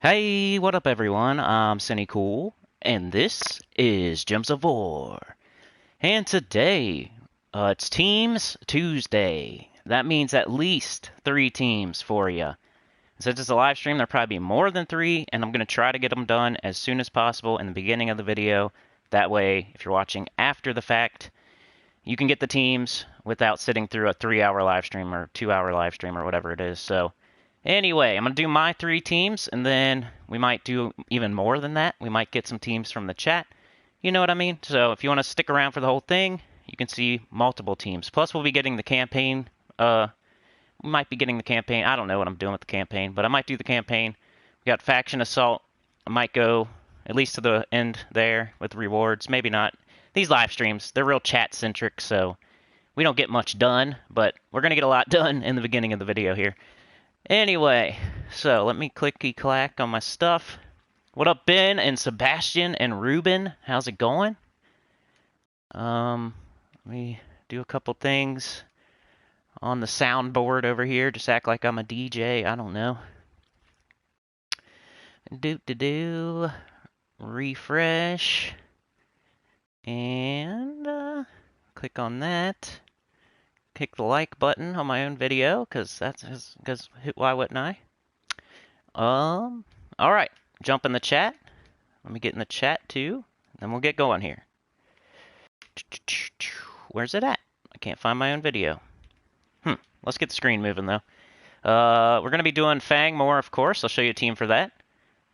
Hey, what up everyone? I'm Sinnycool, and this is Gems of War. And today, it's Teams Tuesday. That means at least 3 teams for you. Since it's a live stream, there'll probably be more than 3, and I'm going to try to get them done as soon as possible in the beginning of the video. That way, if you're watching after the fact, you can get the teams without sitting through a 3-hour live stream or 2-hour live stream or whatever it is. So, anyway, I'm going to do my 3 teams, and then we might do even more than that. We might get some teams from the chat. You know what I mean? So if you want to stick around for the whole thing, you can see multiple teams. Plus, we'll be getting the campaign. We might be getting the campaign. I don't know what I'm doing with the campaign, but I might do the campaign. We got Faction Assault. I might go at least to the end there with rewards. Maybe not. These live streams, they're real chat-centric, so we don't get much done, but we're going to get a lot done in the beginning of the video here. Anyway, so let me clicky-clack on my stuff. What up, Ben and Sebastian and Ruben? How's it going? Let me do a couple things on the soundboard over here. Just act like I'm a DJ. I don't know. Do. Refresh. And click on that. Click the like button on my own video, because why wouldn't I? All right, jump in the chat. Let me get in the chat too, then we'll get going here. Where's it at? I can't find my own video. Let's get the screen moving though. We're gonna be doing Fang Moor, of course. I'll show you a team for that.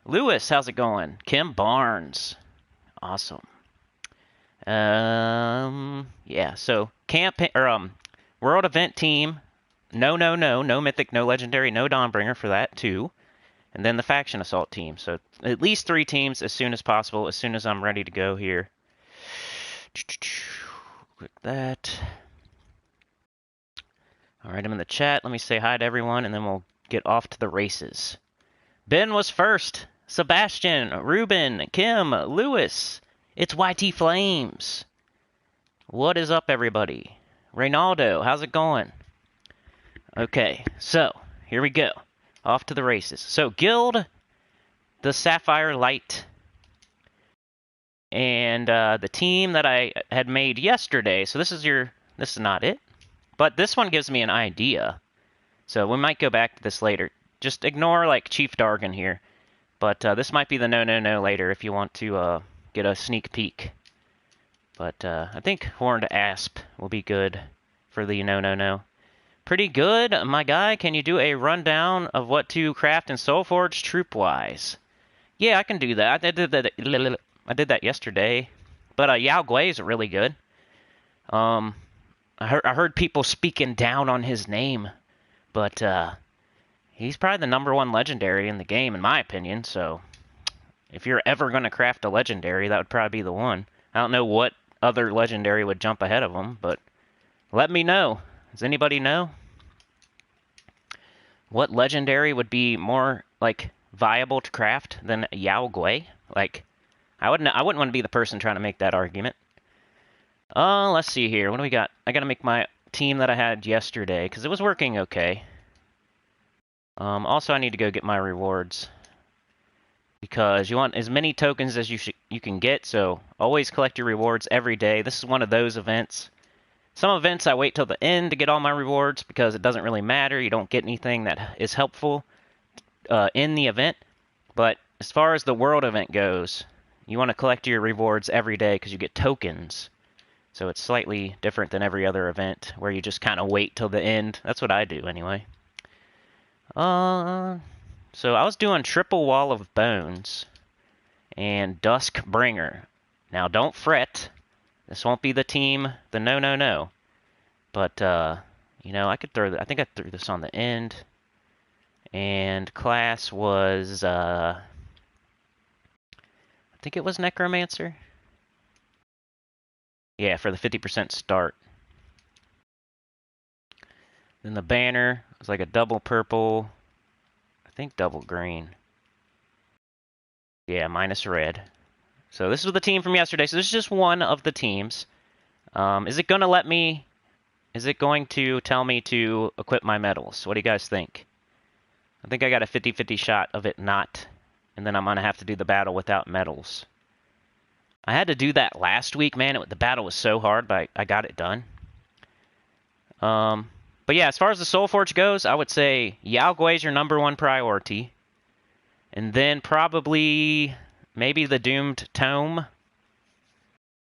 Lewis, how's it going? Kim Barnes, awesome. Yeah. So campaign or world event team. No mythic, no legendary, no Dawnbringer for that too. And then the faction assault team. So at least 3 teams as soon as possible, as soon as I'm ready to go here. Click that. All right, I'm in the chat. Let me say hi to everyone, and then we'll get off to the races. Ben was first. Sebastian, Ruben, Kim, Lewis. It's YT Flames. What is up, everybody? Reynaldo, how's it going? Okay, so here we go. Off to the races. So, guild, the Sapphire Light, and the team that I had made yesterday. So this is not it, but this one gives me an idea. So we might go back to this later. Just ignore like Chief Dargan here, but this might be the no later if you want to get a sneak peek. But I think Horned Asp will be good for the no. Pretty good, my guy. Can you do a rundown of what to craft in Soulforge troop-wise? Yeah, I can do that. I did that yesterday. But Yao Gui is really good. I heard people speaking down on his name, but he's probably the #1 legendary in the game, in my opinion. So if you're ever going to craft a legendary, that would probably be the one. I don't know what other legendary would jump ahead of him, but let me know. Does anybody know what legendary would be more like viable to craft than Yao Gui? Like, I wouldn't want to be the person trying to make that argument. Let's see here. What do we got? I got to make my team that I had yesterday because it was working okay. Also, I need to go get my rewards because you want as many tokens as you can get. So always collect your rewards every day. This is one of those events. Some events I wait till the end to get all my rewards because it doesn't really matter. You don't get anything that is helpful in the event. But as far as the world event goes, you want to collect your rewards every day because you get tokens. So it's slightly different than every other event where you just kind of wait till the end. That's what I do anyway. So I was doing Triple Wall of Bones and Duskbringer. Now don't fret. This won't be the team, the no. But, you know, I think I threw this on the end. And class was, I think it was Necromancer. Yeah, for the 50% start. Then the banner was like a double purple, I think double green. Yeah, minus red. So this was the team from yesterday. So this is just one of the teams. Is it going to tell me to equip my medals? What do you guys think? I think I got a 50-50 shot of it not and then I'm going to have to do the battle without medals. I had to do that last week, man. The battle was so hard, but I got it done. But yeah, as far as the Soulforge goes, I would say Yao Gui's your #1 priority. And then probably maybe the Doomed Tome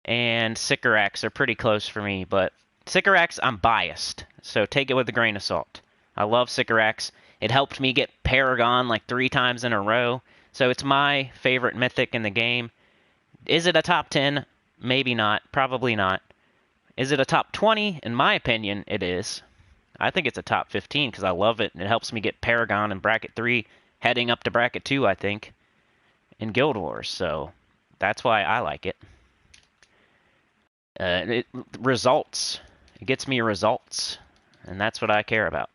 and Sycorax are pretty close for me. But Sycorax, I'm biased, so take it with a grain of salt. I love Sycorax. It helped me get Paragon like 3 times in a row. So it's my favorite mythic in the game. Is it a top 10? Maybe not. Probably not. Is it a top 20? In my opinion, it is. I think it's a top 15 because I love it. And it helps me get Paragon in Bracket 3, heading up to Bracket 2, I think, in Guild Wars. So that's why I like it. Results. It gets me results. And that's what I care about.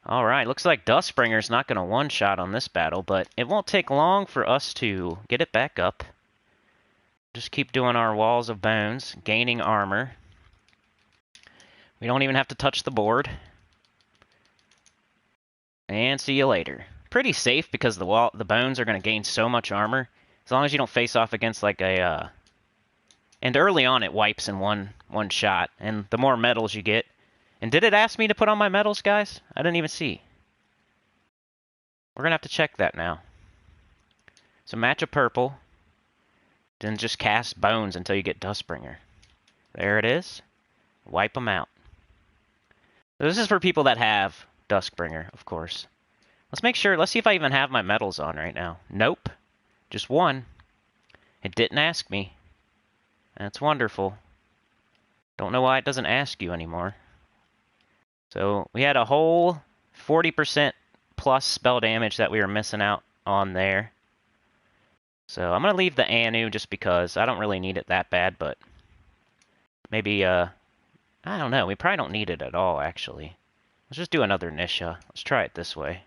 Alright, looks like Dustbringer's not going to one-shot on this battle, but it won't take long for us to get it back up. Just keep doing our Walls of Bones, gaining armor. We don't even have to touch the board. And see you later. Pretty safe because the bones are going to gain so much armor. As long as you don't face off against like a... And early on it wipes in one shot. And the more medals you get... And did it ask me to put on my medals, guys? I didn't even see. We're going to have to check that now. So match a purple. Then just cast bones until you get Dustbringer. There it is. Wipe them out. So this is for people that have Dustbringer, of course. Let's make sure. Let's see if I even have my medals on right now. Nope. Just one. It didn't ask me. That's wonderful. Don't know why it doesn't ask you anymore. So we had a whole 40% plus spell damage that we were missing out on there. So I'm going to leave the Anu just because I don't really need it that bad, but maybe, I don't know. We probably don't need it at all, actually. Let's just do another Nisha. Let's try it this way.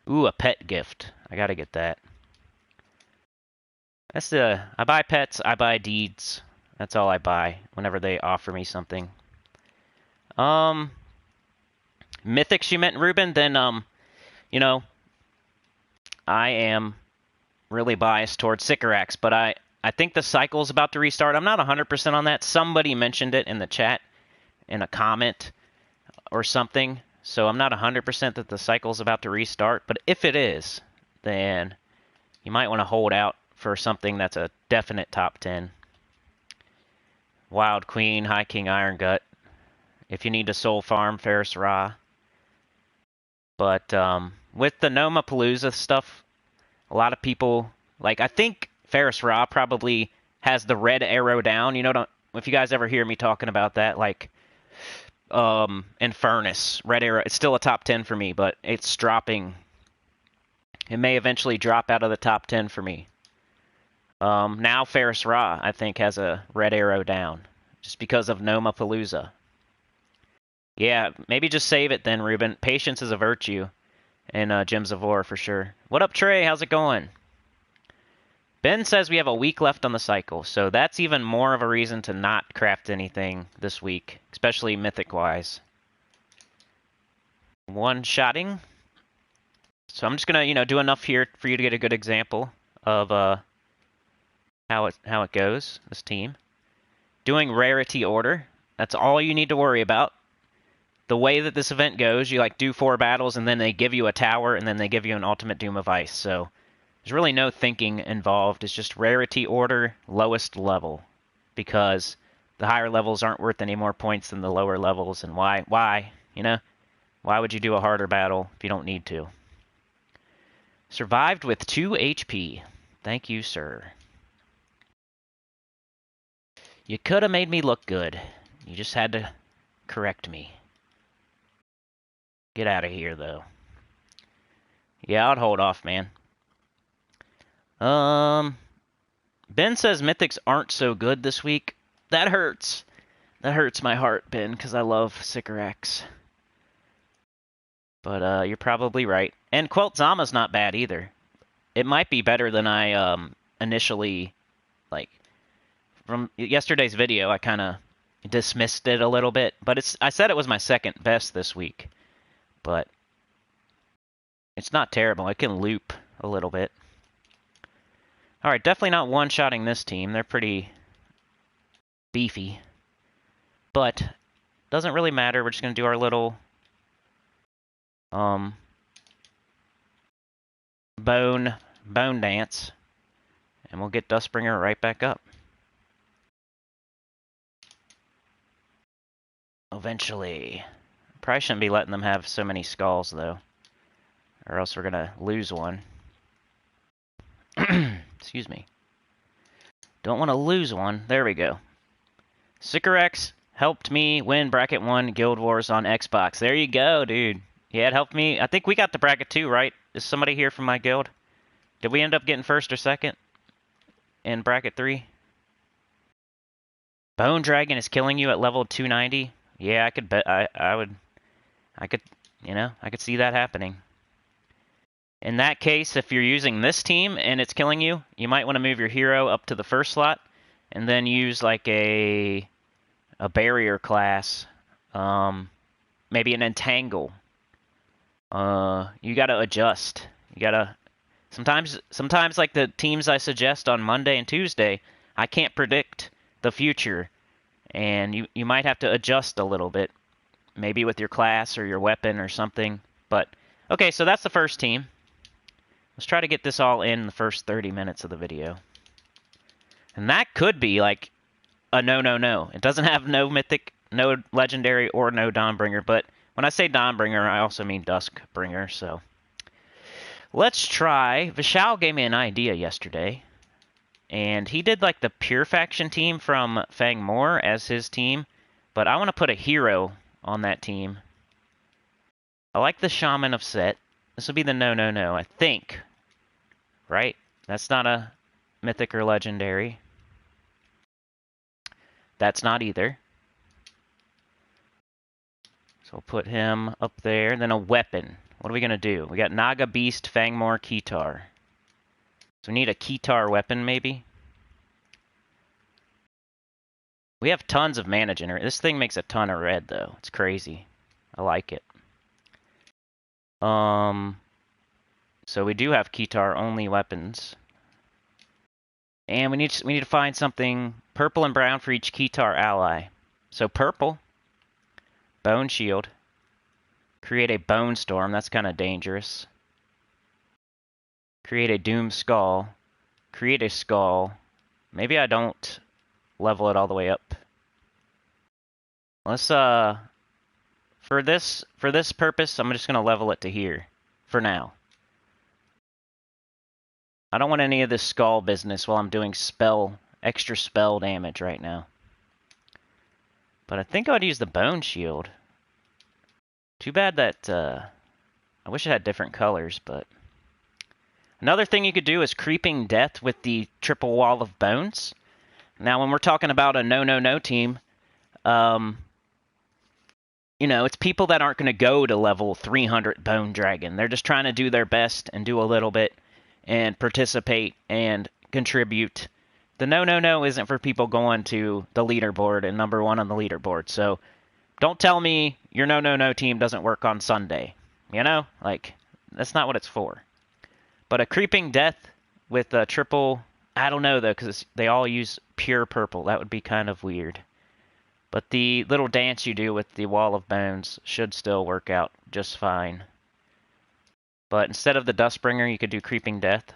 Ooh, a pet gift. I got to get that. That's I buy pets, I buy deeds. That's all I buy whenever they offer me something. Mythics you meant, Ruben? Then, you know, I am really biased towards Sycorax, but I think the cycle's about to restart. I'm not 100% on that. Somebody mentioned it in the chat, in a comment or something, so I'm not 100% that the cycle's about to restart, but if it is, then you might want to hold out for something that's a definite top 10. Wild Queen, High King Iron Gut. If you need to soul farm, Ferris Ra. But with the Nomapalooza stuff, a lot of people, like, I think Ferris Ra probably has the red arrow down. You know, if you guys ever hear me talking about that, like, Infernus, red arrow, it's still a top 10 for me, but it's dropping. It may eventually drop out of the top 10 for me. Now Ferris Ra, I think, has a red arrow down, just because of Nomapalooza. Yeah, maybe just save it then, Ruben. Patience is a virtue in Gems of War for sure. What up, Trey? How's it going? Ben says we have a week left on the cycle, so that's even more of a reason to not craft anything this week, especially mythic-wise. One-shotting. So I'm just going to, do enough here for you to get a good example of how it goes, this team. Doing rarity order. That's all you need to worry about. The way that this event goes, you do 4 battles, and then they give you a tower, and then they give you an ultimate Doom of Ice. So there's really no thinking involved. It's just rarity order, lowest level. Because the higher levels aren't worth any more points than the lower levels. And why? Why would you do a harder battle if you don't need to? Survived with 2 HP. Thank you, sir. You could have made me look good. You just had to correct me. Get out of here, though. Yeah, I'd hold off, man. Ben says mythics aren't so good this week. That hurts. That hurts my heart, Ben, because I love Sycorax. But you're probably right. And Quel'Thama's not bad either. It might be better than I initially, from yesterday's video, I kind of dismissed it a little bit. But I said it was my second best this week. But it's not terrible. It can loop a little bit. Alright, definitely not one-shotting this team. They're pretty beefy. But, doesn't really matter. We're just going to do our little bone dance. And we'll get Dustbringer right back up. Eventually. Probably shouldn't be letting them have so many skulls, though. Or else we're going to lose one. Excuse me. Don't want to lose one. There we go. Sycorax helped me win Bracket 1 Guild Wars on Xbox. There you go, dude. Yeah, it helped me. I think we got the Bracket 2, right? Is somebody here from my guild? Did we end up getting first or second in Bracket 3? Bone Dragon is killing you at level 290? Yeah, I could bet. I could see that happening. In that case, if you're using this team and it's killing you, you might want to move your hero up to the first slot and then use like a barrier class, maybe an entangle. You gotta adjust. You gotta sometimes like the teams I suggest on Monday and Tuesday, I can't predict the future, and you might have to adjust a little bit, maybe with your class or your weapon or something. But okay, so that's the first team. Let's try to get this all in the first 30 minutes of the video. And that could be like a no. It doesn't have no mythic, no legendary, or no Dawnbringer. But when I say Dawnbringer, I also mean Duskbringer. So let's try. Vishal gave me an idea yesterday. And he did like the Pure Faction team from Fang Moor as his team. But I want to put a hero on that team. I like the Shaman of Set. This will be the no, I think. Right? That's not a mythic or legendary. That's not either. So we'll put him up there. And then a weapon. What are we going to do? We got Naga, Beast, Fang Moor, Keytar. So we need a Keytar weapon, maybe. We have tons of mana generator. This thing makes a ton of red, though. It's crazy. I like it. So we do have Keytar-only weapons. And we need to find something purple and brown for each Keytar ally. So purple, Bone Shield, create a Bone Storm, that's kind of dangerous. Create a Doom Skull, create a Skull. Maybe I don't level it all the way up. Let's for this purpose, I'm just gonna level it to here for now. I don't want any of this skull business while I'm doing extra spell damage right now. But I think I would use the Bone Shield. Too bad that, I wish it had different colors, but... Another thing you could do is Creeping Death with the triple wall of bones. Now, when we're talking about a no team, you know, it's people that aren't going to go to level 300 Bone Dragon. They're just trying to do their best and do a little bit and participate and contribute. The no isn't for people going to the leaderboard and number 1 on the leaderboard. So don't tell me your no team doesn't work on Sunday. You know? Like, that's not what it's for. But a Creeping Death with a triple... I don't know, though, because they all use pure purple. That would be kind of weird. But the little dance you do with the Wall of Bones should still work out just fine. But instead of the Dustbringer, you could do Creeping Death.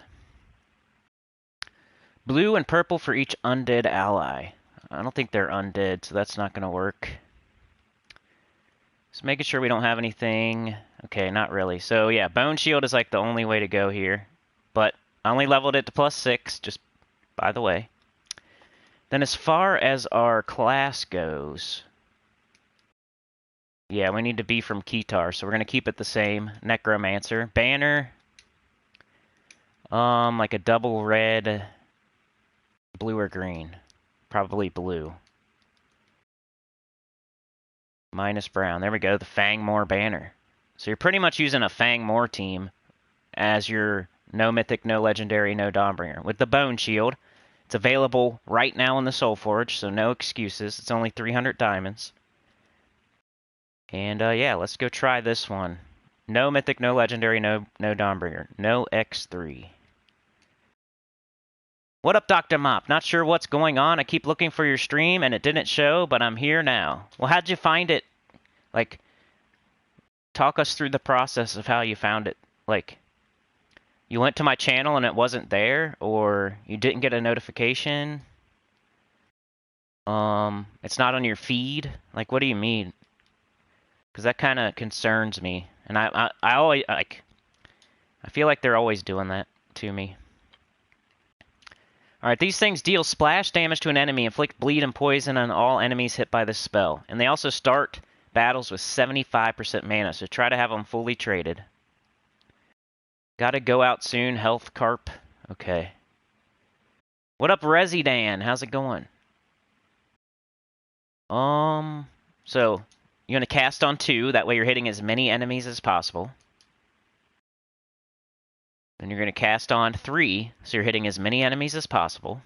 Blue and purple for each undead ally. I don't think they're undead, so that's not going to work. Just making sure we don't have anything. Okay, not really. So yeah, Bone Shield is like the only way to go here. But I only leveled it to +6, just by the way. Then as far as our class goes... Yeah, we need to be from Keytar, so we're going to keep it the same. Necromancer. Banner. Like a double red, blue or green. Probably blue. Minus brown. There we go, the Fang Moor banner. So you're pretty much using a Fang Moor team as your no mythic, no legendary, no Dawnbringer. With the Bone Shield. It's available right now in the Soulforge, so no excuses. It's only 300 diamonds. And yeah, let's go try this one. No mythic, no legendary, no Dawnbringer. No X3. What up, Dr. Mop? Not sure what's going on. I keep looking for your stream and it didn't show, but I'm here now. Well, how'd you find it? Like, talk us through the process of how you found it. Like, you went to my channel and it wasn't there, or you didn't get a notification? It's not on your feed? Like, what do you mean? Because that kind of concerns me. And I always, like, I feel like they're always doing that to me. Alright, these things deal splash damage to an enemy, inflict bleed and poison on all enemies hit by this spell. And they also start battles with 75% mana, so try to have them fully traded. Gotta go out soon, health carp. Okay. What up, Residan? How's it going? So, you're gonna cast on 2, that way you're hitting as many enemies as possible. Then you're gonna cast on 3, so you're hitting as many enemies as possible.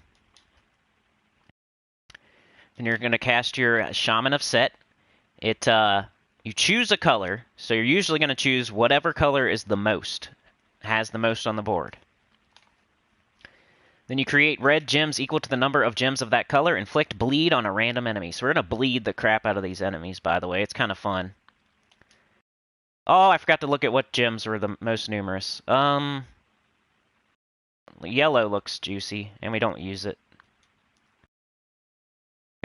Then you're gonna cast your Shaman of Set. You choose a color, so you're usually gonna choose whatever color is the most, has the most on the board. Then you create red gems equal to the number of gems of that color. Inflict bleed on a random enemy. So we're going to bleed the crap out of these enemies, by the way. It's kind of fun. Oh, I forgot to look at what gems were the most numerous. Yellow looks juicy, and we don't use it.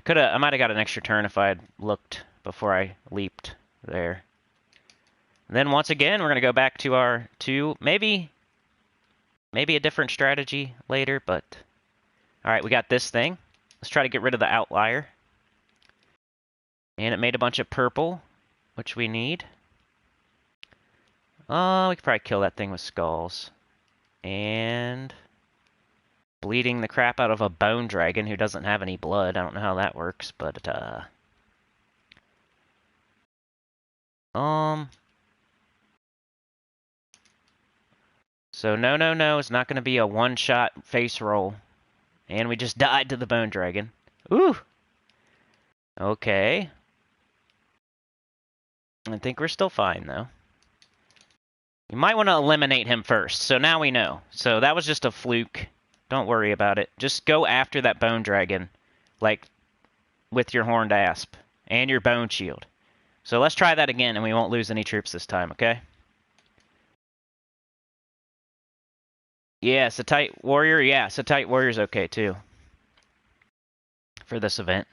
I might have got an extra turn if I had looked before I leaped there. And then once again, we're going to go back to our 2. Maybe a different strategy later, but... Alright, we got this thing. Let's try to get rid of the outlier. And it made a bunch of purple, which we need. Oh, we could probably kill that thing with skulls. And... bleeding the crap out of a bone dragon who doesn't have any blood. I don't know how that works, but... So no, it's not going to be a one-shot face roll. And we just died to the bone dragon. Ooh! Okay. I think we're still fine, though. You might want to eliminate him first, so now we know. So that was just a fluke. Don't worry about it. Just go after that bone dragon, like, with your horned asp and your bone shield. So let's try that again, and we won't lose any troops this time, okay? Yeah, Satite Warrior. Yeah, Satite Warrior's okay, too. For this event.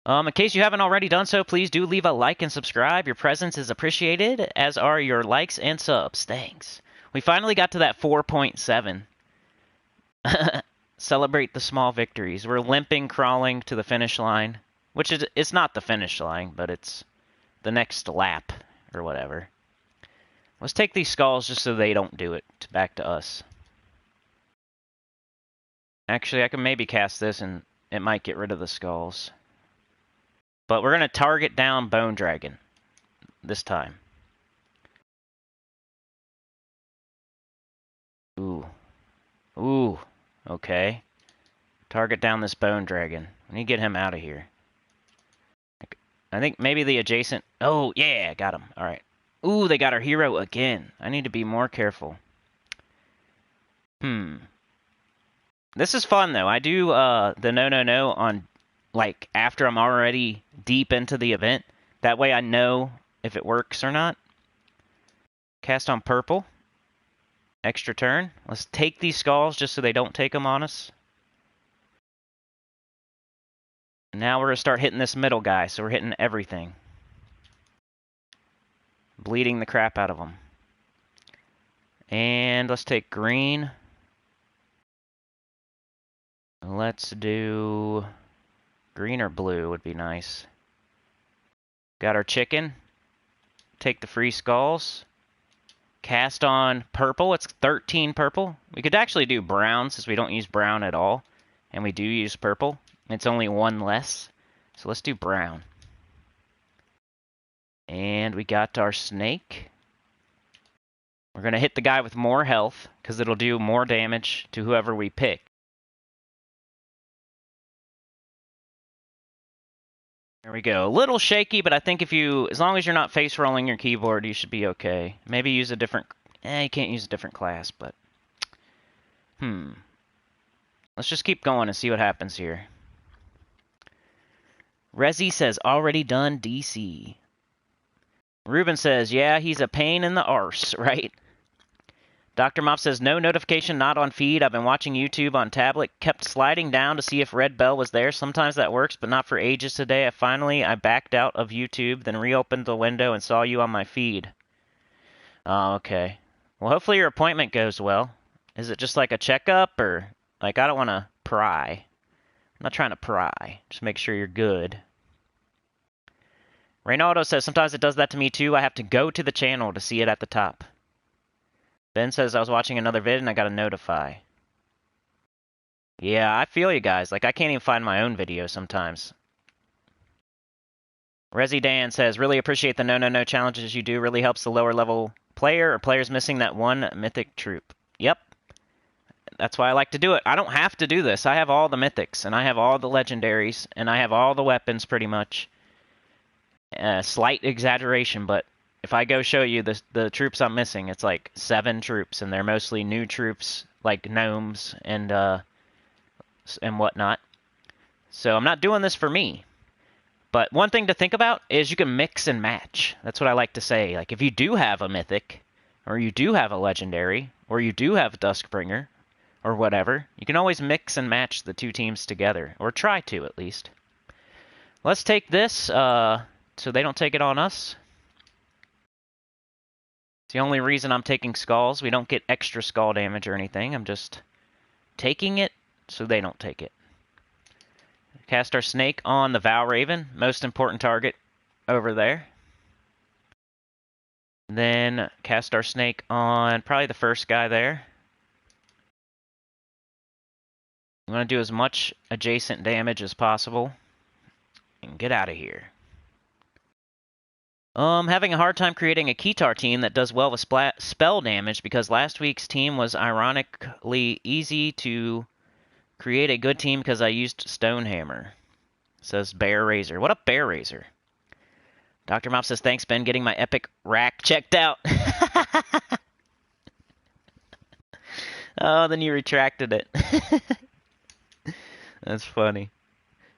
In case you haven't already done so, please do leave a like and subscribe. Your presence is appreciated, as are your likes and subs. Thanks. We finally got to that 4.7. Celebrate the small victories. We're limping, crawling to the finish line. Which is, it's not the finish line, but it's the next lap, or whatever. Let's take these skulls just so they don't do it back to us. Actually, I can maybe cast this and it might get rid of the skulls. But we're going to target down Bone Dragon this time. Ooh. Okay. Target down this Bone Dragon. We need to get him out of here. I think maybe the adjacent... Oh, yeah, got him. All right. Ooh, they got our hero again. I need to be more careful. This is fun, though. I do the no on, like, after I'm already deep into the event. That way I know if it works or not. Cast on purple. Extra turn. Let's take these skulls just so they don't take them on us. Now we're going to start hitting this middle guy, so we're hitting everything. Bleeding the crap out of them. And let's take green. Let's do... green or blue would be nice. Got our chicken. Take the free skulls. Cast on purple. It's 13 purple. We could actually do brown since we don't use brown at all. And we do use purple. It's only one less. So let's do brown. And we got our snake. We're going to hit the guy with more health because it'll do more damage to whoever we pick. There we go. A little shaky, but I think as long as you're not face rolling your keyboard, you should be okay. Maybe use a different, you can't use a different class, but, Let's just keep going and see what happens here. Resi says, already done DC. Ruben says, yeah, he's a pain in the arse, right? Dr. Mop says, no notification, not on feed. I've been watching YouTube on tablet. Kept sliding down to see if Red Bell was there. Sometimes that works, but not for ages today. I backed out of YouTube, then reopened the window and saw you on my feed. Oh, okay. Well, hopefully your appointment goes well. Is it just like a checkup, or... Like, I don't want to pry. I'm not trying to pry. Just make sure you're good. Reynaldo says, sometimes it does that to me too. I have to go to the channel to see it at the top. Ben says, I was watching another vid and I got to notify. Yeah, I feel you guys. Like, I can't even find my own videos sometimes. Resi Dan says, really appreciate the no challenges you do. Really helps the lower level player or players missing that one mythic troop. Yep. That's why I like to do it. I don't have to do this. I have all the mythics, and I have all the legendaries, and I have all the weapons pretty much. Slight exaggeration, but if I go show you the troops I'm missing, it's like 7 troops, and they're mostly new troops, like gnomes and whatnot. So I'm not doing this for me. But one thing to think about is you can mix and match. That's what I like to say. Like, if you do have a mythic, or you do have a legendary, or you do have Duskbringer, or whatever, you can always mix and match the two teams together, or try to at least. Let's take this, so they don't take it on us. It's the only reason I'm taking skulls. We don't get extra skull damage or anything. I'm just taking it so they don't take it. Cast our snake on the Valraven, most important target over there. Then cast our snake on probably the first guy there. I'm going to do as much adjacent damage as possible and get out of here. Having a hard time creating a Keytar team that does well with spell damage because last week's team was ironically easy to create a good team because I used Stonehammer. Says Bear Razor. What up, Bear Razor? Dr. Mop says, thanks, Ben, getting my epic rack checked out. Oh, then you retracted it. That's funny.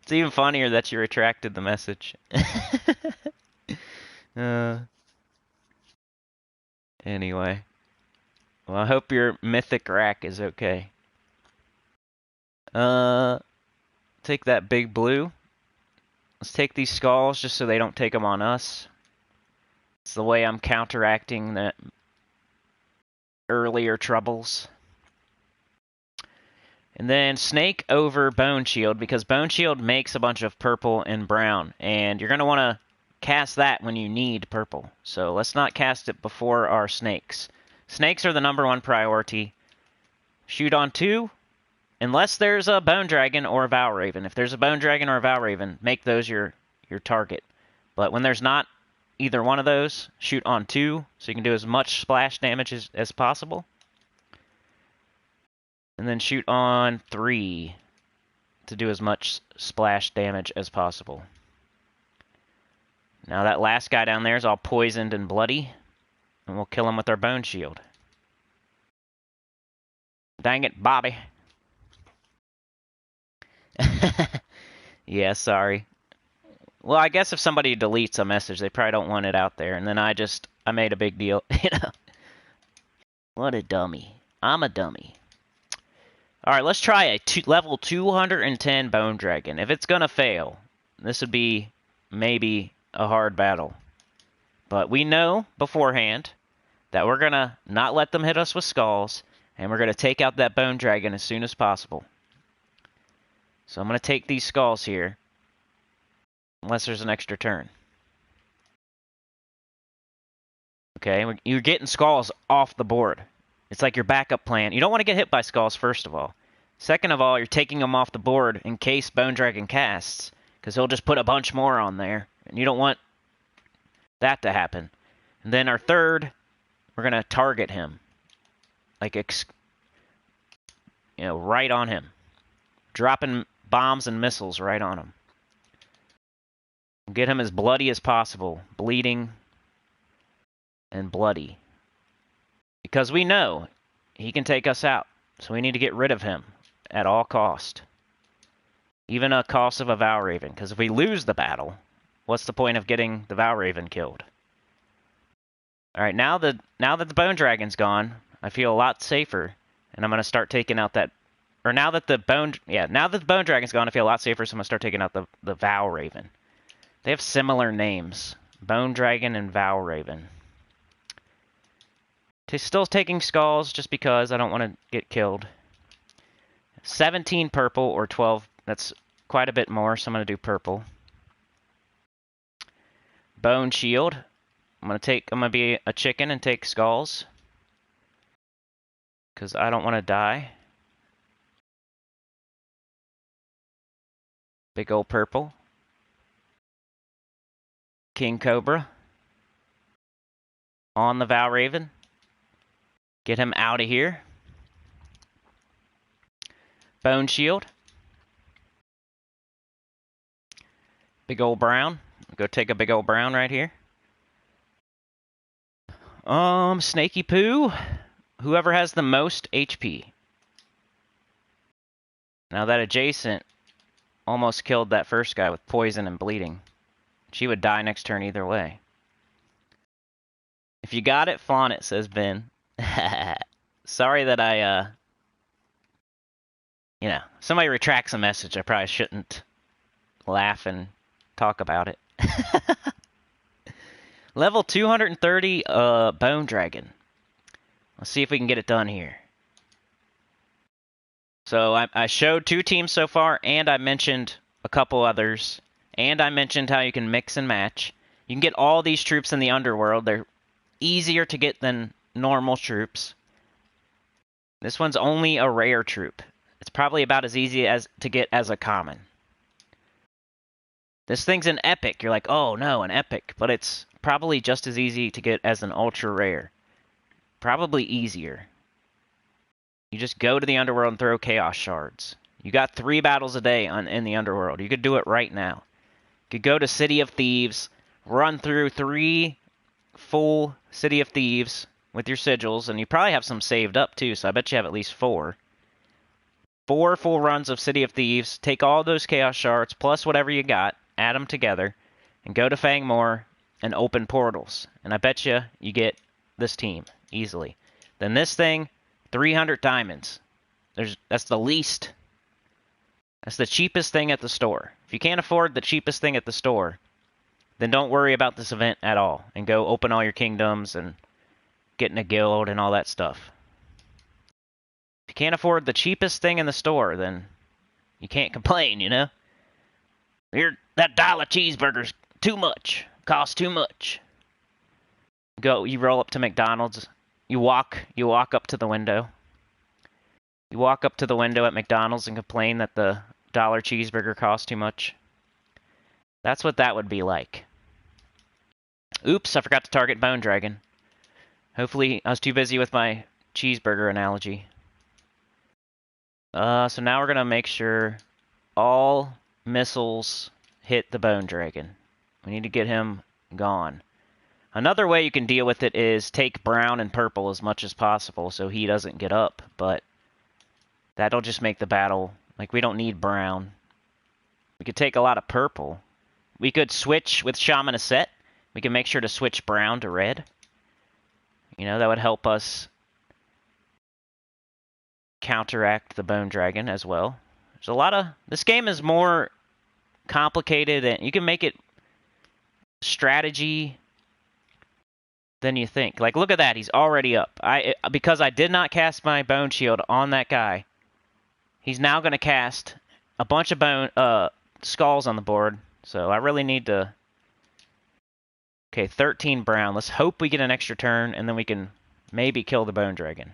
It's even funnier that you retracted the message. Anyway. Well, I hope your mythic rack is okay. Take that big blue. Let's take these skulls just so they don't take them on us. It's the way I'm counteracting the earlier troubles. And then Snake over Bone Shield, because Bone Shield makes a bunch of purple and brown, and you're going to want to cast that when you need purple. So let's not cast it before our snakes. Snakes are the #1 priority. Shoot on 2, unless there's a Bone Dragon or a Valraven. If there's a Bone Dragon or a Valraven, make those your target. But when there's not either one of those, shoot on 2, so you can do as much splash damage as possible. And then shoot on 3 to do as much splash damage as possible. Now that last guy down there is all poisoned and bloody, and we'll kill him with our Bone Shield. Dang it, Bobby. Yeah, sorry. Well, I guess if somebody deletes a message, they probably don't want it out there, and then I made a big deal, you know. What a dummy. I'm a dummy. Alright, let's try a level 210 Bone Dragon. If it's gonna fail, this would be maybe a hard battle. But we know beforehand that we're gonna not let them hit us with skulls, and we're gonna take out that Bone Dragon as soon as possible. So I'm gonna take these skulls here, unless there's an extra turn. Okay, you're getting skulls off the board. It's like your backup plan. You don't want to get hit by skulls, first of all. Second of all, you're taking them off the board in case Bone Dragon casts, because he'll just put a bunch more on there, and you don't want that to happen. And then our third, we're going to target him. Like, right on him. Dropping bombs and missiles right on him. Get him as bloody as possible. Bleeding and bloody. Because we know he can take us out. So we need to get rid of him at all cost. Even at cost of a Valraven. Because if we lose the battle, what's the point of getting the Valraven killed? Alright, now that the Bone Dragon's gone, I feel a lot safer. And I'm going to start taking out that... Or now that the Bone Dragon's gone, I feel a lot safer, so I'm going to start taking out the Valraven. They have similar names. Bone Dragon and Valraven. Still taking skulls just because I don't want to get killed. 17 purple or 12. That's quite a bit more, so I'm going to do purple. Bone Shield. I'm going to be a chicken and take skulls. Because I don't want to die. Big old purple. King Cobra. On the Valraven. Get him out of here. Bone Shield. Big old brown. Go take a big old brown right here. Snaky Poo. Whoever has the most HP. Now that adjacent almost killed that first guy with poison and bleeding. She would die next turn either way. If you got it, flaunt it, says Ben. Sorry that I, somebody retracts a message. I probably shouldn't laugh and talk about it. Level 230, Bone Dragon. Let's see if we can get it done here. So I showed 2 teams so far, and I mentioned a couple others. And I mentioned how you can mix and match. You can get all these troops in the underworld. They're easier to get than normal troops. This one's only a rare troop. It's probably about as easy as to get as a common. This thing's an epic. You're like, oh no, an epic. But it's probably just as easy to get as an ultra rare. Probably easier. You just go to the underworld and throw chaos shards. You got 3 battles a day in the underworld. You could do it right now. You could go to City of Thieves, run through 3 full City of Thieves with your sigils, and you probably have some saved up too, so I bet you have at least 4. 4 full runs of City of Thieves, take all those chaos shards, plus whatever you got, add them together, and go to Fang Moor and open portals. And I bet you get this team easily. Then this thing, 300 diamonds. That's the least. That's the cheapest thing at the store. If you can't afford the cheapest thing at the store, then don't worry about this event at all. And go open all your kingdoms and get in a guild and all that stuff. If you can't afford the cheapest thing in the store, then you can't complain, you know? That $1 cheeseburger's too much. Costs too much. You roll up to McDonald's. You walk up to the window. You walk up to the window at McDonald's and complain that the $1 cheeseburger costs too much. That's what that would be like. Oops, I forgot to target Bone Dragon. Hopefully, I was too busy with my cheeseburger analogy. So now we're going to make sure all missiles hit the Bone Dragon. We need to get him gone. Another way you can deal with it is take brown and purple as much as possible so he doesn't get up, but that'll just make the battle, like, we don't need brown. We could take a lot of purple. We could switch with Shaman Aset. We can make sure to switch brown to red. You know, that would help us counteract the Bone Dragon as well. There's a lot of... This game is more complicated, and you can make it strategy than you think. Like, look at that. He's already up. Because I did not cast my Bone Shield on that guy, he's now going to cast a bunch of skulls on the board. So I really need to... Okay, 13 brown. Let's hope we get an extra turn, and then we can maybe kill the Bone Dragon.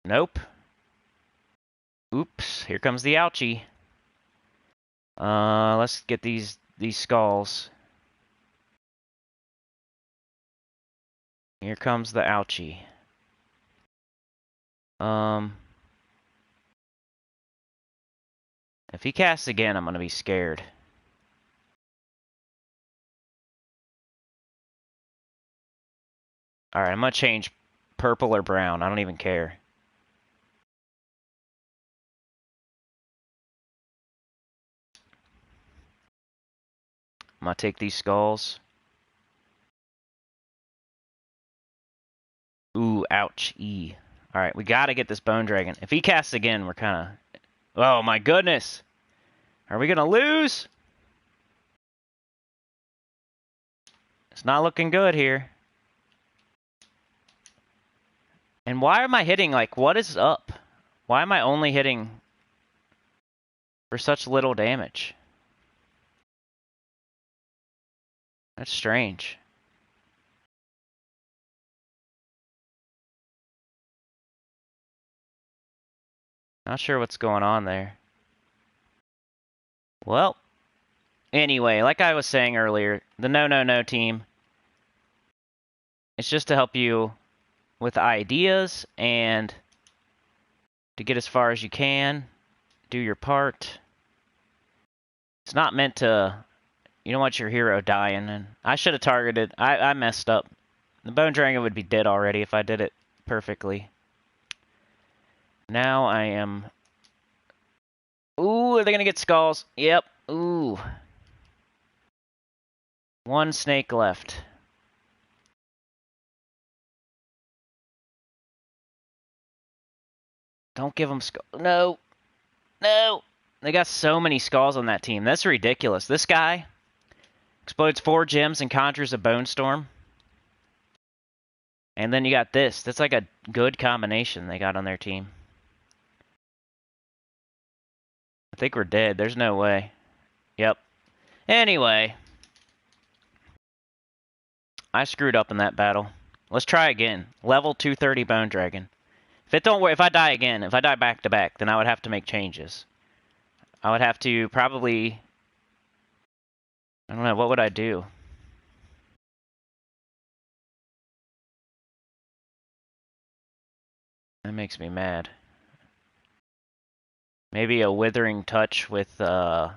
Nope. Oops, here comes the ouchie. Let's get these skulls. Here comes the ouchie. If he casts again, I'm going to be scared. Alright, I'm going to change purple or brown. I don't even care. I'm going to take these skulls. Ooh, ouch. E. Alright, we got to get this bone dragon. If he casts again, we're kind of... Oh, my goodness. Are we going to lose? It's not looking good here. And why am I hitting, like, what is up? Why am I only hitting for such little damage? That's strange. Not sure what's going on there. Well, anyway, like I was saying earlier, the No team, it's just to help you with ideas and to get as far as you can, do your part. It's not meant to, you don't want your hero dying, and I should have targeted, I messed up. The Bone Dragon would be dead already if I did it perfectly. Now I am... Ooh, are they gonna get skulls? Yep, ooh. One snake left. Don't give them skulls. No. No. They got so many skulls on that team. That's ridiculous. This guy explodes 4 gems and conjures a bone storm. And then you got this. That's like a good combination they got on their team. I think we're dead. There's no way. Yep. Anyway. I screwed up in that battle. Let's try again. Level 230 Bone Dragon. If it don't work, if I die again, if I die back to back, then I would have to make changes. I would have to probably... I don't know, what would I do? That makes me mad. Maybe a Withering Touch with Titan.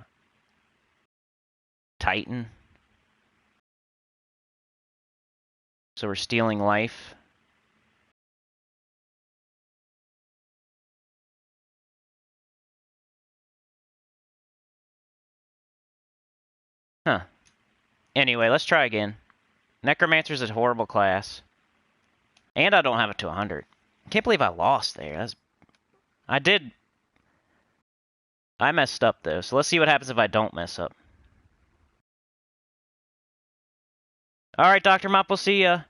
So we're stealing life. Huh. Anyway, let's try again. Necromancer's a horrible class. And I don't have it to 100. I can't believe I lost there. I messed up, though. So let's see what happens if I don't mess up. Alright, Dr. Mop, we'll see ya.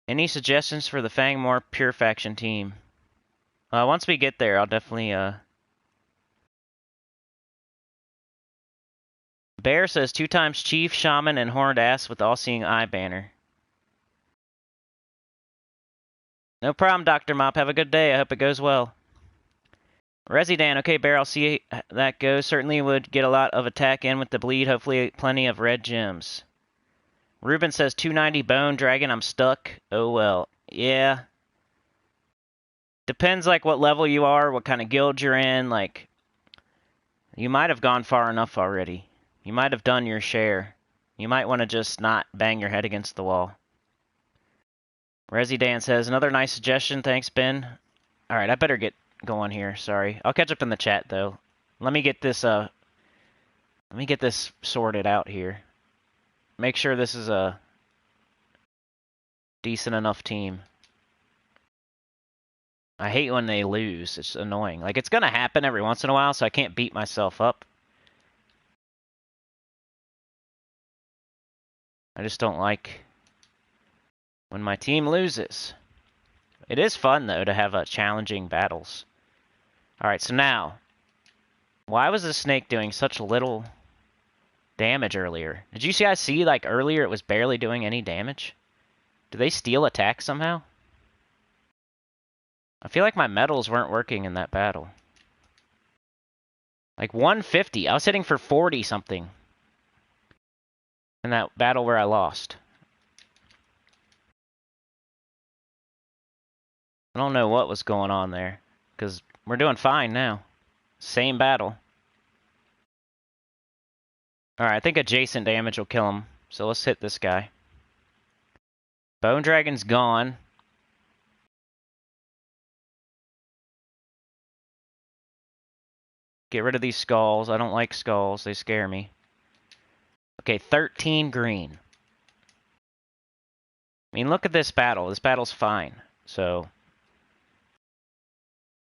Any suggestions for the Fang Moor Pure Faction team? Once we get there, I'll definitely, Bear says 2 times Chief, Shaman, and Horned Ass with All-Seeing Eye banner. No problem, Dr. Mop. Have a good day. I hope it goes well. Residan, okay, Bear, I'll see how that goes. Certainly would get a lot of attack in with the bleed. Hopefully plenty of red gems. Ruben says 290 Bone Dragon. I'm stuck. Oh, well. Yeah. Depends, like, what level you are, what kind of guild you're in. Like, you might have gone far enough already. You might have done your share. You might want to just not bang your head against the wall. Residan says, another nice suggestion. Thanks, Ben. Alright, I better get going here. Sorry. I'll catch up in the chat, though. Let me get this sorted out here. Make sure this is a decent enough team. I hate when they lose. It's annoying. Like, it's gonna happen every once in a while, so I can't beat myself up. I just don't like when my team loses. It is fun, though, to have challenging battles. Alright, so now, why was the snake doing such little damage earlier? Did you guys see, like, earlier it was barely doing any damage? Did they steal attack somehow? I feel like my metals weren't working in that battle. Like 150. I was hitting for 40 something in that battle where I lost. I don't know what was going on there, because we're doing fine now. Same battle. Alright, I think adjacent damage will kill him. So let's hit this guy. Bone Dragon's gone. Get rid of these skulls. I don't like skulls. They scare me. Okay, 13 green. I mean, look at this battle. This battle's fine. So,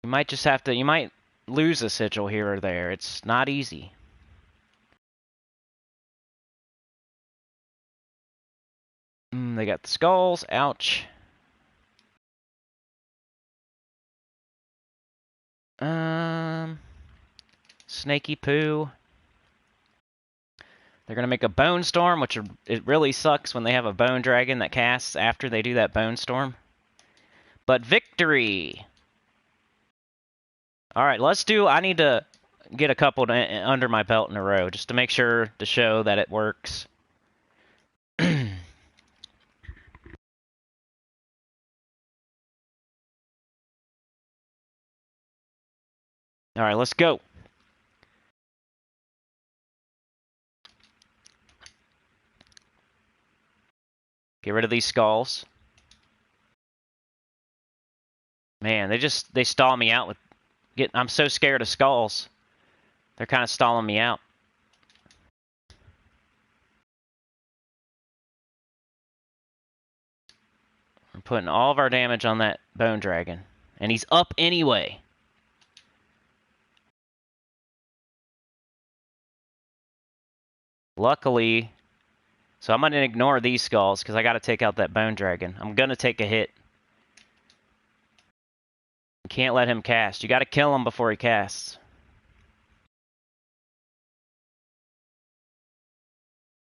you might just have to... You might lose a sigil here or there. It's not easy. They got the skulls. Ouch. Snaky poo. They're gonna make a bone storm, which it really sucks when they have a bone dragon that casts after they do that bone storm. But victory! Alright, let's do... I need to get a couple under my belt in a row, just to make sure to show that it works. Alright, let's go. Get rid of these skulls. Man, they stall me out with... I'm so scared of skulls. They're kind of stalling me out. We're putting all of our damage on that bone dragon. And he's up anyway. Luckily... So I'm going to ignore these skulls, because I got to take out that bone dragon. I'm going to take a hit. You can't let him cast. You got to kill him before he casts.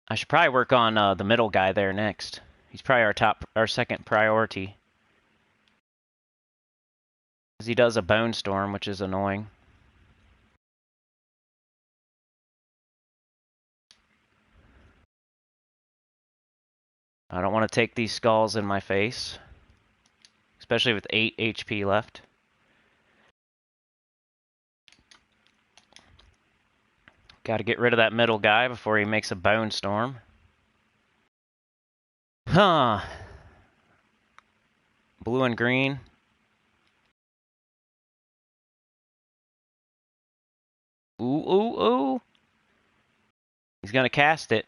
I should probably work on the middle guy there next. He's probably our second priority. Because he does a bone storm, which is annoying. I don't want to take these skulls in my face. Especially with 8 HP left. Got to get rid of that middle guy before he makes a bone storm. Huh. Blue and green. Ooh, ooh, ooh. He's going to cast it.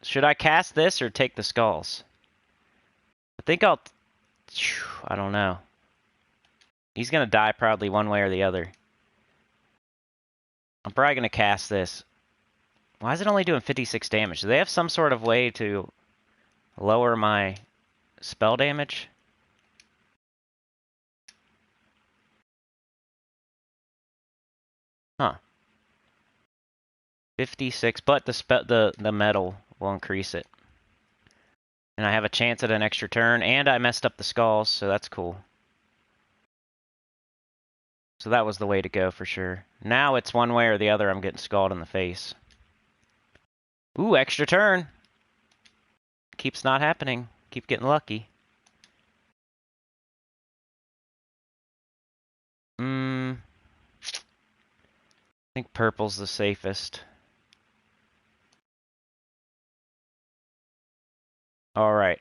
Should I cast this or take the skulls? I think I'll... I don't know. He's going to die probably one way or the other. I'm probably going to cast this. Why is it only doing 56 damage? Do they have some sort of way to lower my spell damage? Huh. 56, but the metal will increase it. And I have a chance at an extra turn, and I messed up the skulls, so that's cool. So that was the way to go for sure. Now it's one way or the other I'm getting skulled in the face. Ooh, extra turn! Keeps not happening. Keep getting lucky. I think purple's the safest. Alright.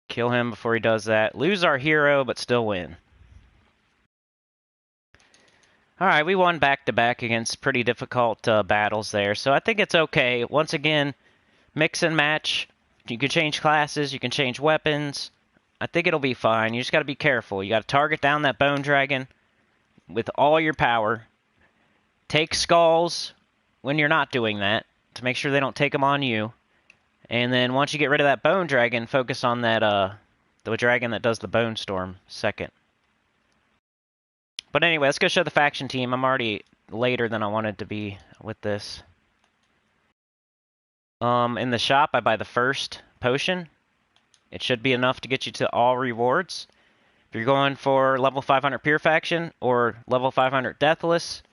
Kill him before he does that. Lose our hero, but still win. Alright, we won back-to-back against pretty difficult battles there, so I think it's okay. Once again, mix and match. You can change classes, you can change weapons. I think it'll be fine. You just gotta be careful. You gotta target down that bone dragon with all your power. Take skulls when you're not doing that, to make sure they don't take them on you. And then once you get rid of that bone dragon, focus on that the dragon that does the bone storm second. But anyway, let's go show the faction team. I'm already later than I wanted to be with this. In the shop, I buy the first potion. It should be enough to get you to all rewards. If you're going for level 500 Pure Faction or level 500 Deathless,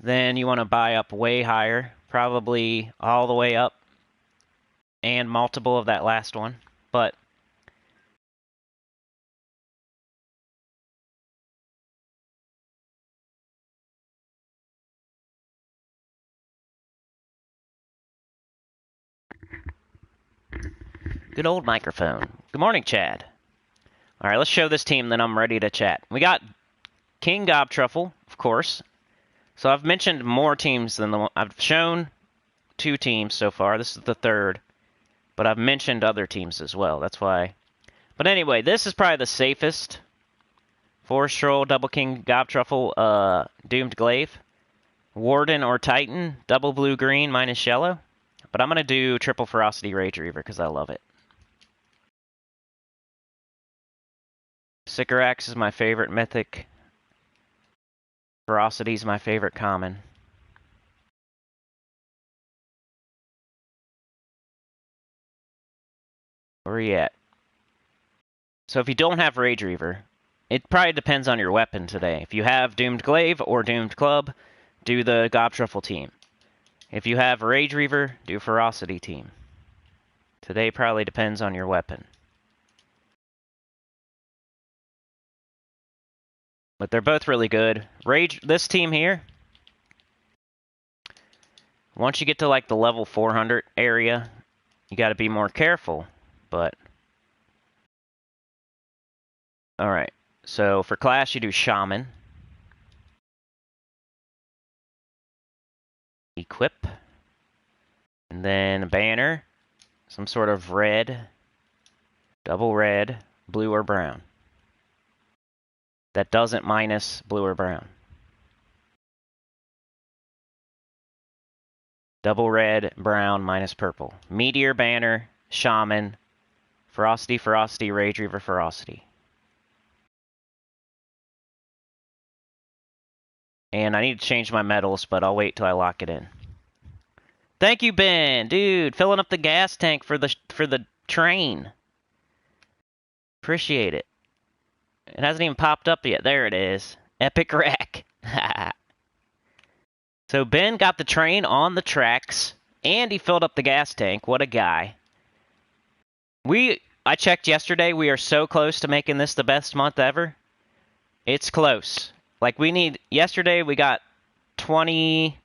then you want to buy up way higher. Probably all the way up and multiple of that last one. But Good old microphone. Good morning, Chad. All right, let's show this team, then I'm ready to chat. We got King Gobtruffle, of course. So I've mentioned more teams than the one. I've shown 2 teams so far. This is the 3rd. But I've mentioned other teams as well. That's why. But anyway, this is probably the safest. Forest Troll, Double King Gobtruffle, Doomed Glaive. Warden or Titan, double blue-green minus yellow. But I'm going to do triple Ferocity Rage Reaver because I love it. Sycorax is my favorite mythic. Ferocity is my favorite common. Where are you at? So if you don't have Rage Reaver, it probably depends on your weapon today. If you have Doomed Glaive or Doomed Club, do the Gobtruffle team. If you have Rage Reaver, do Ferocity team. Today probably depends on your weapon. But they're both really good. This team here, once you get to like the level 400 area, you got to be more careful. But all right. So for class, you do Shaman. Equip. And then banner. Some sort of red. Double red. Blue or brown. That doesn't minus blue or brown. Double red, brown, minus purple. Meteor, banner, shaman, ferocity, ferocity, rage reaver, ferocity. And I need to change my metals, but I'll wait till I lock it in. Thank you, Ben. Dude, filling up the gas tank for the train. Appreciate it. It hasn't even popped up yet. There it is. Epic wreck. So Ben got the train on the tracks, and he filled up the gas tank. What a guy. I checked yesterday. We are so close to making this the best month ever. It's close. Like, yesterday we got 20,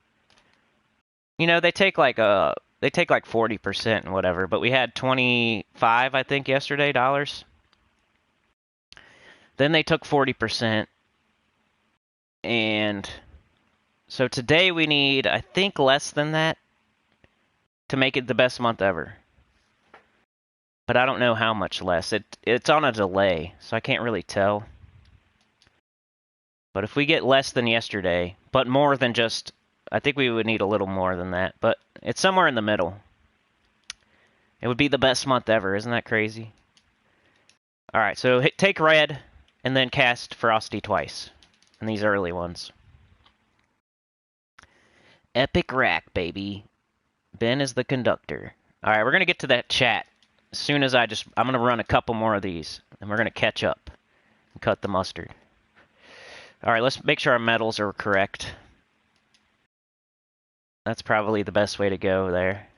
you know, they take like 40% and whatever, but we had 25, I think, yesterday, dollars. Then they took 40%. And so today we need, I think, less than that to make it the best month ever. But I don't know how much less. It's on a delay, so I can't really tell. But if we get less than yesterday, but more than just, I think we would need a little more than that. But it's somewhere in the middle. It would be the best month ever. Isn't that crazy? All right, so take red and then cast Ferocity twice. And these early ones. Epic rack, baby. Ben is the conductor. All right, we're going to get to that chat as soon as I'm going to run a couple more of these. And we're going to catch up and cut the mustard. All right, let's make sure our metals are correct. That's probably the best way to go there.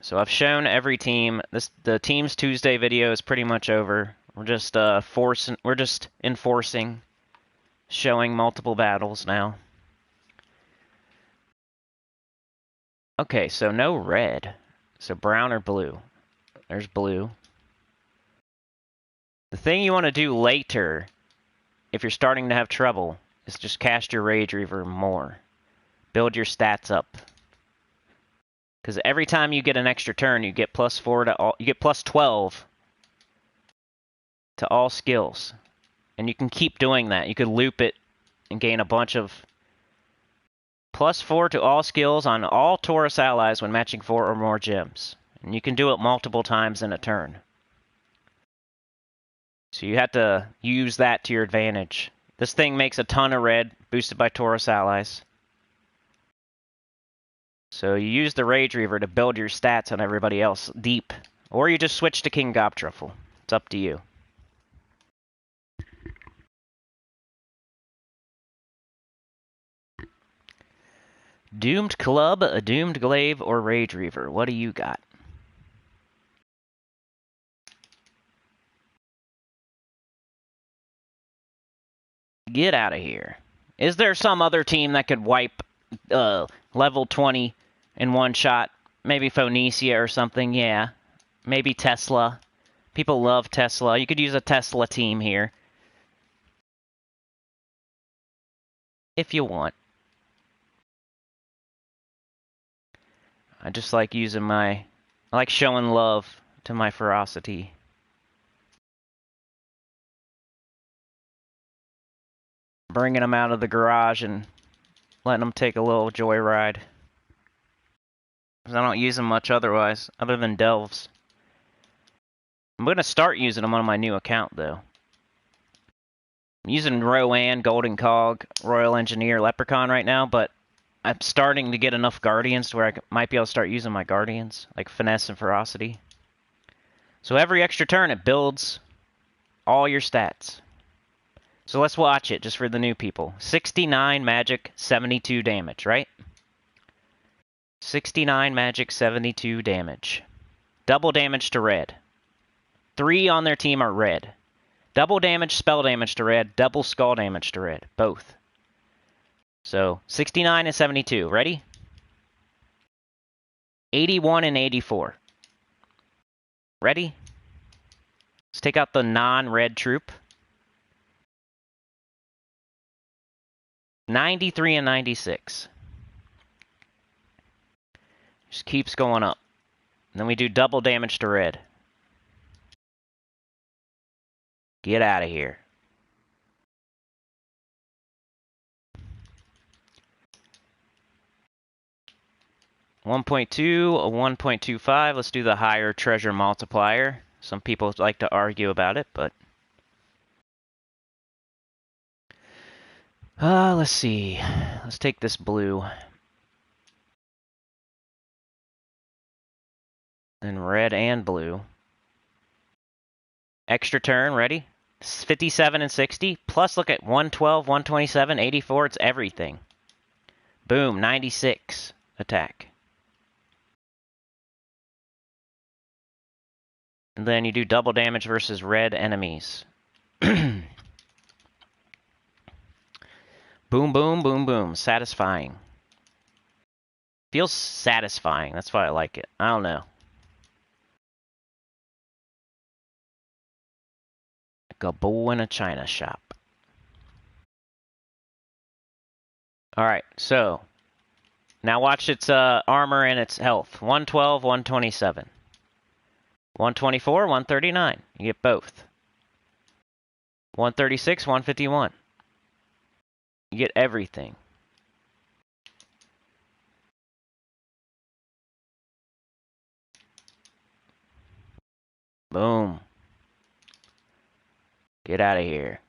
So I've shown every team. The Teams Tuesday video is pretty much over. We're just enforcing, showing multiple battles now. Okay, so no red. So brown or blue. There's blue. The thing you want to do later, if you're starting to have trouble, is just cast your Rage Reaver more. Build your stats up. Because every time you get an extra turn, you get +4 to all. You get +12 to all skills, and you can keep doing that. You could loop it and gain a bunch of +4 to all skills on all Taurus allies when matching 4 or more gems, and you can do it multiple times in a turn. So you have to use that to your advantage. This thing makes a ton of red, boosted by Taurus allies. So you use the Rage Reaver to build your stats on everybody else deep. Or you just switch to King Gobtruffle. It's up to you. Doomed Club, a Doomed Glaive, or Rage Reaver? What do you got? Get out of here. Is there some other team that could wipe level 20 in one shot. Maybe Phoenicia or something, yeah. Maybe Tesla. People love Tesla. You could use a Tesla team here. If you want. I just like using I like showing love to my ferocity. Bringing them out of the garage and letting them take a little joyride. Because I don't use them much otherwise, other than delves. I'm going to start using them on my new account, though. I'm using Rowan, Golden Cog, Royal Engineer, Leprechaun right now, but I'm starting to get enough Guardians to where I might be able to start using my Guardians, like Finesse and Ferocity. So every extra turn, it builds all your stats. So let's watch it, just for the new people. 69 magic, 72 damage, right? 69 magic, 72 damage. Double damage to red. 3 on their team are red. Double damage, spell damage to red. Double skull damage to red. Both. So, 69 and 72. Ready? 81 and 84. Ready? Let's take out the non-red troop. 93 and 96. Just keeps going up. And then we do double damage to red. Get out of here. .2, a 1.25. Let's do the higher treasure multiplier. Some people like to argue about it, but... let's see. Let's take this blue. And red and blue. Extra turn, ready? 57 and 60. Plus, look at 112, 127, 84. It's everything. Boom, 96 attack. And then you do double damage versus red enemies. Boom, boom, boom, boom. Satisfying. Feels satisfying. That's why I like it. I don't know. Like a bull in a china shop. Alright, so. Now watch its armor and its health. 112, 127. 124, 139. You get both. 136, 151. You get everything. Boom. Get out of here.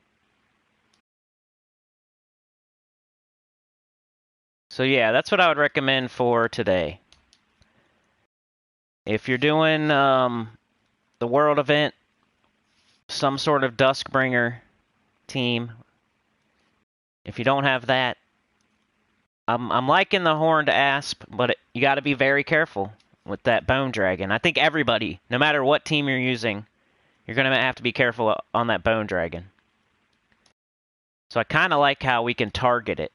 So yeah, that's what I would recommend for today. If you're doing the world event, some sort of Duskbringer team, if you don't have that, I'm liking the Horned Asp, but you got to be very careful with that Bone Dragon. I think everybody, no matter what team you're using, you're going to have to be careful on that Bone Dragon. So I kind of like how we can target it.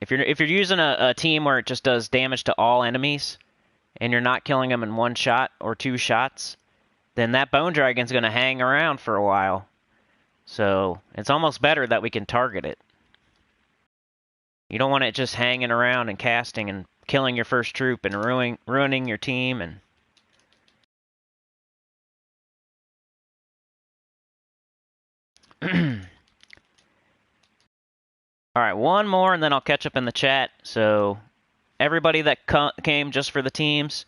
If you're using a team where it just does damage to all enemies, and you're not killing them in one shot or two shots, then that Bone Dragon's going to hang around for a while. So it's almost better that we can target it. You don't want it just hanging around and casting and killing your first troop and ruining your team. And Alright, one more and then I'll catch up in the chat. So everybody that came just for the teams,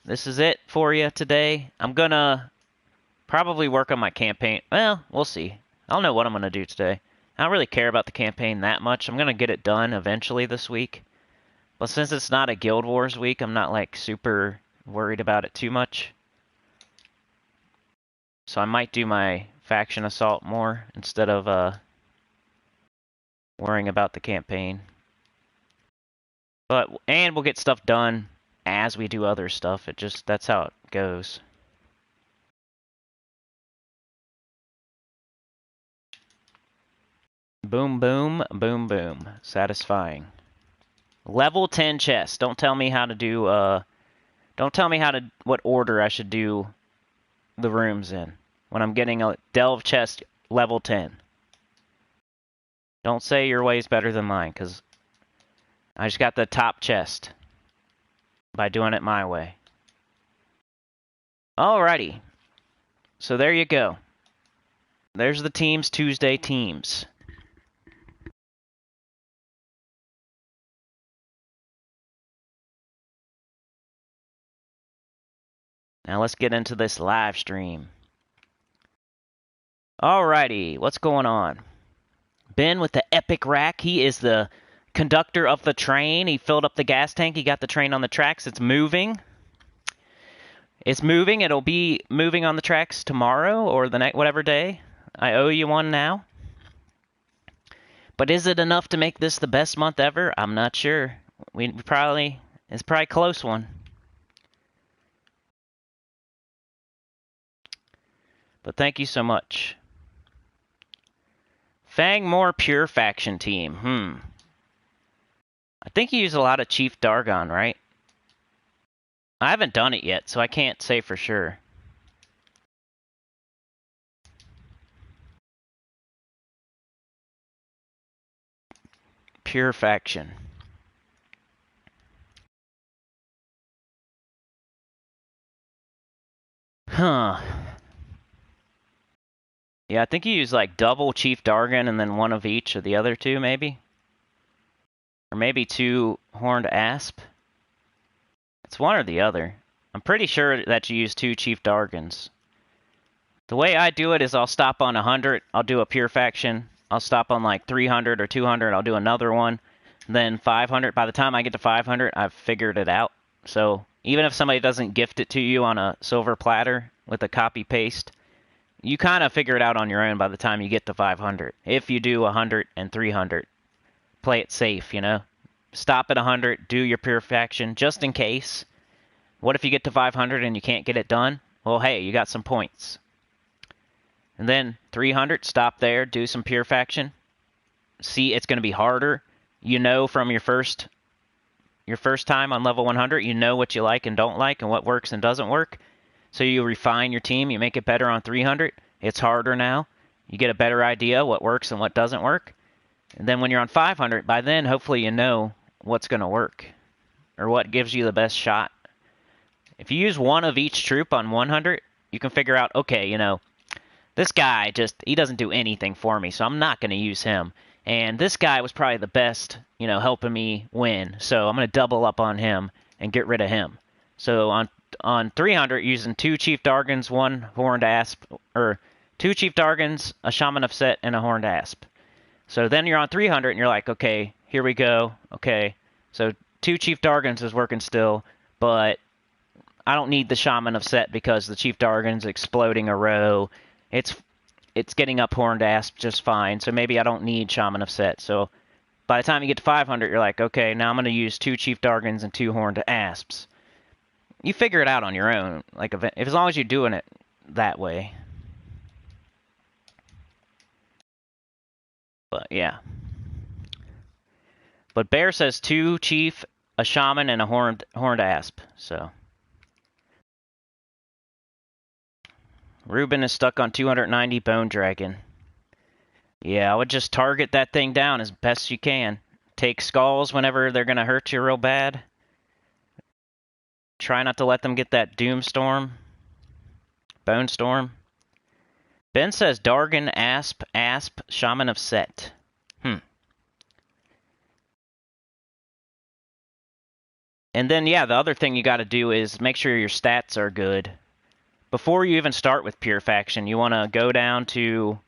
this is it for you today. I'm going to probably work on my campaign. Well, we'll see. I don't know what I'm going to do today. I don't really care about the campaign that much. I'm going to get it done eventually this week. But since it's not a Guild Wars week, I'm not like super worried about it too much. So I might do my faction assault more instead of worrying about the campaign. And we'll get stuff done as we do other stuff. That's how it goes. Boom, boom, boom, boom. Satisfying. Level 10 chest. Don't tell me how to do, don't tell me what order I should do the rooms in when I'm getting a delve chest level 10. Don't say your way's better than mine, because I just got the top chest by doing it my way. Alrighty. So there you go. There's the teams, Tuesday teams. Now let's get into this live stream. Alrighty, what's going on? Ben with the epic rack. He is the conductor of the train. He filled up the gas tank. He got the train on the tracks. It's moving. It's moving. It'll be moving on the tracks tomorrow or the next whatever day. I owe you one now. But is it enough to make this the best month ever? I'm not sure. It's probably a close one. But thank you so much. Fang Moor Pure Faction Team. I think you use a lot of Chief Dargon, right? I haven't done it yet, so I can't say for sure. Pure Faction. Huh. Yeah, I think you use like double Chief Dargon and then one of each of the other two, maybe? Or maybe 2 Horned Asp? It's one or the other. I'm pretty sure that you use 2 Chief Dargons. The way I do it is I'll stop on 100, I'll do a Pure Faction. I'll stop on like 300 or 200, I'll do another one. Then 500. By the time I get to 500, I've figured it out. So even if somebody doesn't gift it to you on a silver platter with a copy-paste, you kind of figure it out on your own by the time you get to 500. If you do 100 and 300, play it safe, you know? Stop at 100, do your Pure Faction, just in case. What if you get to 500 and you can't get it done? Well, hey, you got some points. And then 300, stop there, do some Pure Faction. See, it's going to be harder. You know from your first time on level 100, you know what you like and don't like and what works and doesn't work. So you refine your team, you make it better on 300. It's harder now. You get a better idea what works and what doesn't work. And then when you're on 500, by then, hopefully you know what's going to work or what gives you the best shot. If you use one of each troop on 100, you can figure out, okay, you know, this guy he doesn't do anything for me, so I'm not going to use him. And this guy was probably the best, you know, helping me win. So I'm going to double up on him and get rid of him. So on 300, using 2 Chief Dargons, 1 Horned Asp, or 2 Chief Dargons, a Shaman of Set, and a Horned Asp. So then you're on 300, and you're like, okay, here we go. Okay, so 2 Chief Dargons is working still, but I don't need the Shaman of Set because the Chief Dargon's exploding a row. It's getting up Horned Asp just fine, so maybe I don't need Shaman of Set. So by the time you get to 500, you're like, okay, now I'm going to use 2 Chief Dargons and 2 Horned Asps. You figure it out on your own, like as long as you're doing it that way. But yeah. But Bear says 2 Chief, a Shaman, and a Horned Asp. So Ruben is stuck on 290 Bone Dragon. Yeah, I would just target that thing down as best you can. Take skulls whenever they're going to hurt you real bad. Try not to let them get that Doom Storm. Bone Storm. Ben says Dargon, Asp, Shaman of Set. And then, yeah, the other thing you got to do is make sure your stats are good. Before you even start with Pure Faction, you want to go down to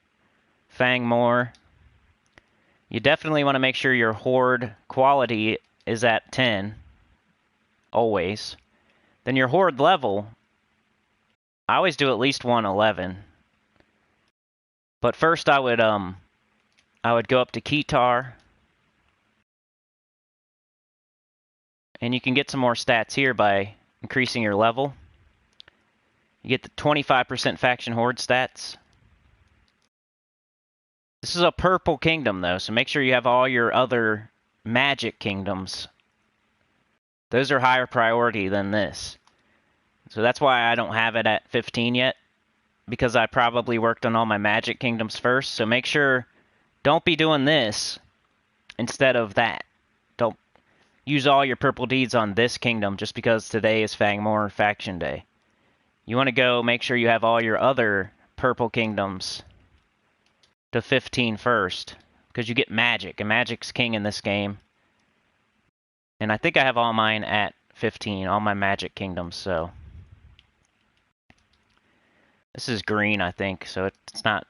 Fang Moor. You definitely want to make sure your Horde quality is at 10. Always. Then your Horde level, I always do at least 111. But first I would go up to Kitar. And you can get some more stats here by increasing your level. You get the 25% faction horde stats. This is a purple kingdom though, so make sure you have all your other magic kingdoms Those are higher priority than this. So that's why I don't have it at 15 yet, because I probably worked on all my Magic Kingdoms first. So make sure, don't be doing this instead of that. Don't use all your purple deeds on this kingdom just because today is Fang Moor Faction Day. You want to go make sure you have all your other purple kingdoms to 15 first, because you get magic, and magic's king in this game. And I think I have all mine at 15, all my magic kingdoms, so. This is green, I think, so it's not,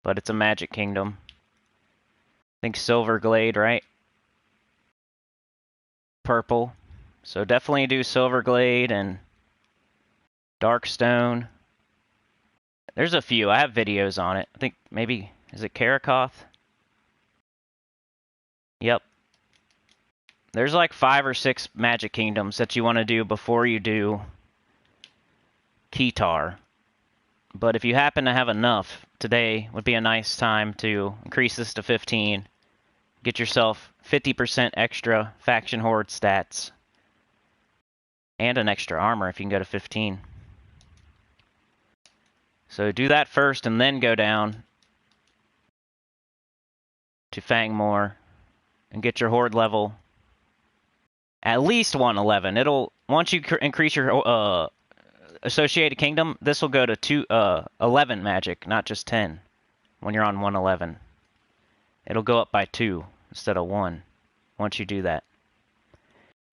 but it's a magic kingdom. I think Silver Glade, right? Purple. So definitely do Silver Glade and Darkstone. There's a few. I have videos on it. I think maybe, is it Karakoth? Yep. There's like 5 or 6 Magic Kingdoms that you want to do before you do Kitar. But if you happen to have enough, today would be a nice time to increase this to 15. Get yourself 50% extra Faction Horde stats. And an extra armor if you can go to 15. So do that first and then go down to Fang Moor and get your Horde level at least 111. It'll, once you increase your associated kingdom, this will go to 11 magic, not just 10 when you're on 111. It'll go up by 2 instead of 1 once you do that.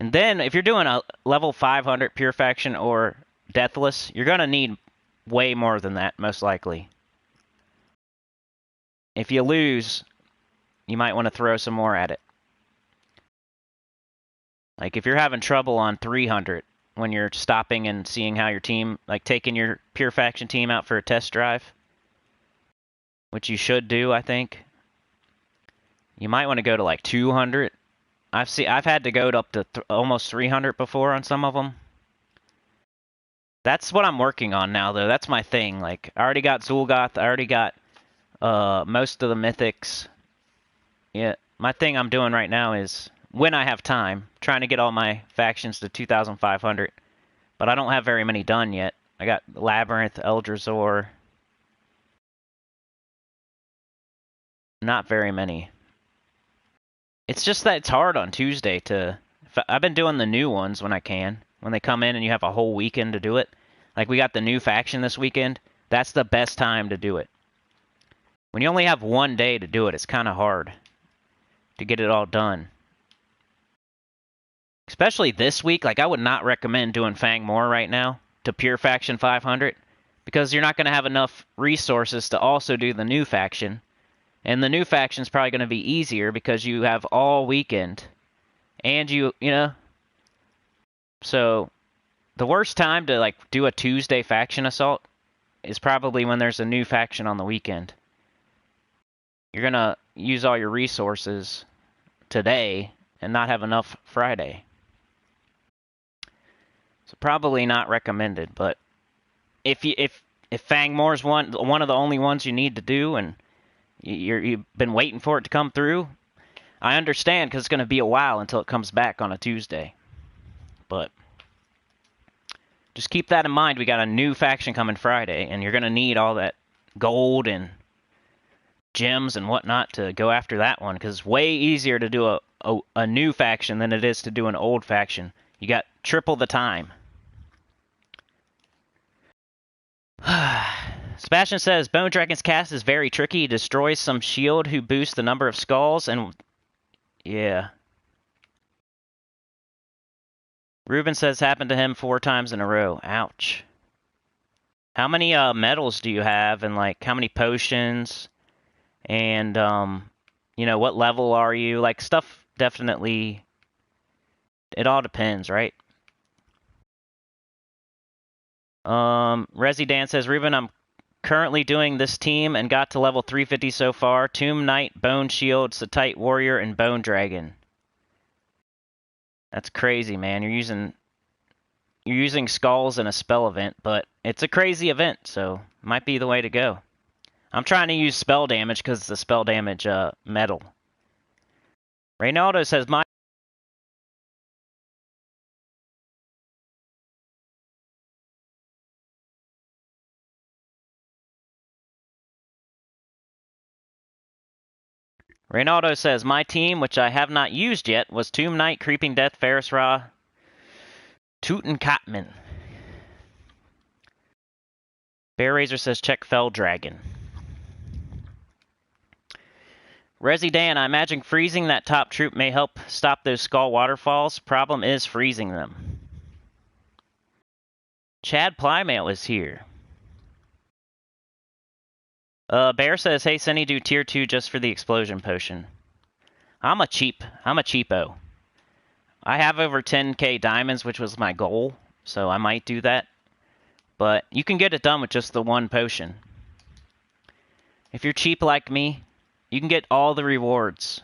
And then if you're doing a level 500 pure faction or deathless, you're going to need way more than that, most likely. If you lose, you might want to throw some more at it. Like if you're having trouble on 300 when you're stopping and seeing how your team, like taking your pure faction team out for a test drive, which you should do, I think. You might want to go to like 200. I've had to go up to almost 300 before on some of them. That's what I'm working on now, though. That's my thing. Like, I already got Zul'Goth. I already got most of the mythics. Yeah, my thing I'm doing right now is, when I have time, trying to get all my factions to 2,500. But I don't have very many done yet. I got Labyrinth, Eldrazi. Not very many. It's just that it's hard on Tuesday to... I've been doing the new ones when I can. When they come in and you have a whole weekend to do it. Like we got the new faction this weekend. That's the best time to do it. When you only have one day to do it, it's kind of hard to get it all done. Especially this week. Like I would not recommend doing Fang Moor right now to pure faction 500. Because you're not going to have enough resources to also do the new faction. And the new faction is probably going to be easier because you have all weekend. And you know. So, the worst time to, like, do a Tuesday faction assault is probably when there's a new faction on the weekend. You're going to use all your resources today and not have enough Friday. So, probably not recommended. But if Fang Moor is one of the only ones you need to do and you've been waiting for it to come through, I understand because it's going to be a while until it comes back on a Tuesday. But just keep that in mind. We got a new faction coming Friday, and you're going to need all that gold and gems and whatnot to go after that one, because it's way easier to do a new faction than it is to do an old faction. You got triple the time. Sebastian says, Bone Dragon's cast is very tricky. He destroys some shield who boosts the number of skulls, and yeah. Ruben says happened to him 4 times in a row. Ouch. How many medals do you have, and like how many potions, and you know, what level are you? Like stuff definitely, it all depends, right? Resi Dan says, Ruben, I'm currently doing this team and got to level 350 so far. Tomb Knight, Bone Shield, Satite Warrior, and Bone Dragon. That's crazy, man. You're using skulls in a spell event, but it's a crazy event, so might be the way to go. I'm trying to use spell damage because it's a spell damage medal. Reynaldo says, my Reynaldo says, my team, which I have not used yet, was Tomb Knight, Creeping Death, Ferris Ra, Tutankhamun. Bear Razor says, check Fell Dragon. Resi Dan, I imagine freezing that top troop may help stop those skull waterfalls. Problem is freezing them. Chad Plymail is here. Bear says, hey, Sunny, do tier 2 just for the explosion potion. I'm a cheapo. I have over 10k diamonds, which was my goal, so I might do that. But you can get it done with just the one potion. If you're cheap like me, you can get all the rewards.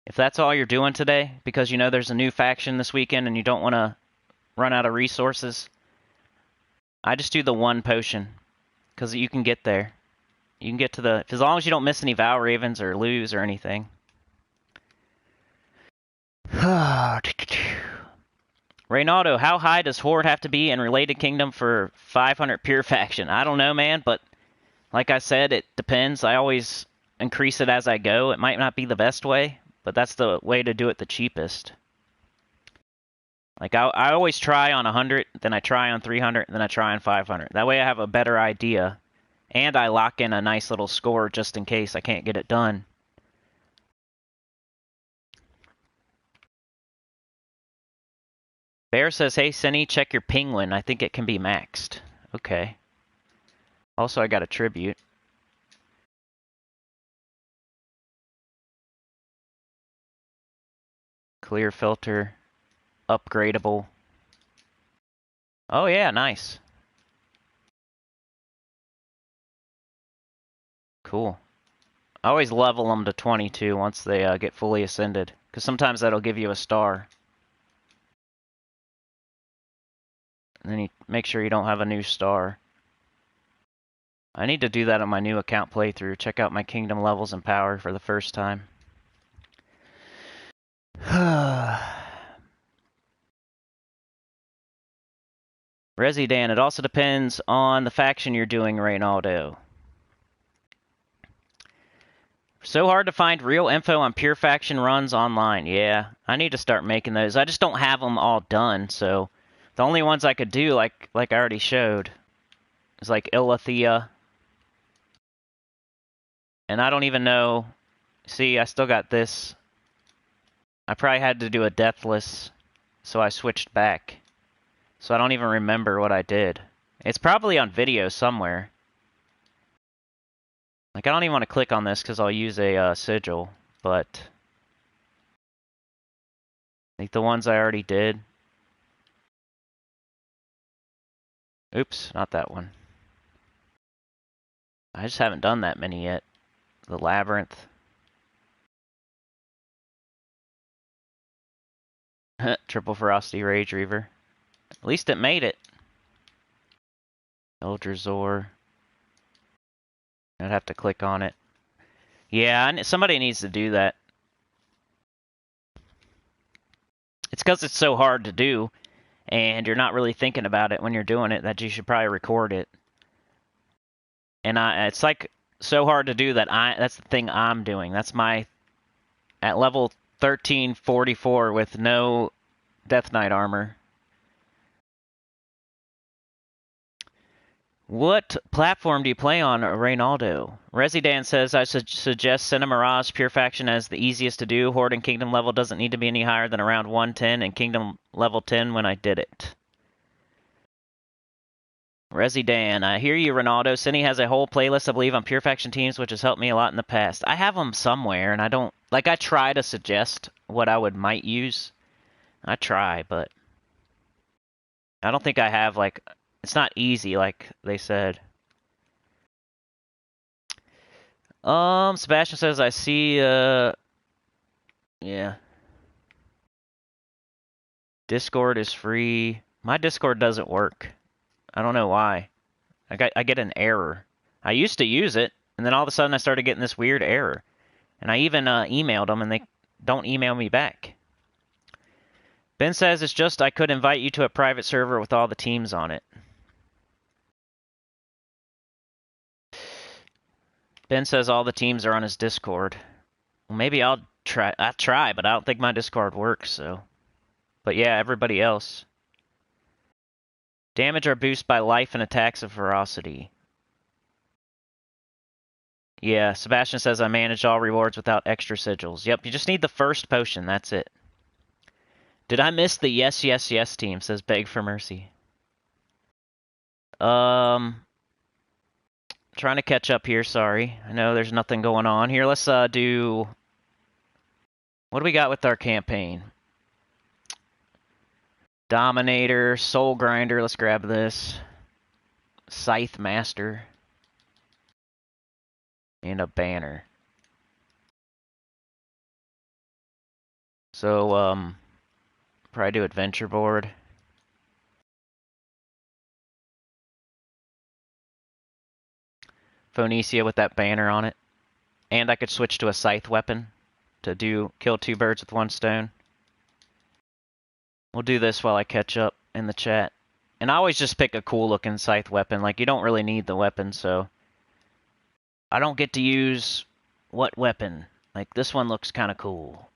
If that's all you're doing today, because you know there's a new faction this weekend and you don't want to run out of resources, I just do the one potion, because you can get there. You can get to the... as long as you don't miss any Vow Ravens or lose or anything. Reynaldo, how high does Horde have to be in Related Kingdom for 500 pure faction? I don't know, man, but like I said, it depends. I always increase it as I go. It might not be the best way, but that's the way to do it the cheapest. Like, I always try on 100, then I try on 300, then I try on 500. That way I have a better idea, and I lock in a nice little score just in case I can't get it done. Bear says, hey, Cinny, check your penguin. I think it can be maxed. Okay. Also, I got a tribute. Clear filter. Upgradable. Oh, yeah, nice. Cool. I always level them to 22 once they get fully ascended, because sometimes that'll give you a star. And then you make sure you don't have a new star. I need to do that on my new account playthrough. Check out my kingdom levels and power for the first time. Resi Dan, it also depends on the faction you're doing, Reynaldo. So hard to find real info on pure faction runs online. Yeah, I need to start making those. I just don't have them all done, so the only ones I could do, like I already showed, is like Ilathea. And I don't even know... See, I still got this. I probably had to do a Deathless, so I switched back. So I don't even remember what I did. It's probably on video somewhere. Like, I don't even want to click on this because I'll use a sigil, but... like the ones I already did. Oops, not that one. I just haven't done that many yet. The Labyrinth. Triple Ferocity Rage Reaver. At least it made it. Eldrazor. I'd have to click on it. Yeah, somebody needs to do that. It's because it's so hard to do, and you're not really thinking about it when you're doing it, that you should probably record it. And it's like so hard to do that that's the thing I'm doing. That's my... at level 1344 with no Death Knight armor. What platform do you play on, Reynaldo? Residan says, I suggest Cinema Mirage Pure Faction as the easiest to do. Horde and Kingdom level doesn't need to be any higher than around 110, and Kingdom level 10 when I did it. Residan, I hear you, Ronaldo. Cinny has a whole playlist, I believe, on Pure Faction teams, which has helped me a lot in the past. I have them somewhere, and I don't... like, I try to suggest what I might use. I try, but... I don't think I have, like... it's not easy, like they said. Sebastian says, I see, yeah. Discord is free. My Discord doesn't work. I don't know why. I get an error. I used to use it, and then all of a sudden I started getting this weird error. And I even emailed them, and they don't email me back. Ben says, it's just I could invite you to a private server with all the teams on it. Ben says all the teams are on his Discord. Well, maybe I'll try. I try, but I don't think my Discord works. So, but yeah, everybody else. Damage or boost by life and attacks of ferocity. Yeah, Sebastian says I managed all rewards without extra sigils. Yep, you just need the first potion. That's it. Did I miss the yes, yes, yes team? Says Beg for Mercy. Trying to catch up here, sorry. I know there's nothing going on here. Let's do... What do we got with our campaign? Dominator, Soul Grinder, let's grab this. Scythe Master. And a banner. So, probably do Adventure Board. Phoenicia with that banner on it. And I could switch to a Scythe weapon to kill 2 birds with 1 stone. We'll do this while I catch up in the chat. And I always just pick a cool looking Scythe weapon. Like, you don't really need the weapon, so... I don't get to use what weapon. Like, this one looks kind of cool.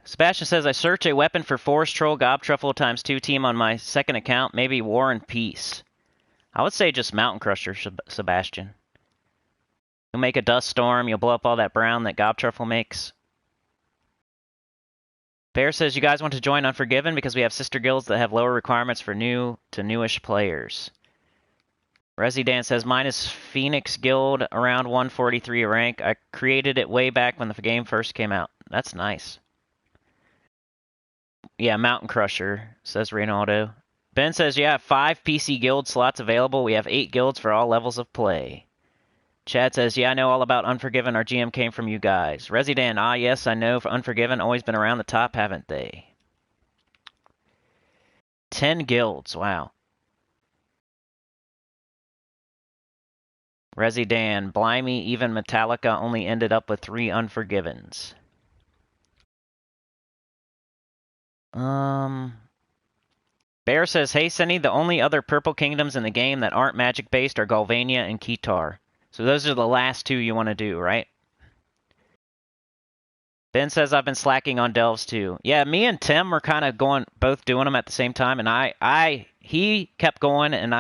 Sebastian says, I search a weapon for Forest Troll, Gobtruffle ×2 team on my second account. Maybe War and Peace. I would say just Mountain Crusher, Sebastian. You'll make a dust storm. You'll blow up all that brown that Gobtruffle makes. Bear says, you guys want to join Unforgiven because we have sister guilds that have lower requirements for new to newish players. Residan says, mine is Phoenix Guild, around 143 rank. I created it way back when the game first came out. That's nice. Yeah, Mountain Crusher, says Reynaldo. Ben says, yeah, 5 PC guild slots available. We have 8 guilds for all levels of play. Chad says, yeah, I know all about Unforgiven. Our GM came from you guys. Residan, yes, I know. For Unforgiven, always been around the top, haven't they? 10 guilds, wow. Residan, blimey, even Metallica only ended up with 3 Unforgivens. Bear says, hey, Senny, the only other purple kingdoms in the game that aren't magic-based are Galvania and Kitar. So those are the last 2 you want to do, right? Ben says, I've been slacking on delves too. Yeah, me and Tim were kind of both doing them at the same time, and he kept going, and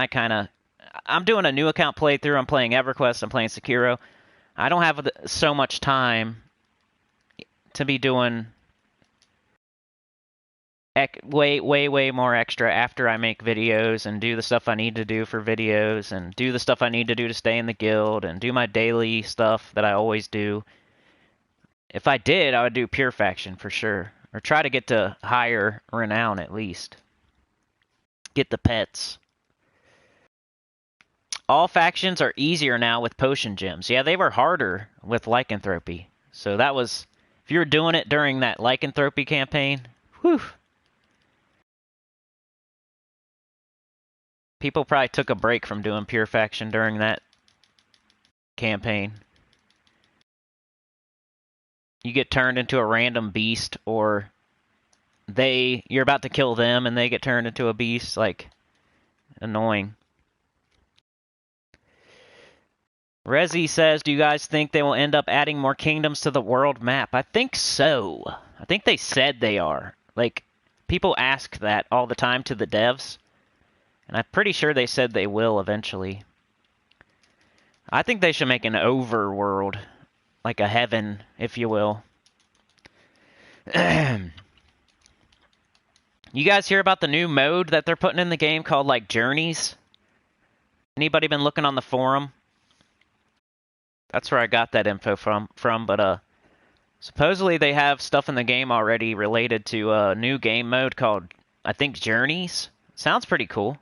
I'm doing a new account playthrough. I'm playing EverQuest. I'm playing Sekiro. I don't have so much time to be doing way more extra after I make videos and do the stuff I need to do for videos and do the stuff I need to do to stay in the guild and do my daily stuff that I always do. If I did, I would do Pure Faction for sure. Or try to get to higher renown at least. Get the pets. All factions are easier now with potion gems. Yeah, they were harder with lycanthropy. So that was... If you were doing it during that lycanthropy campaign, whew. People probably took a break from doing Pure Faction during that campaign. You get turned into a random beast, or you're about to kill them and they get turned into a beast. Like, annoying. Rezi says, do you guys think they will end up adding more kingdoms to the world map? I think so. I think they said they are. Like, people ask that all the time to the devs. And I'm pretty sure they said they will eventually. I think they should make an overworld. Like a heaven, if you will. You guys hear about the new mode that they're putting in the game called, like, Journeys? Anybody been looking on the forum? That's where I got that info from, but, supposedly they have stuff in the game already related to a new game mode called, I think, Journeys? Sounds pretty cool.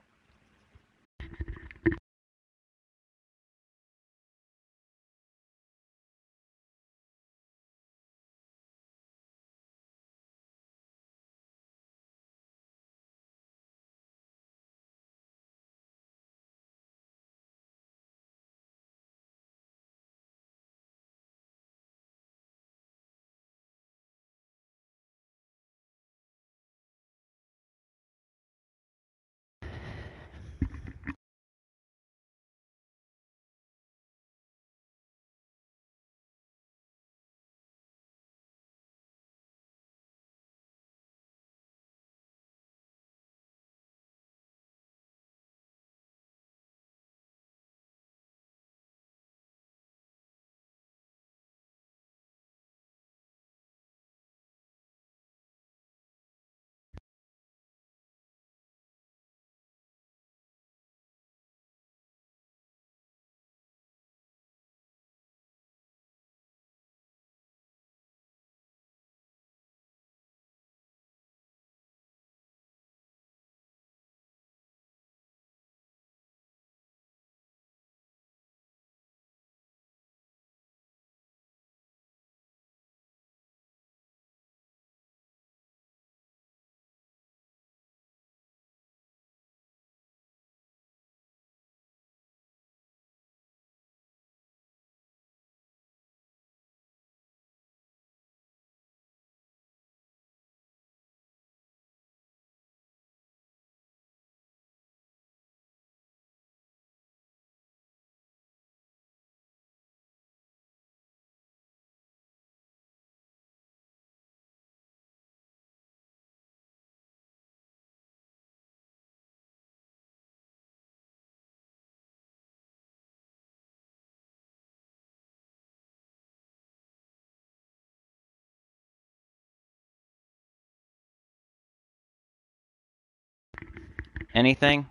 Anything?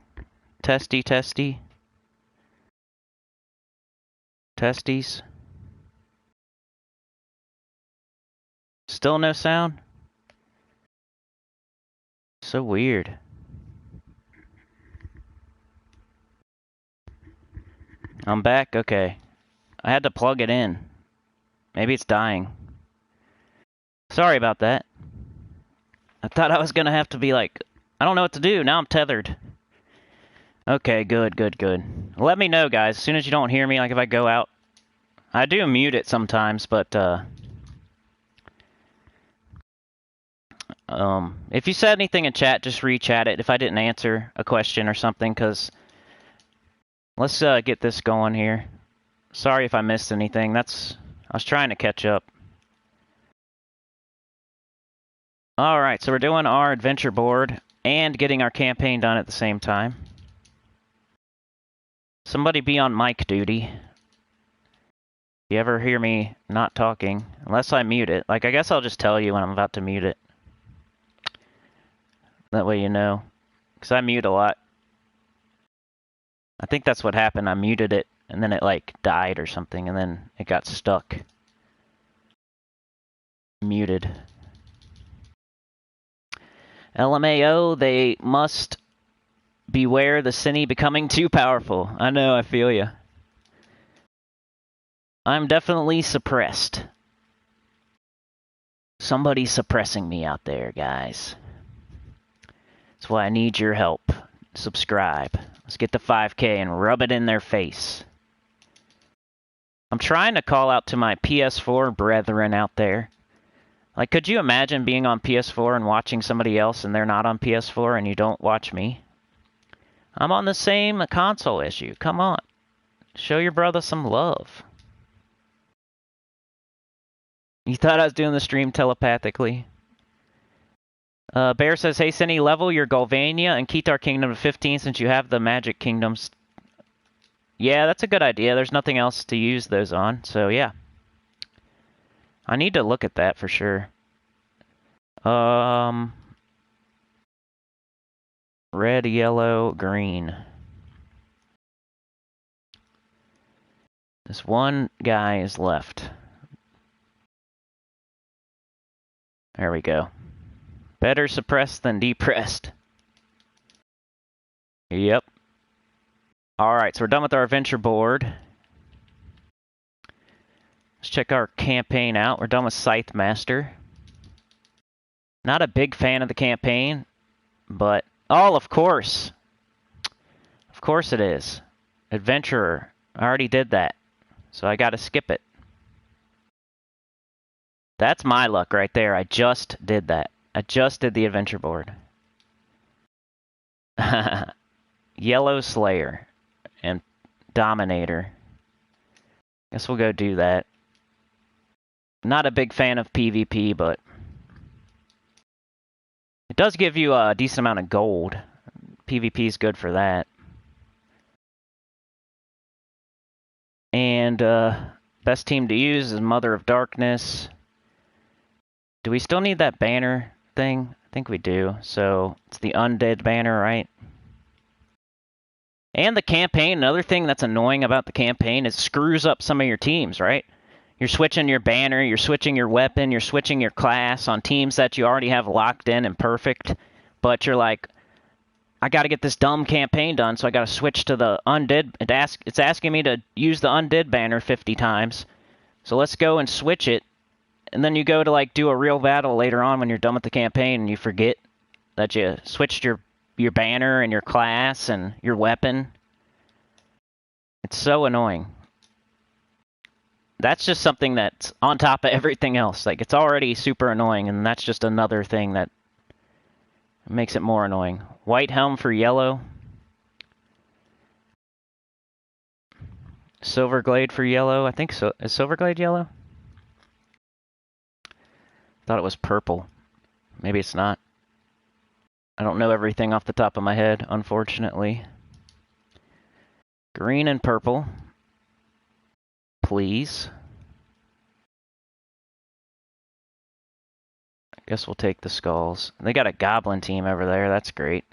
Testy, testy. Testes. Still no sound? So weird. I'm back? Okay. I had to plug it in. Maybe it's dying. Sorry about that. I thought I was gonna have to be like, I don't know what to do. Now I'm tethered. Okay, good, good, good. Let me know, guys, as soon as you don't hear me, like if I go out. I do mute it sometimes, but, if you said anything in chat, just re-chat it if I didn't answer a question or something, because let's get this going here. Sorry if I missed anything. I was trying to catch up. Alright, so we're doing our adventure board and getting our campaign done at the same time. Somebody be on mic duty. You ever hear me not talking? Unless I mute it. Like, I guess I'll just tell you when I'm about to mute it. That way you know. Because I mute a lot. I think that's what happened. I muted it, and then it, like, died or something, and then it got stuck. Muted. LMAO, they must beware the Sinny becoming too powerful. I know, I feel ya. I'm definitely suppressed. Somebody's suppressing me out there, guys. That's why I need your help. Subscribe. Let's get to 5K and rub it in their face. I'm trying to call out to my PS4 brethren out there. Like, could you imagine being on PS4 and watching somebody else and they're not on PS4 and you don't watch me? I'm on the same console as you. Come on. Show your brother some love. You thought I was doing the stream telepathically? Bear says, hey, Cinny, level your Golvania and Kitar Kingdom to 15 since you have the Magic Kingdoms. Yeah, that's a good idea. There's nothing else to use those on, so yeah. I need to look at that for sure. Red, yellow, green. This one guy is left. There we go. Better suppressed than depressed. Yep. Alright, so we're done with our adventure board. Let's check our campaign out. We're done with Scythe Master. Not a big fan of the campaign, but... Oh, of course! Of course it is. Adventurer. I already did that, so I gotta skip it. That's my luck right there. I just did that. I just did the adventure board. Yellow Slayer and Dominator. Guess we'll go do that. Not a big fan of PvP, but it does give you a decent amount of gold. PvP is good for that. And best team to use is Mother of Darkness. Do we still need that banner thing? I think we do. So it's the undead banner, right? And the campaign, another thing that's annoying about the campaign is it screws up some of your teams, right? You're switching your banner, you're switching your weapon, you're switching your class on teams that you already have locked in and perfect. But you're like, I got to get this dumb campaign done, so I got to switch to the undead. It's asking me to use the undead banner 50 times. So let's go and switch it. And then you go to like do a real battle later on when you're done with the campaign and you forget that you switched your banner and your class and your weapon. It's so annoying. That's just something that's on top of everything else. Like, it's already super annoying, and that's just another thing that makes it more annoying. White helm for yellow. Silverglade for yellow. I think so. Is Silverglade yellow? Thought it was purple. Maybe it's not. I don't know everything off the top of my head, unfortunately. Green and purple. Please. I guess we'll take the skulls. They got a goblin team over there. That's great.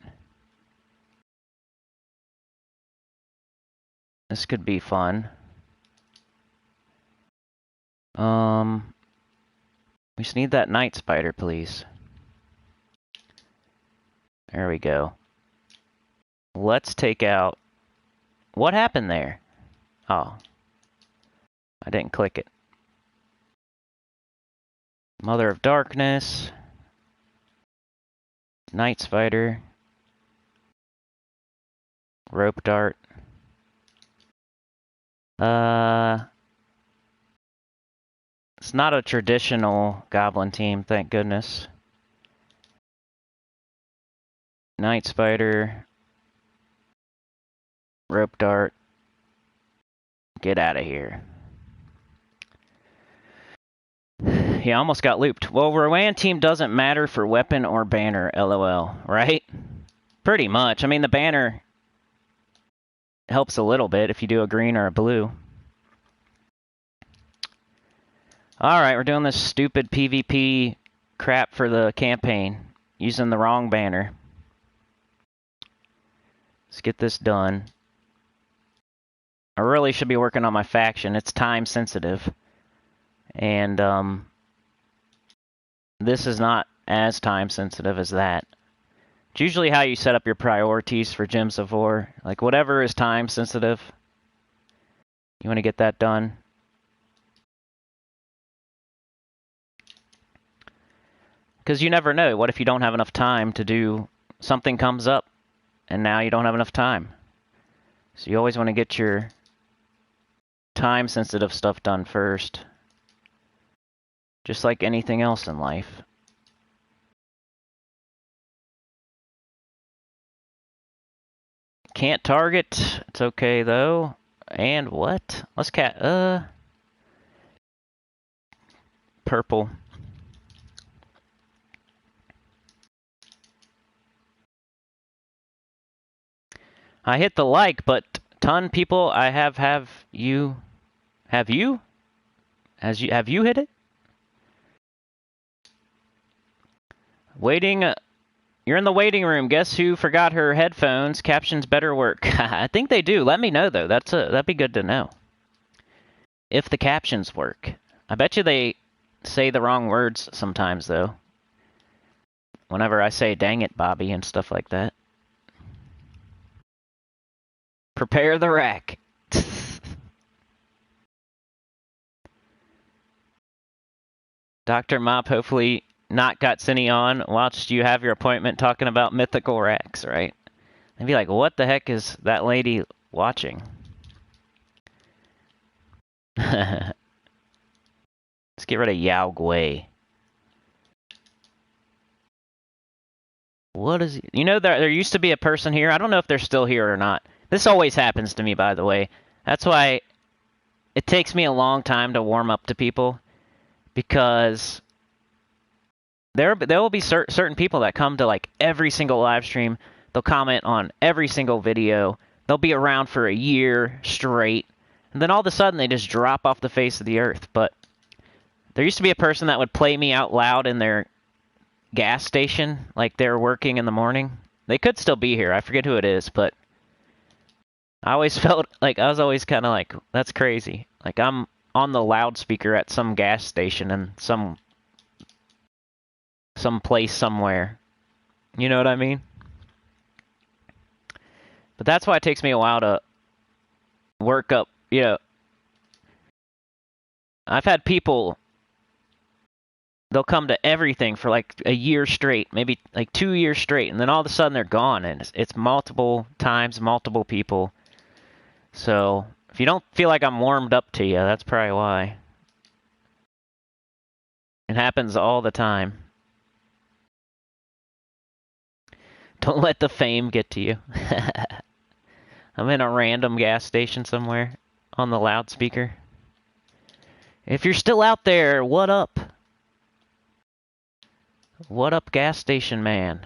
This could be fun. We just need that night spider, please. There we go. Let's take out... What happened there? Oh. I didn't click it. Mother of Darkness. Night Spider. Rope Dart. It's not a traditional goblin team, thank goodness. Night Spider. Rope Dart. Get out of here. Yeah, almost got looped. Well, Rowan team doesn't matter for weapon or banner, lol, right? Pretty much. I mean, the banner helps a little bit if you do a green or a blue. Alright, we're doing this stupid PvP crap for the campaign. Using the wrong banner. Let's get this done. I really should be working on my faction. It's time sensitive. And, this is not as time sensitive as that. It's usually how you set up your priorities for Gems of War. Like, whatever is time sensitive, you want to get that done. Because you never know. What if you don't have enough time to do... Something comes up, and now you don't have enough time. So you always want to get your time-sensitive stuff done first. Just like anything else in life. Can't target. It's okay, though. And what? Let's purple. I hit the like, but ton people I have you have you hit it? Waiting you're in the waiting room. Guess who forgot her headphones? Captions better work. I think they do. Let me know though. That'd be good to know. If the captions work. I bet you they say the wrong words sometimes though. Whenever I say dang it, Bobby and stuff like that. Prepare the rack. Dr. Mop hopefully not got Cinny on whilst you have your appointment talking about mythical racks, right? They'd be like, what the heck is that lady watching? Let's get rid of Yao Gui. What is he? You know, there used to be a person here. I don't know if they're still here or not. This always happens to me, by the way. That's why it takes me a long time to warm up to people. Because there will be certain people that come to like every single live stream. They'll comment on every single video. They'll be around for a year straight. And then all of a sudden they just drop off the face of the earth. But there used to be a person that would play me out loud in their gas station, like they're working in the morning. They could still be here. I forget who it is, but I always felt like I was always kind of like, that's crazy. Like I'm on the loudspeaker at some gas station in some place somewhere. You know what I mean? But that's why it takes me a while to work up, you know. I've had people, they'll come to everything for like a year straight, maybe like 2 years straight, and then all of a sudden they're gone, and it's multiple times, multiple people. So if you don't feel like I'm warmed up to you, that's probably why. It happens all the time. Don't let the fame get to you. I'm in a random gas station somewhere on the loudspeaker. If you're still out there, what up? What up, gas station man?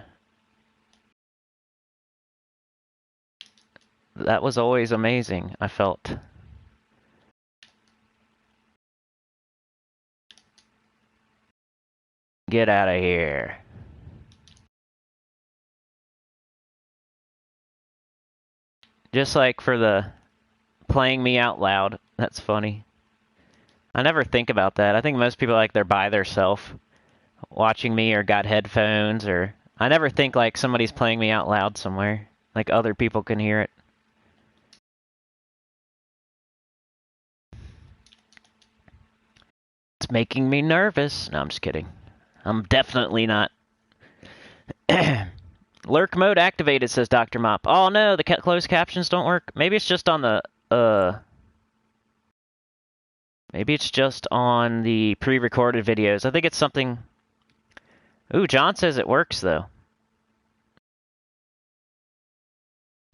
That was always amazing, I felt. Get out of here. Just like for the playing me out loud. That's funny. I never think about that. I think most people like they're by themselves watching me or got headphones or... I never think like somebody's playing me out loud somewhere. Like other people can hear it. It's making me nervous. No, I'm just kidding. I'm definitely not. Lurk mode activated, says Dr. Mop. Oh no, the closed captions don't work. Maybe it's just on the, maybe it's just on the pre-recorded videos. I think it's something... Ooh, John says it works, though.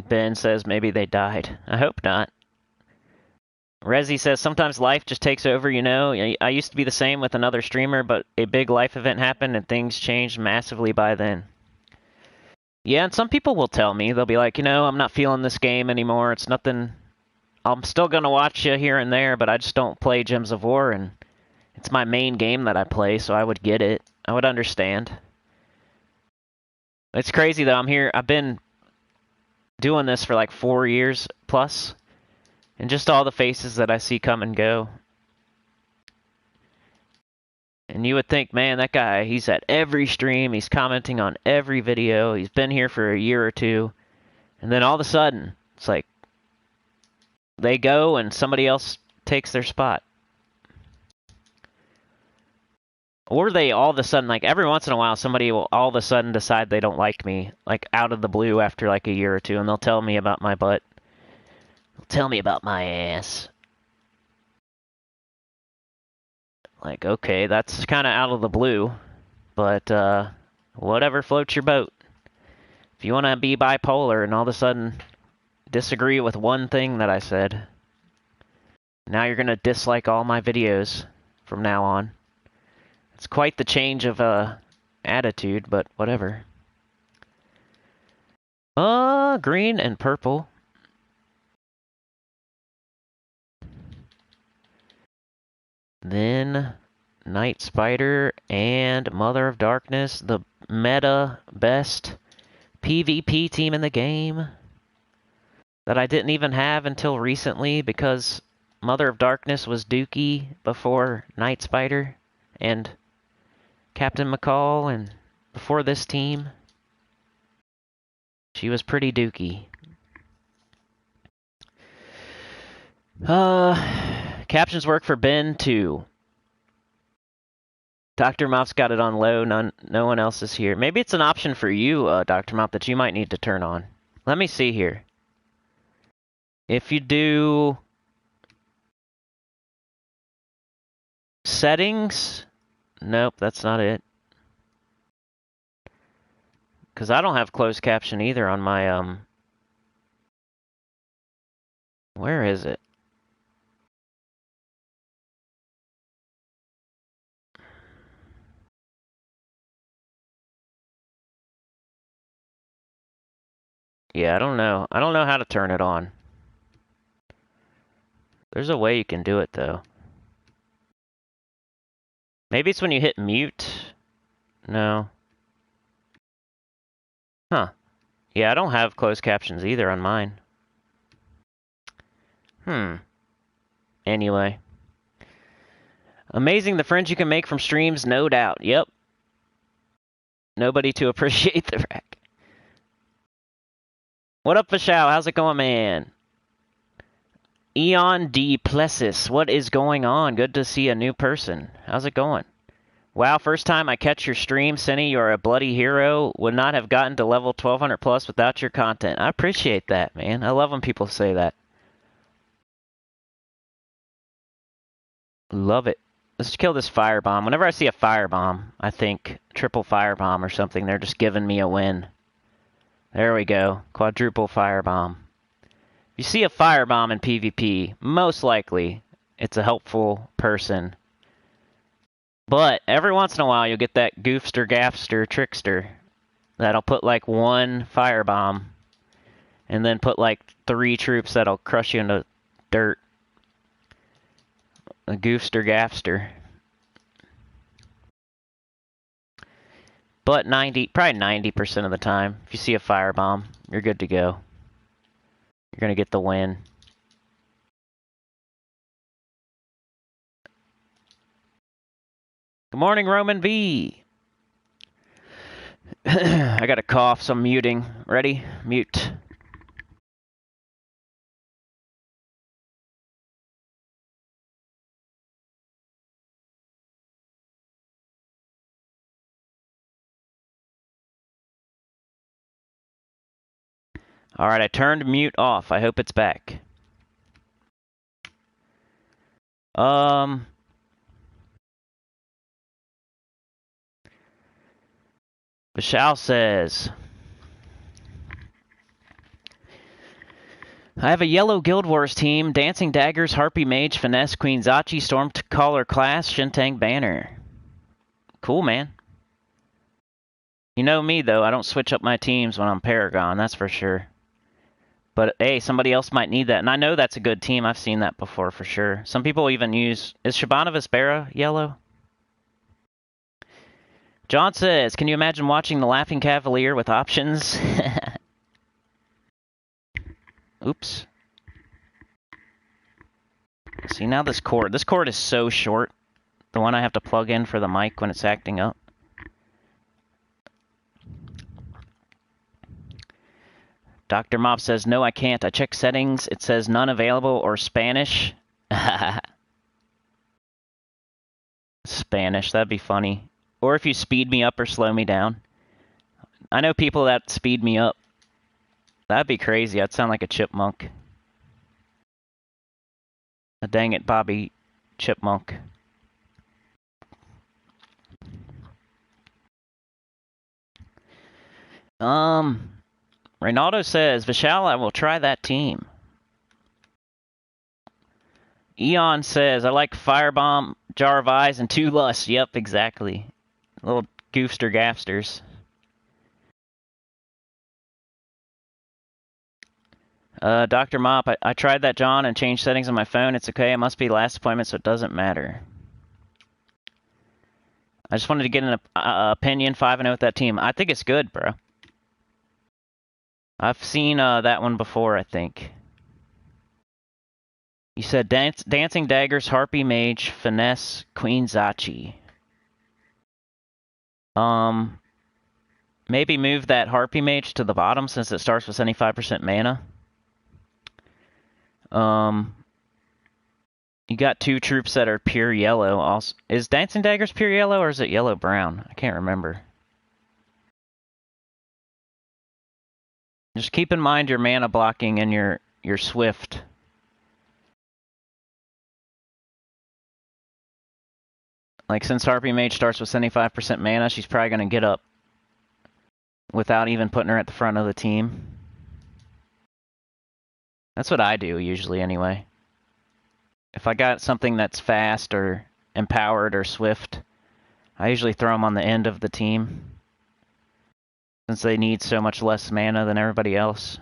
Ben says maybe they died. I hope not. Rezi says, sometimes life just takes over, you know. I used to be the same with another streamer, but a big life event happened and things changed massively by then. Yeah, and some people will tell me, they'll be like, you know, I'm not feeling this game anymore. It's nothing... I'm still going to watch you here and there, but I just don't play Gems of War, and it's my main game that I play, so I would get it. I would understand. It's crazy, though. I've been doing this for like 4 years plus, and just all the faces that I see come and go. And you would think, man, that guy, he's at every stream, he's commenting on every video, he's been here for a year or two, and then all of a sudden, it's like, they go and somebody else takes their spot. Or they all of a sudden, like every once in a while, somebody will all of a sudden decide they don't like me, like out of the blue after like a year or two, and they'll tell me about my butt. They'll tell me about my ass. Like, okay, that's kind of out of the blue, but whatever floats your boat. If you want to be bipolar and all of a sudden disagree with one thing that I said, now you're going to dislike all my videos from now on. It's quite the change of attitude, but whatever. Green and purple. Then Night Spider and Mother of Darkness, the meta best PvP team in the game that I didn't even have until recently because Mother of Darkness was dookie before Night Spider and Captain McCall, and before this team, she was pretty dookie. Captions work for Ben too. Dr. Mop's got it on low, no one else is here. Maybe it's an option for you, Dr. Mop, that you might need to turn on. Let me see here. If you do settings, nope, that's not it. Because I don't have closed caption either on my, where is it? Yeah, I don't know. I don't know how to turn it on. There's a way you can do it, though. Maybe it's when you hit mute? No. Huh. Yeah, I don't have closed captions either on mine. Anyway. Amazing the friends you can make from streams, no doubt. Yep. Nobody to appreciate the rack. What up, Fashao? How's it going, man? Eon D. Plessis, what is going on? Good to see a new person. How's it going? Wow, first time I catch your stream, Cinny, you're a bloody hero. Would not have gotten to level 1200 plus without your content. I appreciate that, man. I love when people say that. Love it. Let's kill this firebomb. Whenever I see a firebomb, I think triple firebomb or something. They're just giving me a win. There we go. Quadruple firebomb. If you see a firebomb in PvP, most likely it's a helpful person. But every once in a while, you'll get that goofster, gaffster, trickster that'll put like one firebomb and then put like 3 troops that'll crush you into dirt. A goofster, gaffster. But probably 90% of the time, if you see a firebomb, you're good to go. You're gonna get the win. Good morning, Roman V. I got a cough, so I'm muting. Ready? Mute. Alright, I turned mute off. I hope it's back. Vishal says, I have a yellow Guild Wars team, Dancing Daggers, Harpy Mage, Finesse, Queen Zachi, Stormcaller Class, Shintang Banner. Cool, man. You know me, though. I don't switch up my teams when I'm Paragon, that's for sure. But, hey, somebody else might need that. And I know that's a good team. I've seen that before, for sure. Some people even use... Is Shabana Vespera yellow? John says, can you imagine watching The Laughing Cavalier with options? Oops. See, now this cord is so short. The one I have to plug in for the mic when it's acting up. Dr. Mop says, no, I can't. I checked settings. It says none available or Spanish. Spanish, that'd be funny. Or if you speed me up or slow me down. I know people that speed me up. That'd be crazy. I'd sound like a chipmunk. Dang it, Bobby Chipmunk. Reynaldo says, Vishal, I will try that team. Eon says, I like Firebomb, Jar of Eyes, and 2 Lusts. Yep, exactly. Little goofster gaffsters. Dr. Mop, I tried that, John, and changed settings on my phone. It's okay. It must be last appointment, so it doesn't matter. I just wanted to get an opinion 5-0 with that team. I think it's good, bro. I've seen that one before, I think. You said Dancing Daggers, Harpy Mage, Finesse, Queen Zachi. Maybe move that Harpy Mage to the bottom since it starts with 75% mana. You got 2 troops that are pure yellow. Also, is Dancing Daggers pure yellow or is it yellow-brown? I can't remember. Just keep in mind your mana blocking and your Swift. Like, since Harpy Mage starts with 75% mana, she's probably going to get up without even putting her at the front of the team. That's what I do, usually, anyway. If I got something that's fast or empowered or swift, I usually throw them on the end of the team, since they need so much less mana than everybody else.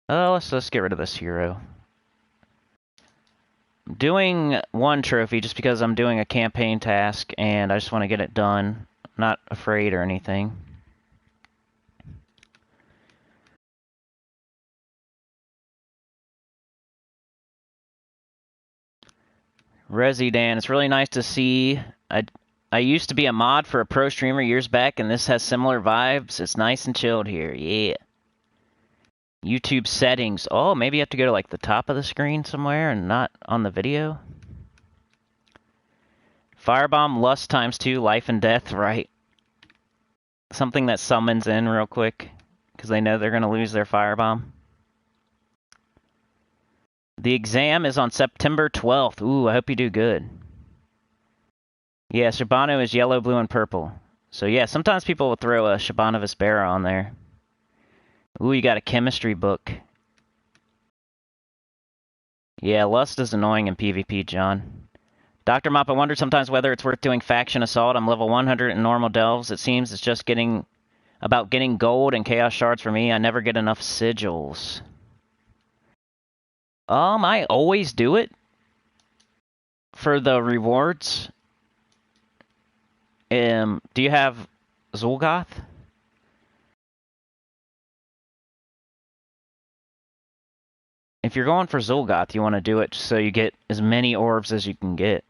Oh, let's get rid of this hero. I'm doing 1 trophy just because I'm doing a campaign task, and I just want to get it done. I'm not afraid or anything. Resi Dan, it's really nice to see. I used to be a mod for a pro streamer years back, and this has similar vibes. It's nice and chilled here. Yeah. YouTube settings. Oh, maybe you have to go to like the top of the screen somewhere and not on the video. Firebomb, Lust ×2, Life and Death, right? Something that summons in real quick, because they know they're going to lose their Firebomb. The exam is on September 12th. Ooh, I hope you do good. Yeah, Shabana is yellow, blue, and purple. So yeah, sometimes people will throw a Shabana Vespera on there. Ooh, you got a chemistry book. Yeah, Lust is annoying in PvP, John. Dr. Mop, I wonder sometimes whether it's worth doing Faction Assault. I'm level 100 in normal delves. It seems it's just about getting gold and chaos shards for me. I never get enough sigils. I always do it for the rewards. Do you have Zul'Goth? if you're going for Zul'Goth, you want to do it so you get as many orbs as you can get.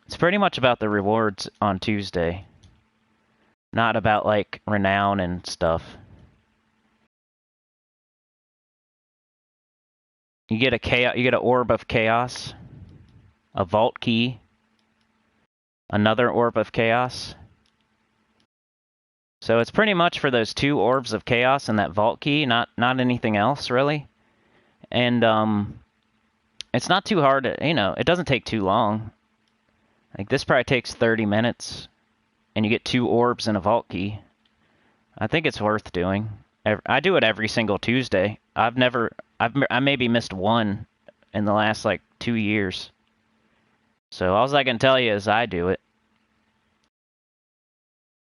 It's pretty much about the rewards on Tuesday. Not about, like, renown and stuff. You get an orb of chaos, a vault key, another orb of chaos. So it's pretty much for those 2 orbs of chaos and that vault key, not anything else really. And it's not too hard to, it doesn't take too long. Like this probably takes 30 minutes, and you get 2 orbs and a vault key. I think it's worth doing. I do it every single Tuesday. I maybe missed one in the last like 2 years. So all I can tell you is I do it.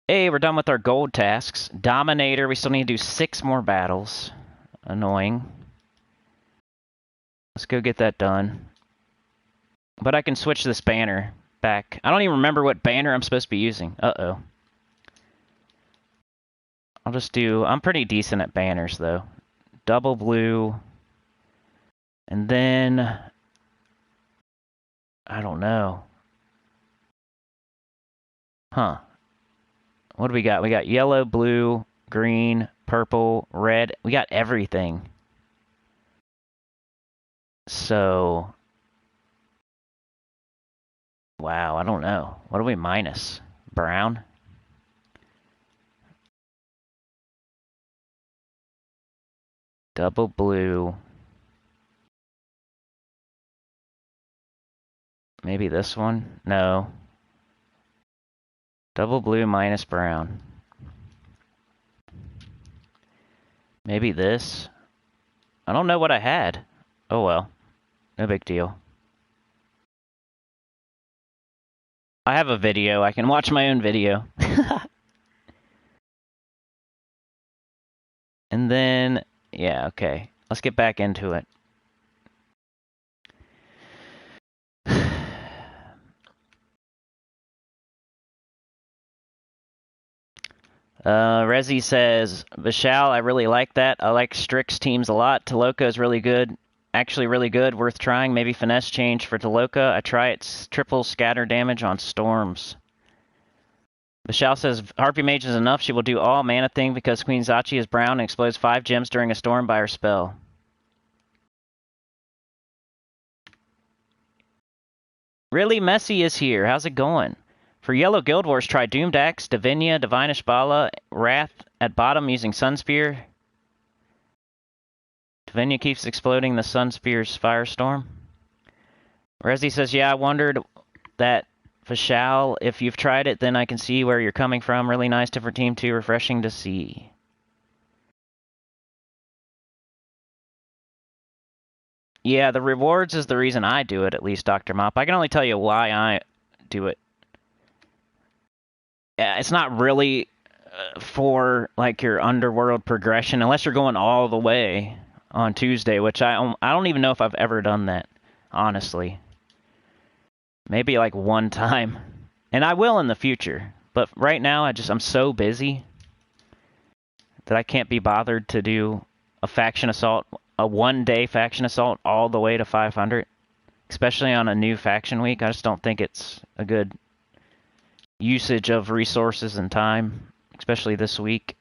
Hey, we're done with our gold tasks. Dominator, we still need to do 6 more battles. Annoying. Let's go get that done. But I can switch this banner back. I don't even remember what banner I'm supposed to be using. Uh-oh. I'll just do... I'm pretty decent at banners, though. Double blue. And then... I don't know. Huh. What do we got? We got yellow, blue, green, purple, red. We got everything. So... Wow, I don't know. What do we minus? Brown? Double blue. Maybe this one? No. Double blue minus brown. Maybe this? I don't know what I had. Oh well. No big deal. I have a video. I can watch my own video. And then, yeah, okay. Let's get back into it. Rezi says, Vishal, I really like that. I like Strix teams a lot. Taloka is really good. Actually really good. Worth trying. Maybe finesse change for Taloka. I try its triple scatter damage on storms. Vishal says, Harpy Mage is enough. She will do all mana thing because Queen Zachi is brown and explodes 5 gems during a storm by her spell. Really Messy is here. How's it going? For Yellow Guild Wars, try Doomed Axe, Divinia, Divinish Bala, Wrath at bottom using Sunspear. Divinia keeps exploding the Sunspear's Firestorm. Rezi says, yeah, I wondered that, Vishal, if you've tried it, then I can see where you're coming from. Really nice, different team too, refreshing to see. Yeah, the rewards is the reason I do it, at least, Dr. Mop. I can only tell you why I do it. It's not really for, like, your underworld progression, unless you're going all the way on Tuesday, which I don't even know if I've ever done that, honestly. Maybe, like, one time. And I will in the future. But right now, I'm so busy that I can't be bothered to do a faction assault, a one-day faction assault all the way to 500. Especially on a new faction week. I just don't think it's a good usage of resources and time, especially this week.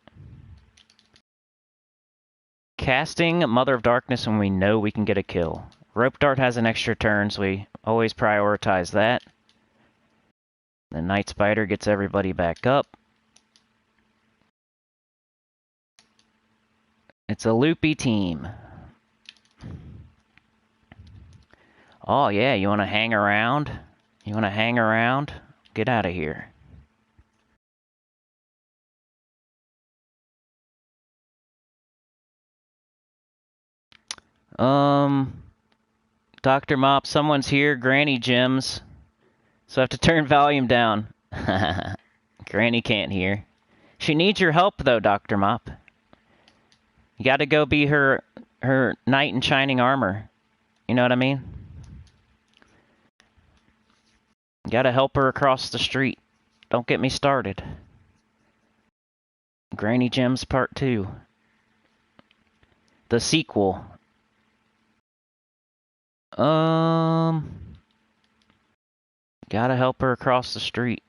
Casting Mother of Darkness when we know we can get a kill. Rope Dart has an extra turn, so we always prioritize that. The Night Spider gets everybody back up. It's a loopy team. Oh yeah, you want to hang around? You want to hang around? Get out of here. Dr. Mop, someone's here. Granny Gems. So I have to turn volume down. Granny can't hear. She needs your help, though, Dr. Mop. You gotta go be her knight in shining armor. You know what I mean? You gotta help her across the street. Don't get me started. Granny Gems Part 2. the sequel. Gotta help her across the street.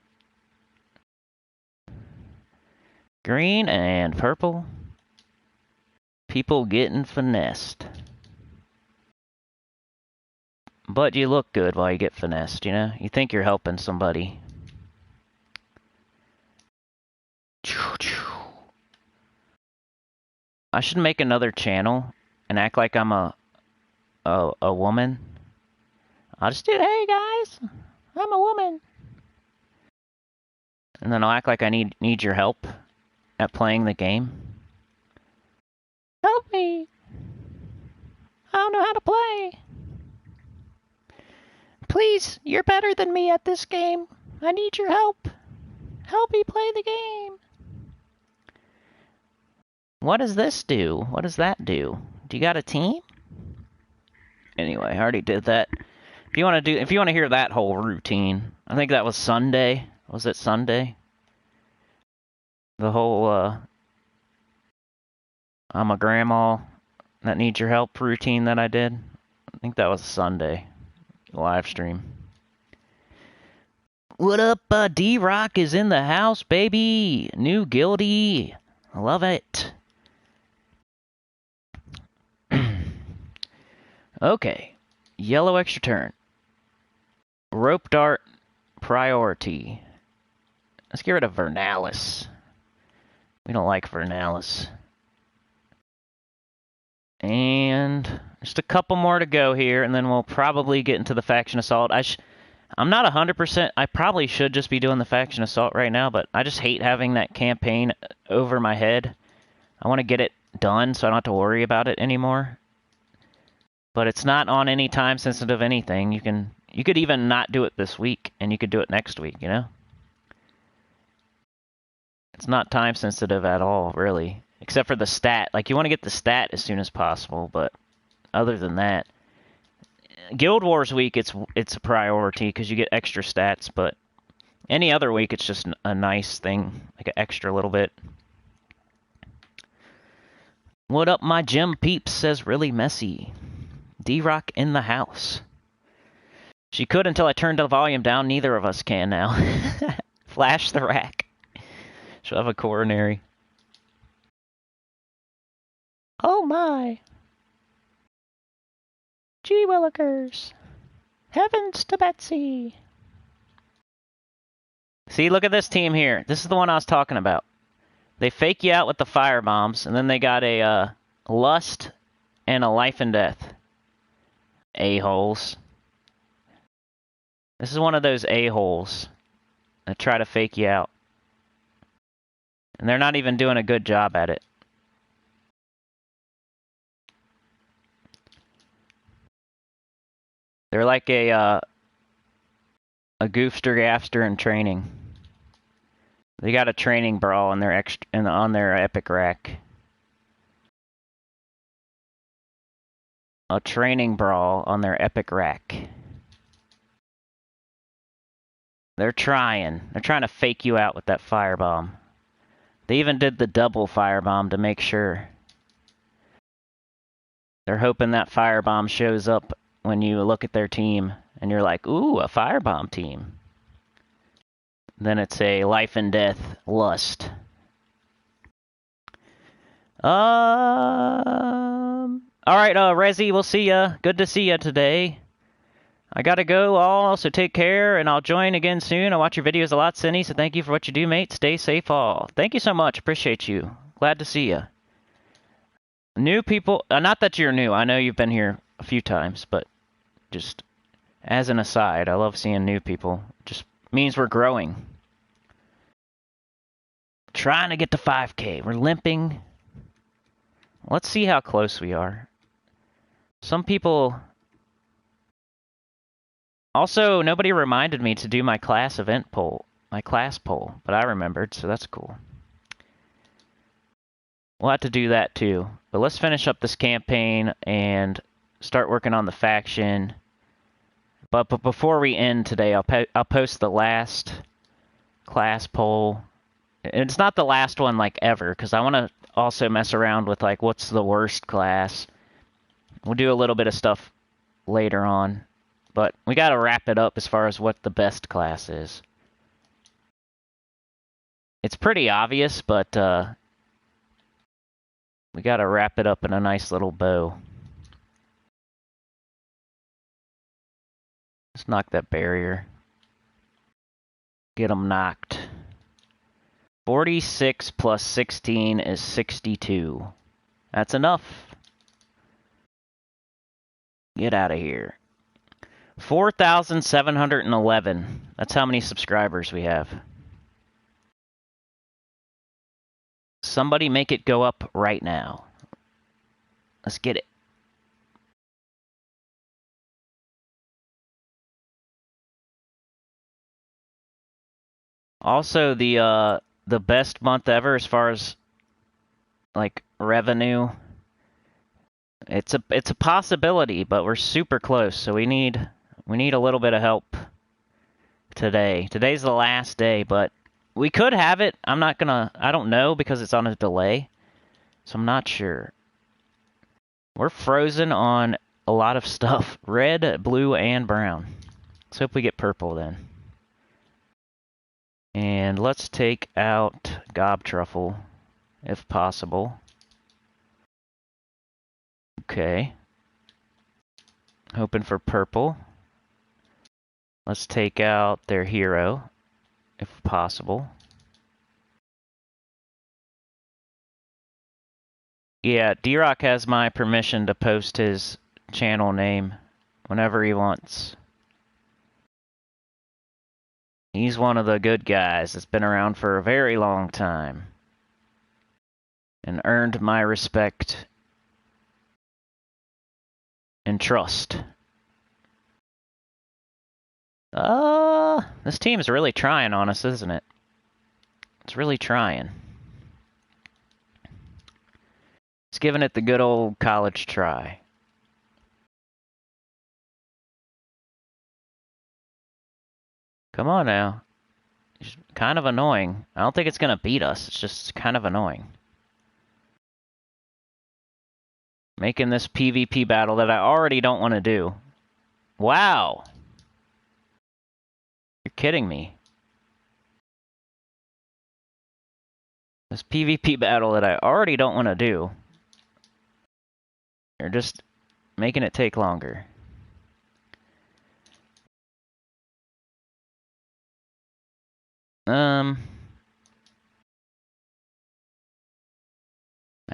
Green and purple. People getting finessed. But you look good while you get finessed, you know? You think you're helping somebody. I should make another channel and act like I'm a woman. I'll just do, hey guys, I'm a woman. And then I'll act like I need your help at playing the game. Help me. I don't know how to play. Please, you're better than me at this game. I need your help. Help me play the game. What does this do? What does that do? Do you got a team? Anyway, I already did that. If you want to hear that whole routine, I think that was Sunday. Was it Sunday? The whole I'm a grandma that needs your help routine that I did. I think that was Sunday live stream. What up, D-Rock is in the house, baby. New guildie. I love it. Okay. Yellow extra turn. Rope dart priority. Let's get rid of Vernalis. We don't like Vernalis. And just a couple more to go here, and then we'll probably get into the faction assault. I'm not 100%. I probably should just be doing the faction assault right now, but I just hate having that campaign over my head. I want to get it done so I don't have to worry about it anymore. But it's not on any time-sensitive anything. You could even not do it this week, and you could do it next week, you know? It's not time-sensitive at all, really. Except for the stat. Like, you want to get the stat as soon as possible, but other than that... Guild Wars week, it's a priority, because you get extra stats, but any other week, it's just a nice thing. Like an extra little bit. What up, my gym peeps, says Really Messy. D-Rock in the house. She could until I turned the volume down. Neither of us can now. Flash the rack. She'll have a coronary. Oh my. Gee willikers. Heavens to Betsy. See, look at this team here. This is the one I was talking about. They fake you out with the fire bombs, and then they got a lust and a life and death. A-holes. This is one of those a-holes that try to fake you out. And they're not even doing a good job at it. They're like a goofster gafster in training. They got a training brawl on their epic rack. A training brawl on their epic rack. They're trying. They're trying to fake you out with that firebomb. They even did the double firebomb to make sure. They're hoping that firebomb shows up when you look at their team and you're like, ooh, a firebomb team. Then it's a life and death lust. Alright, Rezi, we'll see ya. Good to see ya today. I gotta go all, so take care, and I'll join again soon. I watch your videos a lot, Cinny, so thank you for what you do, mate. Stay safe all. Thank you so much. Appreciate you. Glad to see ya. New people, not that you're new. I know you've been here a few times, but just as an aside, I love seeing new people. Just means we're growing. Trying to get to 5K. We're limping. Let's see how close we are. Some people... Also, nobody reminded me to do my class event poll. My class poll. But I remembered, so that's cool. We'll have to do that too. But let's finish up this campaign and start working on the faction. But before we end today, I'll post the last class poll. And it's not the last one like ever, because I also mess around with, like, what's the worst class. We'll do a little bit of stuff later on. But we gotta wrap it up as far as what the best class is. It's pretty obvious, but we gotta wrap it up in a nice little bow. Let's knock that barrier. Get them knocked. 46 plus 16 is 62. That's enough. Get out of here. 4,711. That's how many subscribers we have. Somebody make it go up right now. Let's get it. Also, the best month ever as far as, like, revenue. It's a possibility, but we're super close, so we need a little bit of help today. Today's the last day, but we could have it. I don't know because it's on a delay, so I'm not sure. We're frozen on a lot of stuff. Red, blue, and brown. Let's hope we get purple then. And let's take out Gob Truffle, if possible. Okay. Hoping for purple. Let's take out their hero, if possible. Yeah, D-Rock has my permission to post his channel name whenever he wants. He's one of the good guys that's been around for a very long time and earned my respect and trust. This team's really trying on us, isn't it? It's really trying. It's giving it the good old college try. Come on now. It's kind of annoying. I don't think it's gonna beat us. It's just kind of annoying. Making this PvP battle that I already don't want to do. Wow. You're kidding me. This PvP battle that I already don't want to do. You're just making it take longer.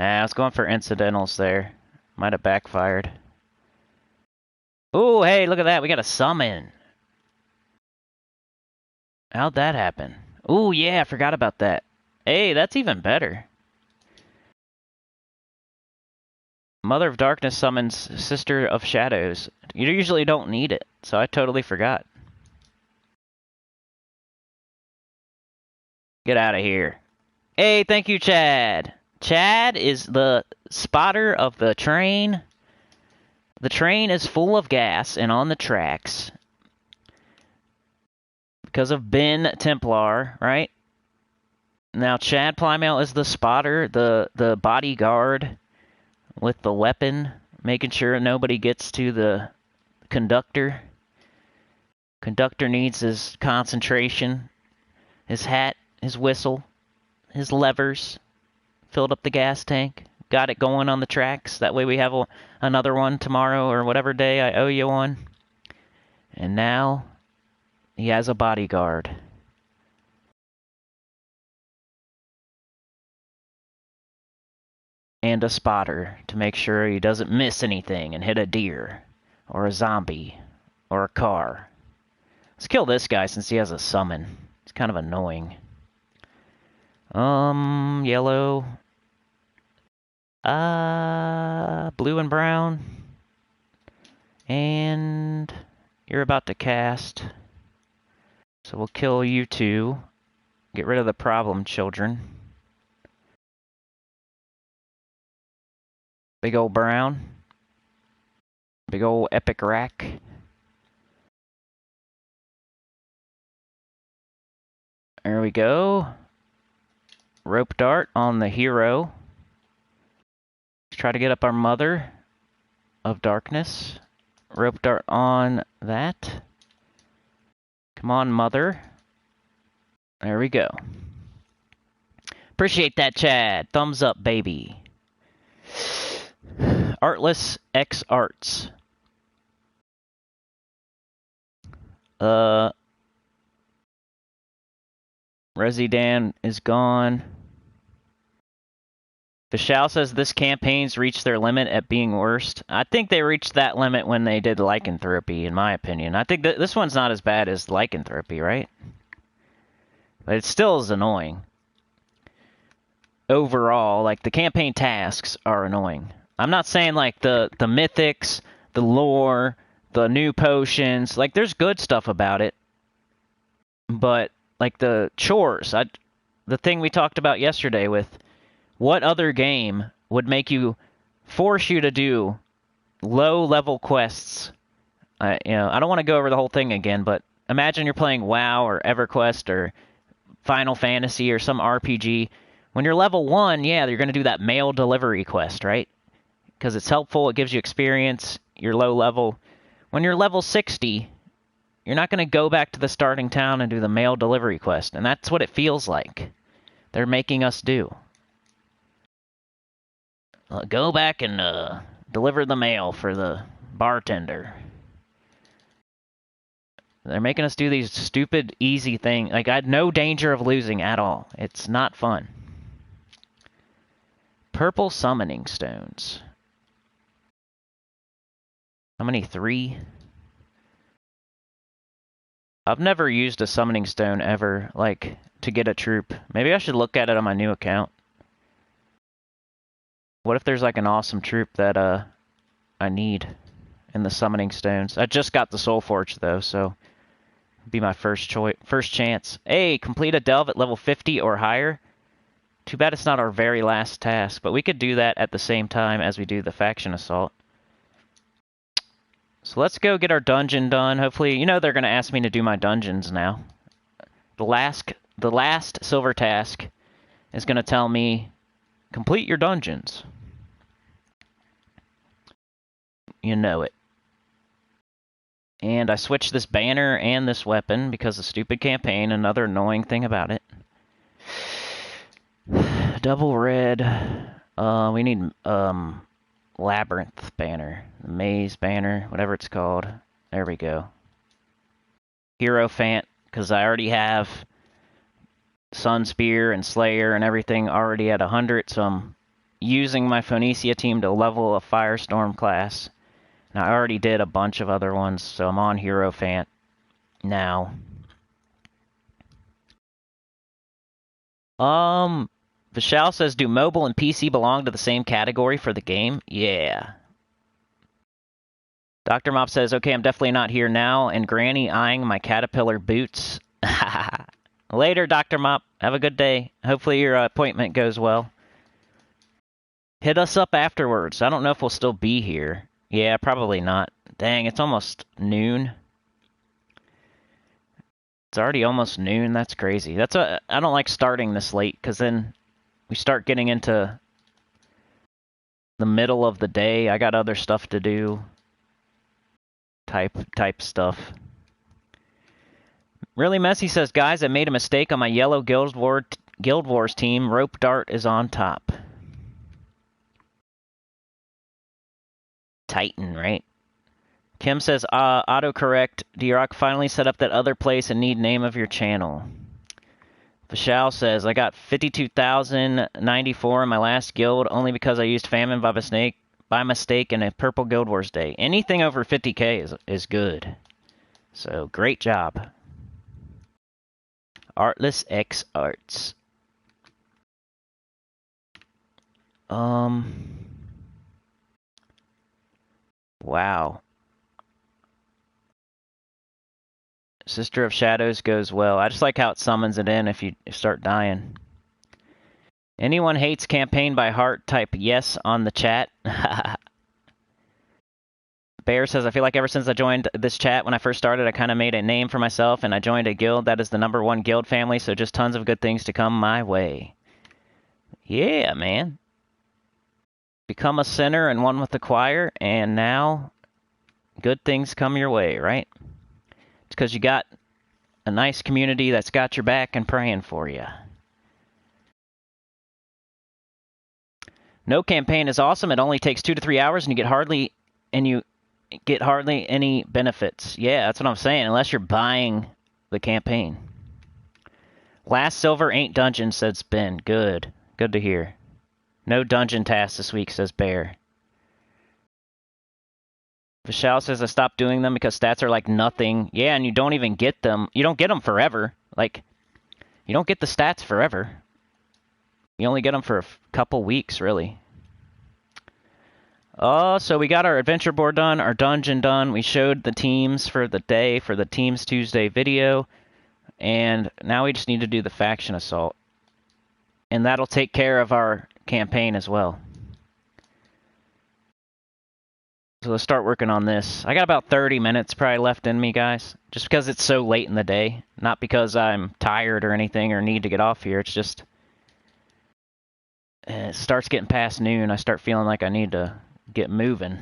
I was going for incidentals there. Might have backfired. Ooh, hey, look at that. We got a summon. How'd that happen? Ooh, yeah, I forgot about that. Hey, that's even better. Mother of Darkness summons Sister of Shadows. You usually don't need it, so I totally forgot. Get out of here. Hey, thank you, Chad. Chad is the spotter of the train. The train is full of gas and on the tracks. Because of Ben Templar, right? Now, Chad Plymouth is the spotter, the bodyguard with the weapon, making sure nobody gets to the conductor. Conductor needs his concentration, his hat, his whistle, his levers. Filled up the gas tank. Got it going on the tracks. That way we have another one tomorrow or whatever day I owe you one. And now he has a bodyguard. And a spotter to make sure he doesn't miss anything and hit a deer or a zombie or a car. Let's kill this guy since he has a summon. It's kind of annoying. Yellow. Blue and brown. And you're about to cast. So we'll kill you two. Get rid of the problem children. Big old brown. Big old epic rack. There we go. Rope dart on the hero. try to get up our Mother of Darkness. Rope dart on that. Come on, Mother. There we go. Appreciate that, Chad. Thumbs up, baby. Artless X Arts. Residan is gone. Vishal says this campaign's reached their limit at being worst. I think they reached that limit when they did lycanthropy, in my opinion. I think that this one's not as bad as lycanthropy, right? But it still is annoying. Overall, like, the campaign tasks are annoying. I'm not saying, like, the mythics, the lore, the new potions. Like, there's good stuff about it. But, like, the chores. The thing we talked about yesterday with... What other game would force you to do low-level quests? I don't want to go over the whole thing again, but imagine you're playing WoW or EverQuest or Final Fantasy or some RPG. When you're level 1, yeah, you're going to do that mail delivery quest, right? Because it's helpful, it gives you experience, you're low level. When you're level 60, you're not going to go back to the starting town and do the mail delivery quest, and that's what it feels like. They're making us do. Go back and deliver the mail for the bartender. They're making us do these stupid, easy things. Like, I had no danger of losing at all. It's not fun. Purple summoning stones. How many? 3? I've never used a summoning stone ever, like, to get a troop. Maybe I should look at it on my new account. What if there's like an awesome troop that I need in the summoning stones? I just got the Soulforge though, so it'd be my first chance. Hey, complete a delve at level 50 or higher. Too bad it's not our very last task, but we could do that at the same time as we do the faction assault. So let's go get our dungeon done. Hopefully, they're gonna ask me to do my dungeons now. The last silver task is gonna tell me complete your dungeons. You know it. And I switched this banner and this weapon because of stupid campaign, another annoying thing about it. Double red. We need labyrinth banner. Maze banner, whatever it's called. There we go. Hierophant, because I already have Sunspear and Slayer and everything already at 100, so I'm using my Phoenicia team to level a Firestorm class. Now, I already did a bunch of other ones, so I'm on Hierophant now. Vishal says, do mobile and PC belong to the same category for the game? Yeah. Dr. Mop says, okay, I'm definitely not here now, and Granny eyeing my caterpillar boots. Later, Dr. Mop. Have a good day. Hopefully your appointment goes well. Hit us up afterwards. I don't know if we'll still be here. Yeah, probably not. Dang, it's almost noon. It's already almost noon. That's crazy. I don't like starting this late, because then we start getting into the middle of the day. I got other stuff to do. Type stuff. Really Messy says, guys, I made a mistake on my yellow Guild Wars team. Rope Dart is on top. Titan, right? Kim says, autocorrect. D-Rock finally set up that other place and need name of your channel. Vishal says, I got 52,094 in my last guild only because I used Famine by mistake in a Purple Guild Wars day. Anything over 50k is good. So, great job. Artless X Arts. Wow. Sister of Shadows goes well. I just like how it summons it in if you start dying. Anyone hates campaign by heart, type yes on the chat. Bear says, I feel like ever since I joined this chat, when I first started, I kind of made a name for myself, and I joined a guild that is the #1 guild family, so just tons of good things to come my way. Yeah, man. become a sinner and one with the choir, and now good things come your way, right? It's because you got a nice community that's got your back and praying for you. No campaign is awesome. It only takes 2 to 3 hours, and you get hardly any benefits. Yeah, that's what I'm saying. Unless you're buying the campaign. Last silver ain't dungeon, said Spin. Good. Good to hear. No dungeon tasks this week, says Bear. Vishal says I stopped doing them because stats are like nothing. Yeah, and you don't even get them. You don't get them forever. Like, you don't get the stats forever. You only get them for a couple weeks, really. Oh, so we got our adventure board done, our dungeon done. We showed the teams for the day for the Teams Tuesday video. And now we just need to do the faction assault. And that'll take care of our campaign as well. So let's start working on this. I got about 30 minutes probably left in me, guys. Just because it's so late in the day. Not because I'm tired or anything or need to get off here. It's just... it starts getting past noon. I start feeling like I need to get moving.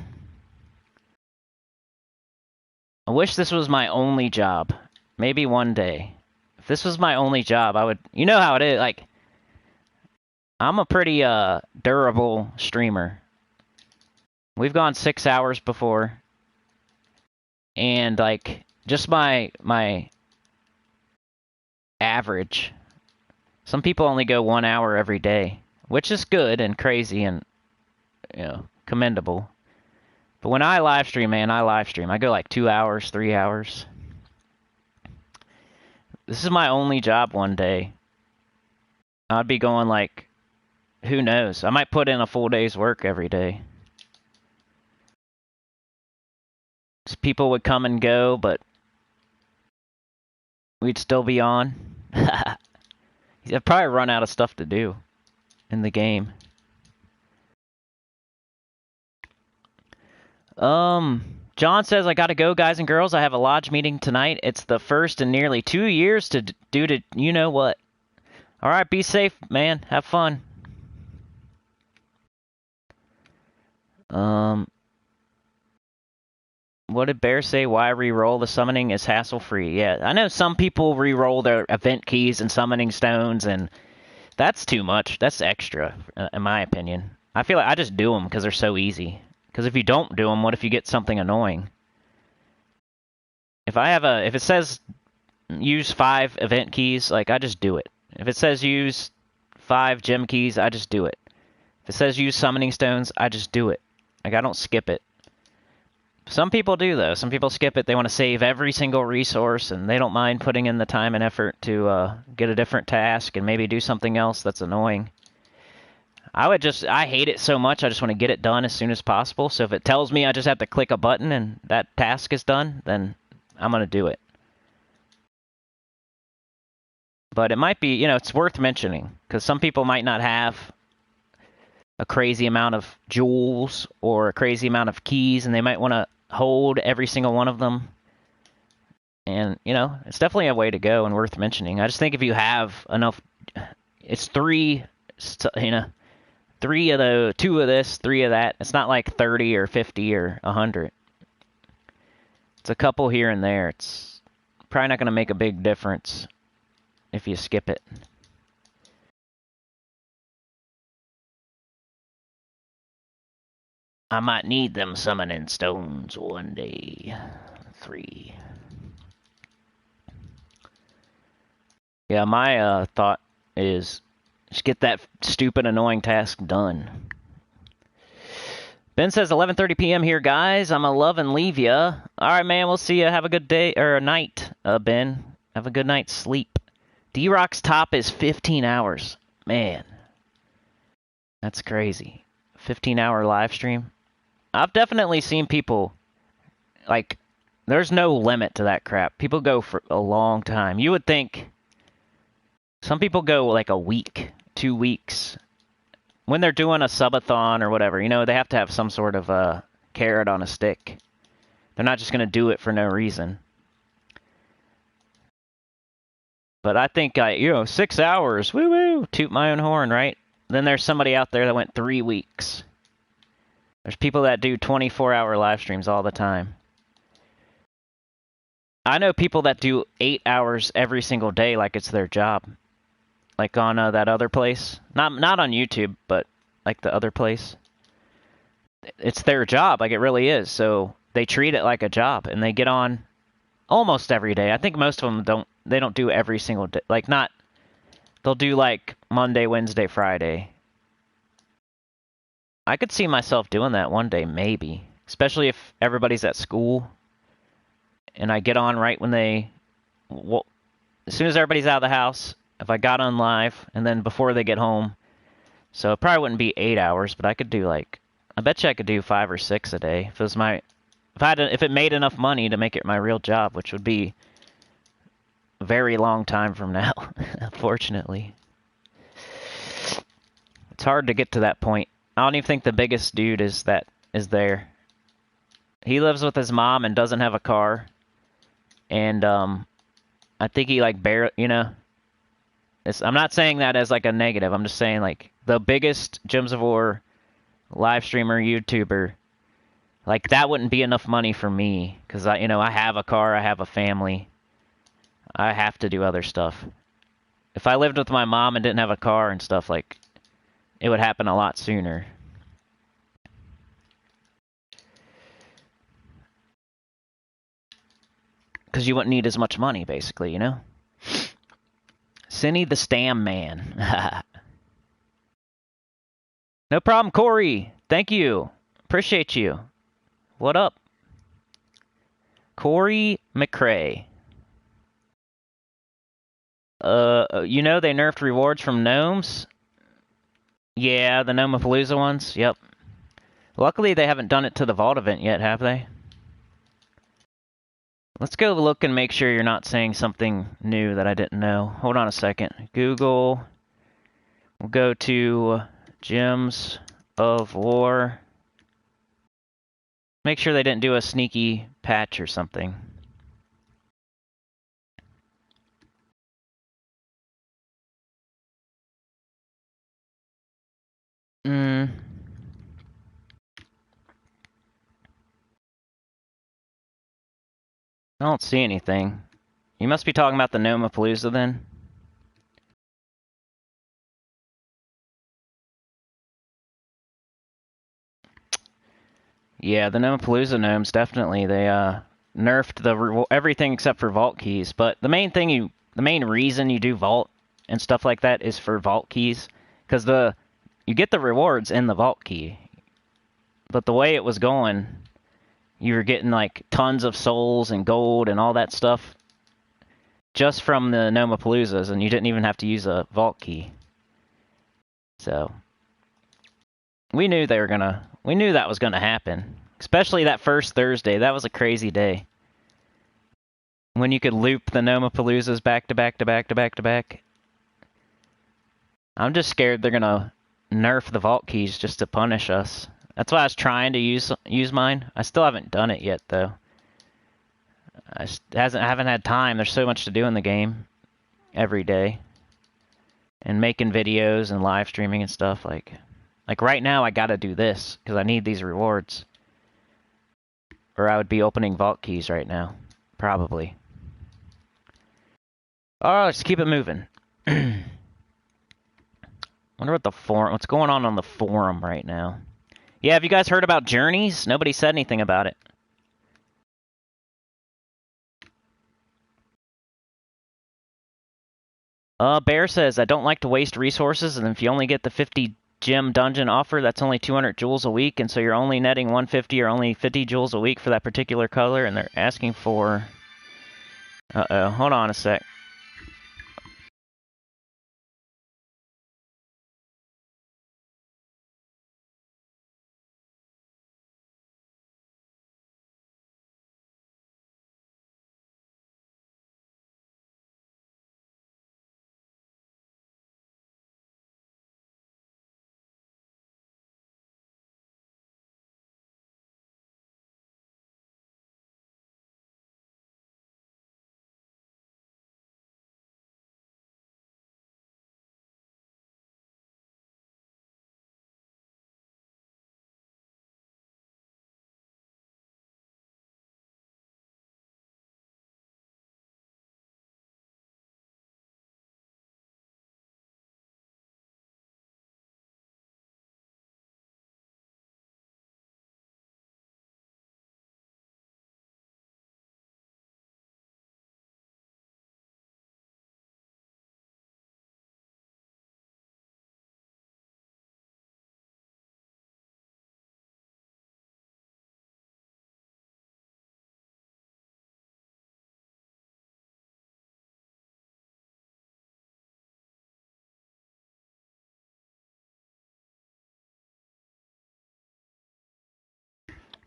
I wish this was my only job. Maybe one day. If this was my only job, I would... You know how it is, like... I'm a pretty durable streamer. We've gone 6 hours before. And, like, just my average. Some people only go 1 hour every day, which is good and crazy and, you know, commendable. But when I live stream, man, I live stream. I go like 2 hours, 3 hours. This is my only job one day. I'd be going like, who knows? I might put in a full day's work every day. People would come and go, but we'd still be on. I'd probably run out of stuff to do in the game. John says, I gotta go, guys and girls. I have a lodge meeting tonight. It's the first in nearly 2 years to do to you know what. Alright, be safe, man. Have fun. What did Bear say? Why re-roll? The summoning is hassle-free. Yeah, I know some people re-roll their event keys and summoning stones, and that's too much. That's extra, in my opinion. I feel like I just do them because they're so easy. Because if you don't do them, what if you get something annoying? If it says use 5 event keys, like, I just do it. If it says use 5 gem keys, I just do it. If it says use summoning stones, I just do it. Like, I don't skip it. Some people do, though. Some people skip it. They want to save every single resource, and they don't mind putting in the time and effort to get a different task and maybe do something else that's annoying. I hate it so much, I just want to get it done as soon as possible. So if it tells me I just have to click a button and that task is done, then I'm going to do it. But it might be, you know, it's worth mentioning, because some people might not have a crazy amount of jewels or a crazy amount of keys, and they might want to hold every single one of them. And, you know, it's definitely a way to go and worth mentioning. I just think if you have enough, it's 3, you know, 3 of the 2 of this, 3 of that. It's not like 30 or 50 or 100. It's a couple here and there. It's probably not going to make a big difference if you skip it. I might need them summoning stones one day. 3. Yeah, my thought is just get that stupid, annoying task done. Ben says 11:30 p.m. here, guys. I'm a love and leave ya. All right, man. We'll see ya. Have a good day or a night, Ben. Have a good night's sleep. D-Rock's top is 15 hours. Man, that's crazy. 15-hour live stream. I've definitely seen people, like, there's no limit to that crap. People go for a long time. You would think some people go like a week, 2 weeks. When they're doing a subathon or whatever, you know, they have to have some sort of carrot on a stick. They're not just going to do it for no reason. But I think, 6 hours, woo-woo, toot my own horn, right? Then there's somebody out there that went 3 weeks. There's people that do 24-hour live streams all the time. I know people that do 8 hours every single day like it's their job. Like on that other place. Not on YouTube, but like the other place. It's their job, like it really is. So they treat it like a job, and they get on almost every day. I think most of them don't. They don't do every single day. Like not. They'll do like Monday, Wednesday, Friday. I could see myself doing that one day, maybe. Especially if everybody's at school, and I get on right when they. Well, as soon as everybody's out of the house, if I got on live, and then before they get home. So it probably wouldn't be 8 hours, but I could do like. I bet you I could do 5 or 6 a day if it was my. If it made enough money to make it my real job, which would be a very long time from now, unfortunately. It's hard to get to that point. I don't even think the biggest dude is there. He lives with his mom and doesn't have a car. And I think he like I'm not saying that as like a negative. I'm just saying like the biggest Gems of War live streamer, YouTuber, like that wouldn't be enough money for me because I have a car, I have a family, I have to do other stuff. If I lived with my mom and didn't have a car and stuff, like it would happen a lot sooner. Because you wouldn't need as much money, basically, you know? Cinny the Stam Man. No problem, Corey. Thank you. Appreciate you. What up? Corey McCrae. You know they nerfed rewards from gnomes? Yeah, the Gnomapalooza ones. Yep. Luckily, they haven't done it to the Vault event yet, have they? Let's go look and make sure you're not saying something new that I didn't know. Hold on a second. Google. We'll go to Gems of War. Make sure they didn't do a sneaky patch or something. I don't see anything. You must be talking about the Gnomapalooza then? Yeah, the Gnomapalooza gnomes, definitely. They nerfed everything except for vault keys. But the main reason you do vault and stuff like that is for vault keys. Because you get the rewards in the vault key. But the way it was going, you were getting like tons of souls and gold and all that stuff just from the Gnomapaloozas, and you didn't even have to use a vault key. So we knew that was gonna happen. Especially that first Thursday. That was a crazy day. When you could loop the Gnomapaloozas back to back to back to back to back. I'm just scared they're gonna nerf the vault keys just to punish us. That's why I was trying to use mine. I still haven't done it yet though. I haven't had time. There's so much to do in the game every day. And making videos and live streaming and stuff like right now I gotta do this because I need these rewards. Or I would be opening vault keys right now. Probably. Alright, let's keep it moving. Wonder what's going on the forum right now. Yeah, have you guys heard about Journeys? Nobody said anything about it. Bear says, I don't like to waste resources, and if you only get the 50 gem dungeon offer, that's only 200 jewels a week, and so you're only netting 150 or only 50 jewels a week for that particular color, and they're asking for... Uh-oh, hold on a sec.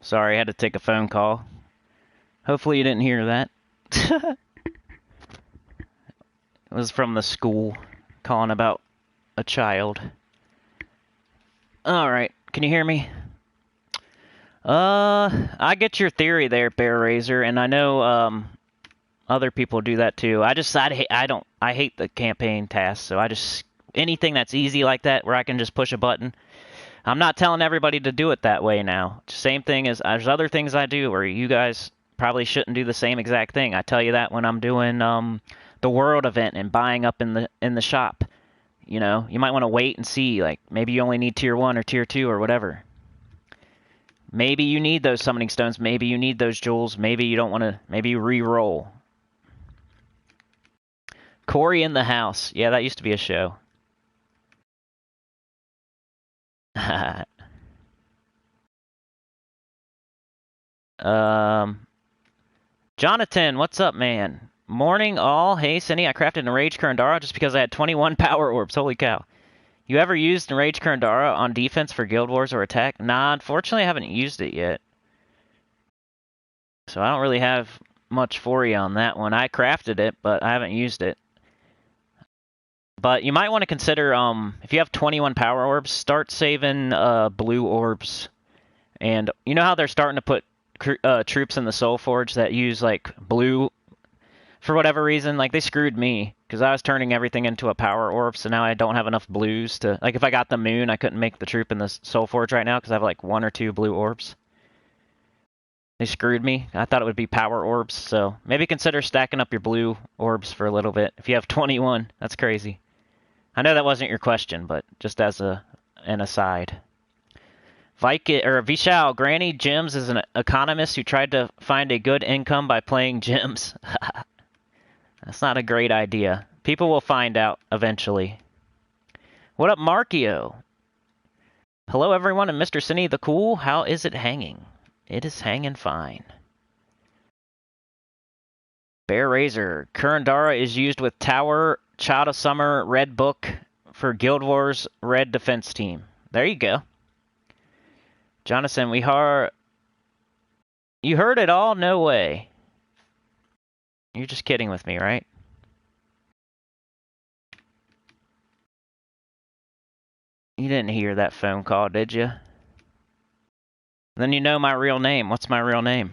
Sorry, I had to take a phone call. Hopefully you didn't hear that. It was from the school calling about a child. Alright, can you hear me? I get your theory there, Bear Razor, and I know other people do that too. I hate the campaign tasks, so anything that's easy like that where I can just push a button. I'm not telling everybody to do it that way now. Same thing as there's other things I do where you guys probably shouldn't do the same exact thing. I tell you that when I'm doing the world event and buying up in the shop. You know, you might want to wait and see, like maybe you only need tier 1 or tier 2 or whatever. Maybe you need those summoning stones, maybe you need those jewels, maybe you don't want to, maybe you re-roll. Corey in the house. Yeah, that used to be a show. Jonathan, what's up, man? Morning all. Hey, Cindy, I crafted Enraged Kurandara just because I had 21 power orbs. Holy cow. You ever used Enraged Kurandara on defense for Guild Wars or attack? Nah, unfortunately I haven't used it yet. So I don't really have much for you on that one. I crafted it, but I haven't used it. But you might want to consider, if you have 21 power orbs, start saving blue orbs. And you know how they're starting to put troops in the Soulforge that use, like, blue for whatever reason? Like, they screwed me, because I was turning everything into a power orb, so now I don't have enough blues to... Like, if I got the moon, I couldn't make the troop in the Soulforge right now, because I have, like, 1 or 2 blue orbs. They screwed me. I thought it would be power orbs, so maybe consider stacking up your blue orbs for a little bit. If you have 21, that's crazy. I know that wasn't your question, but just as an aside. Vishal, Granny Gems is an economist who tried to find a good income by playing gems. That's not a great idea. People will find out eventually. What up, Markio? Hello, everyone, and Mr. Cinny the Cool. How is it hanging? It is hanging fine. Bear Razor. Kurandara is used with Tower, Child of Summer, Red Book for Guild Wars Red Defense Team. There you go. Jonathan, You heard it all? No way. You're just kidding with me, right? You didn't hear that phone call, did you? Then you know my real name. What's my real name?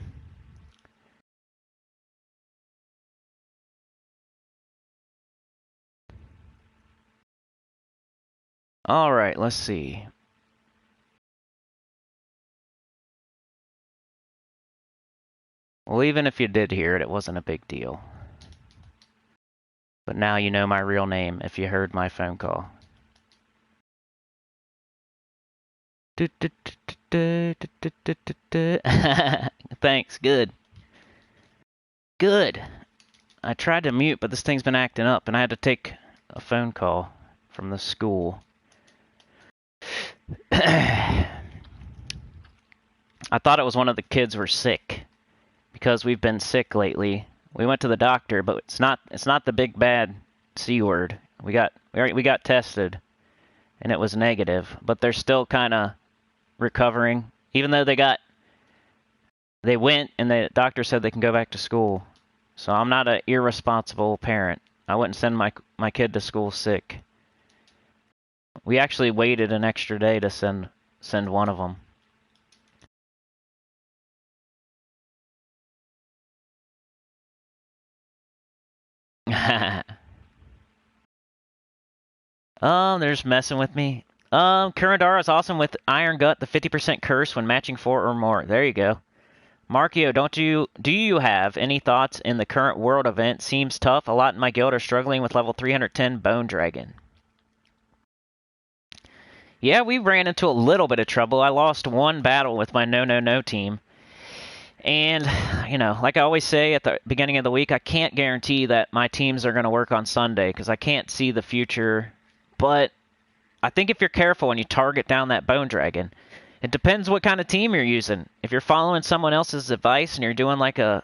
Alright, let's see. Well, even if you did hear it, it wasn't a big deal. But now you know my real name if you heard my phone call. Thanks, good. Good. I tried to mute, but this thing's been acting up, and I had to take a phone call from the school. I thought it was one of the kids were sick, because we've been sick lately. We went to the doctor, but it's not the big bad C word. We got tested, and it was negative, but they're still kind of recovering, even though they went and the doctor said they can go back to school. So I'm not an irresponsible parent. I wouldn't send my kid to school sick. We actually waited an extra day to send one of them. They're just messing with me. Kurandara is awesome with Iron Gut, the 50% curse when matching 4 or more. There you go. Markio, do you have any thoughts in the current world event? Seems tough. A lot in my guild are struggling with level 310 Bone Dragon. Yeah, we ran into a little bit of trouble. I lost one battle with my no team. And, you know, like I always say at the beginning of the week, I can't guarantee that my teams are going to work on Sunday because I can't see the future. But I think if you're careful and you target down that Bone Dragon, it depends what kind of team you're using. If you're following someone else's advice and you're doing like a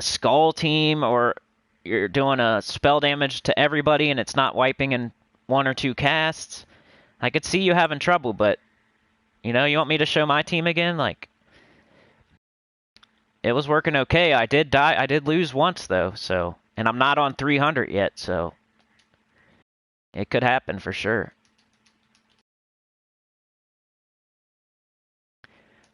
skull team, or you're doing a spell damage to everybody and it's not wiping in 1 or 2 casts, I could see you having trouble. But, you know, you want me to show my team again? Like, it was working okay. I did die. I did lose once though, so, and I'm not on 300 yet, so it could happen for sure.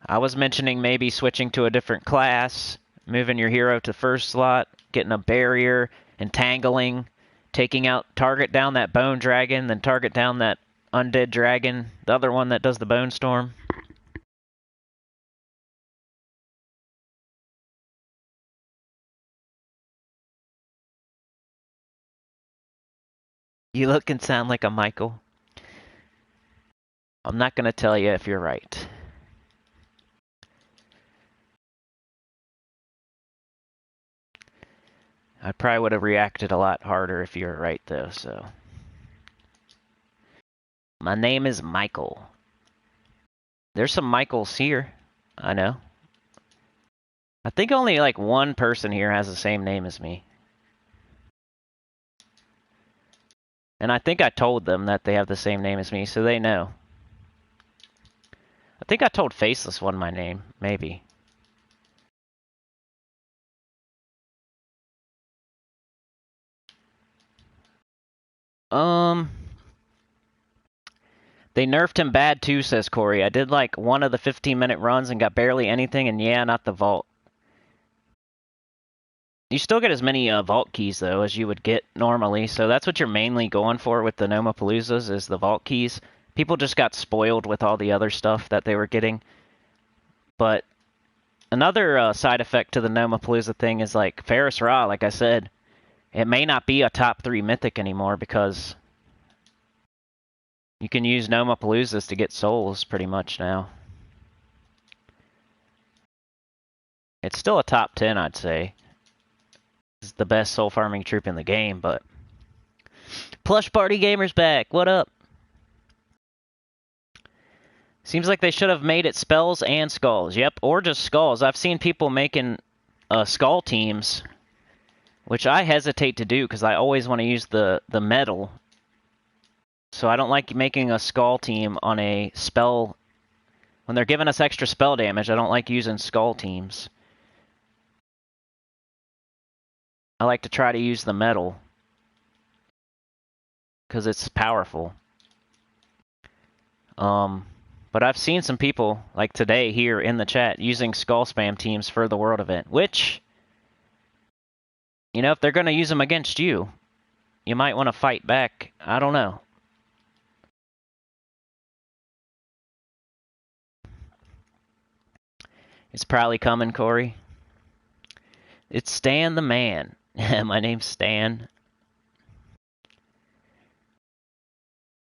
I was mentioning maybe switching to a different class, moving your hero to first slot, getting a barrier, entangling, taking out, target down that bone dragon, then target down that undead dragon, the other one that does the bone storm. You look and sound like a Michael. I'm not going to tell you if you're right. I probably would have reacted a lot harder if you were right, though, so. My name is Michael. There's some Michaels here. I know. I think only like one person here has the same name as me. And I think I told them that they have the same name as me, so they know. I think I told Faceless One my name, maybe. They nerfed him bad too, says Corey. I did like one of the 15-minute runs and got barely anything, and yeah, not the vault. You still get as many vault keys, though, as you would get normally, so that's what you're mainly going for with the Nomapaloozas, is the vault keys. People just got spoiled with all the other stuff that they were getting. But another side effect to the Nomapalooza thing is, like, Ferris Ra, like I said, it may not be a top 3 mythic anymore because you can use Nomapaloozas to get souls pretty much now. It's still a top 10, I'd say. It's the best soul farming troop in the game, but... Plush Party Gamer's back! What up? Seems like they should have made it spells and skulls. Yep, or just skulls. I've seen people making skull teams, which I hesitate to do because I always want to use the metal. So I don't like making a skull team on a spell. When they're giving us extra spell damage, I don't like using skull teams. I like to try to use the metal because it's powerful. But I've seen some people, like today here in the chat, using skull spam teams for the world event, which, you know, if they're going to use them against you, you might want to fight back. I don't know. It's probably coming, Corey. It's Stan the Man. My name's Stan.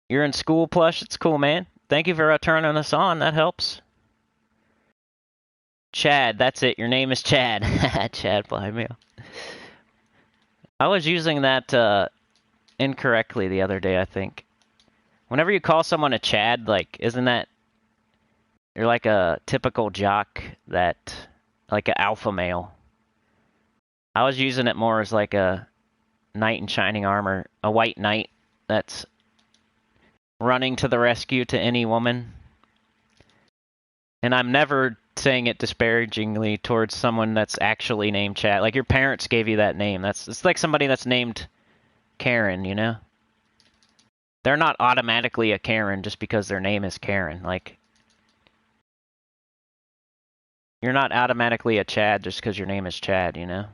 You're in school, Plush? It's cool, man. Thank you for turning us on. That helps. Chad, that's it. Your name is Chad. Chad Blymail. I was using that incorrectly the other day, I think. Whenever you call someone a Chad, like, isn't that... You're like a typical jock that... Like an alpha male. I was using it more as like a knight in shining armor. A white knight that's running to the rescue to any woman. And I'm never saying it disparagingly towards someone that's actually named Chad. Like, your parents gave you that name. It's like somebody that's named Karen, you know? They're not automatically a Karen just because their name is Karen. Like, you're not automatically a Chad just because your name is Chad, you know?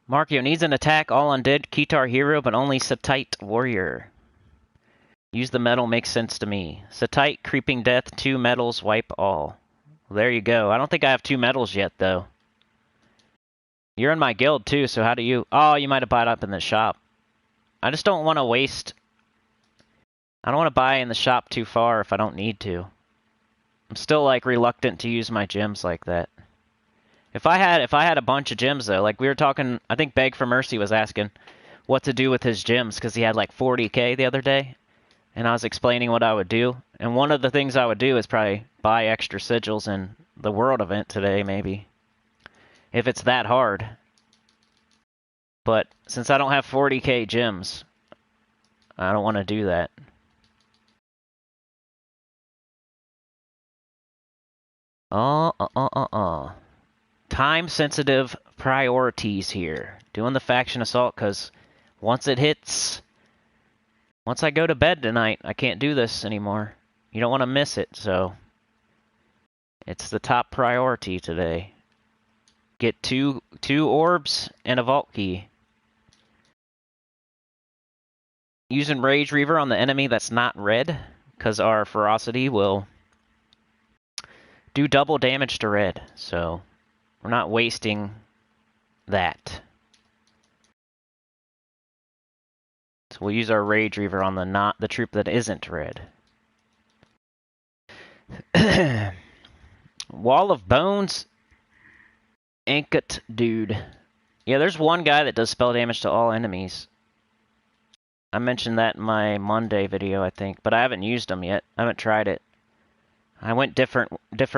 Markio needs an attack all undead Kitar hero, but only Satite warrior. Use the metal makes sense to me. Satite, creeping death, 2 metals, wipe all. Well, there you go. I don't think I have 2 metals yet, though. You're in my guild, too, so how do you... Oh, you might have bought up in the shop. I just don't want to waste... I don't want to buy in the shop too far if I don't need to. I'm still, like, reluctant to use my gems like that. If I had a bunch of gems, though, like we were talking... I think Beg for Mercy was asking what to do with his gems, because he had, like, 40k the other day. And I was explaining what I would do. And one of the things I would do is probably buy extra sigils in the world event today, maybe. If it's that hard. But since I don't have 40k gems, I don't want to do that. Time-sensitive priorities here. Doing the faction assault, because once it hits... Once I go to bed tonight, I can't do this anymore. You don't want to miss it, so... It's the top priority today. Get two orbs and a vault key. Using Rage Reaver on the enemy that's not red, because our ferocity will do double damage to red, so we're not wasting that. So we'll use our Rage Reaver on the troop that isn't red. Wall of Bones, Ankut dude. Yeah, there's one guy that does spell damage to all enemies. I mentioned that in my Monday video, I think, but I haven't used them yet. I haven't tried it. I went different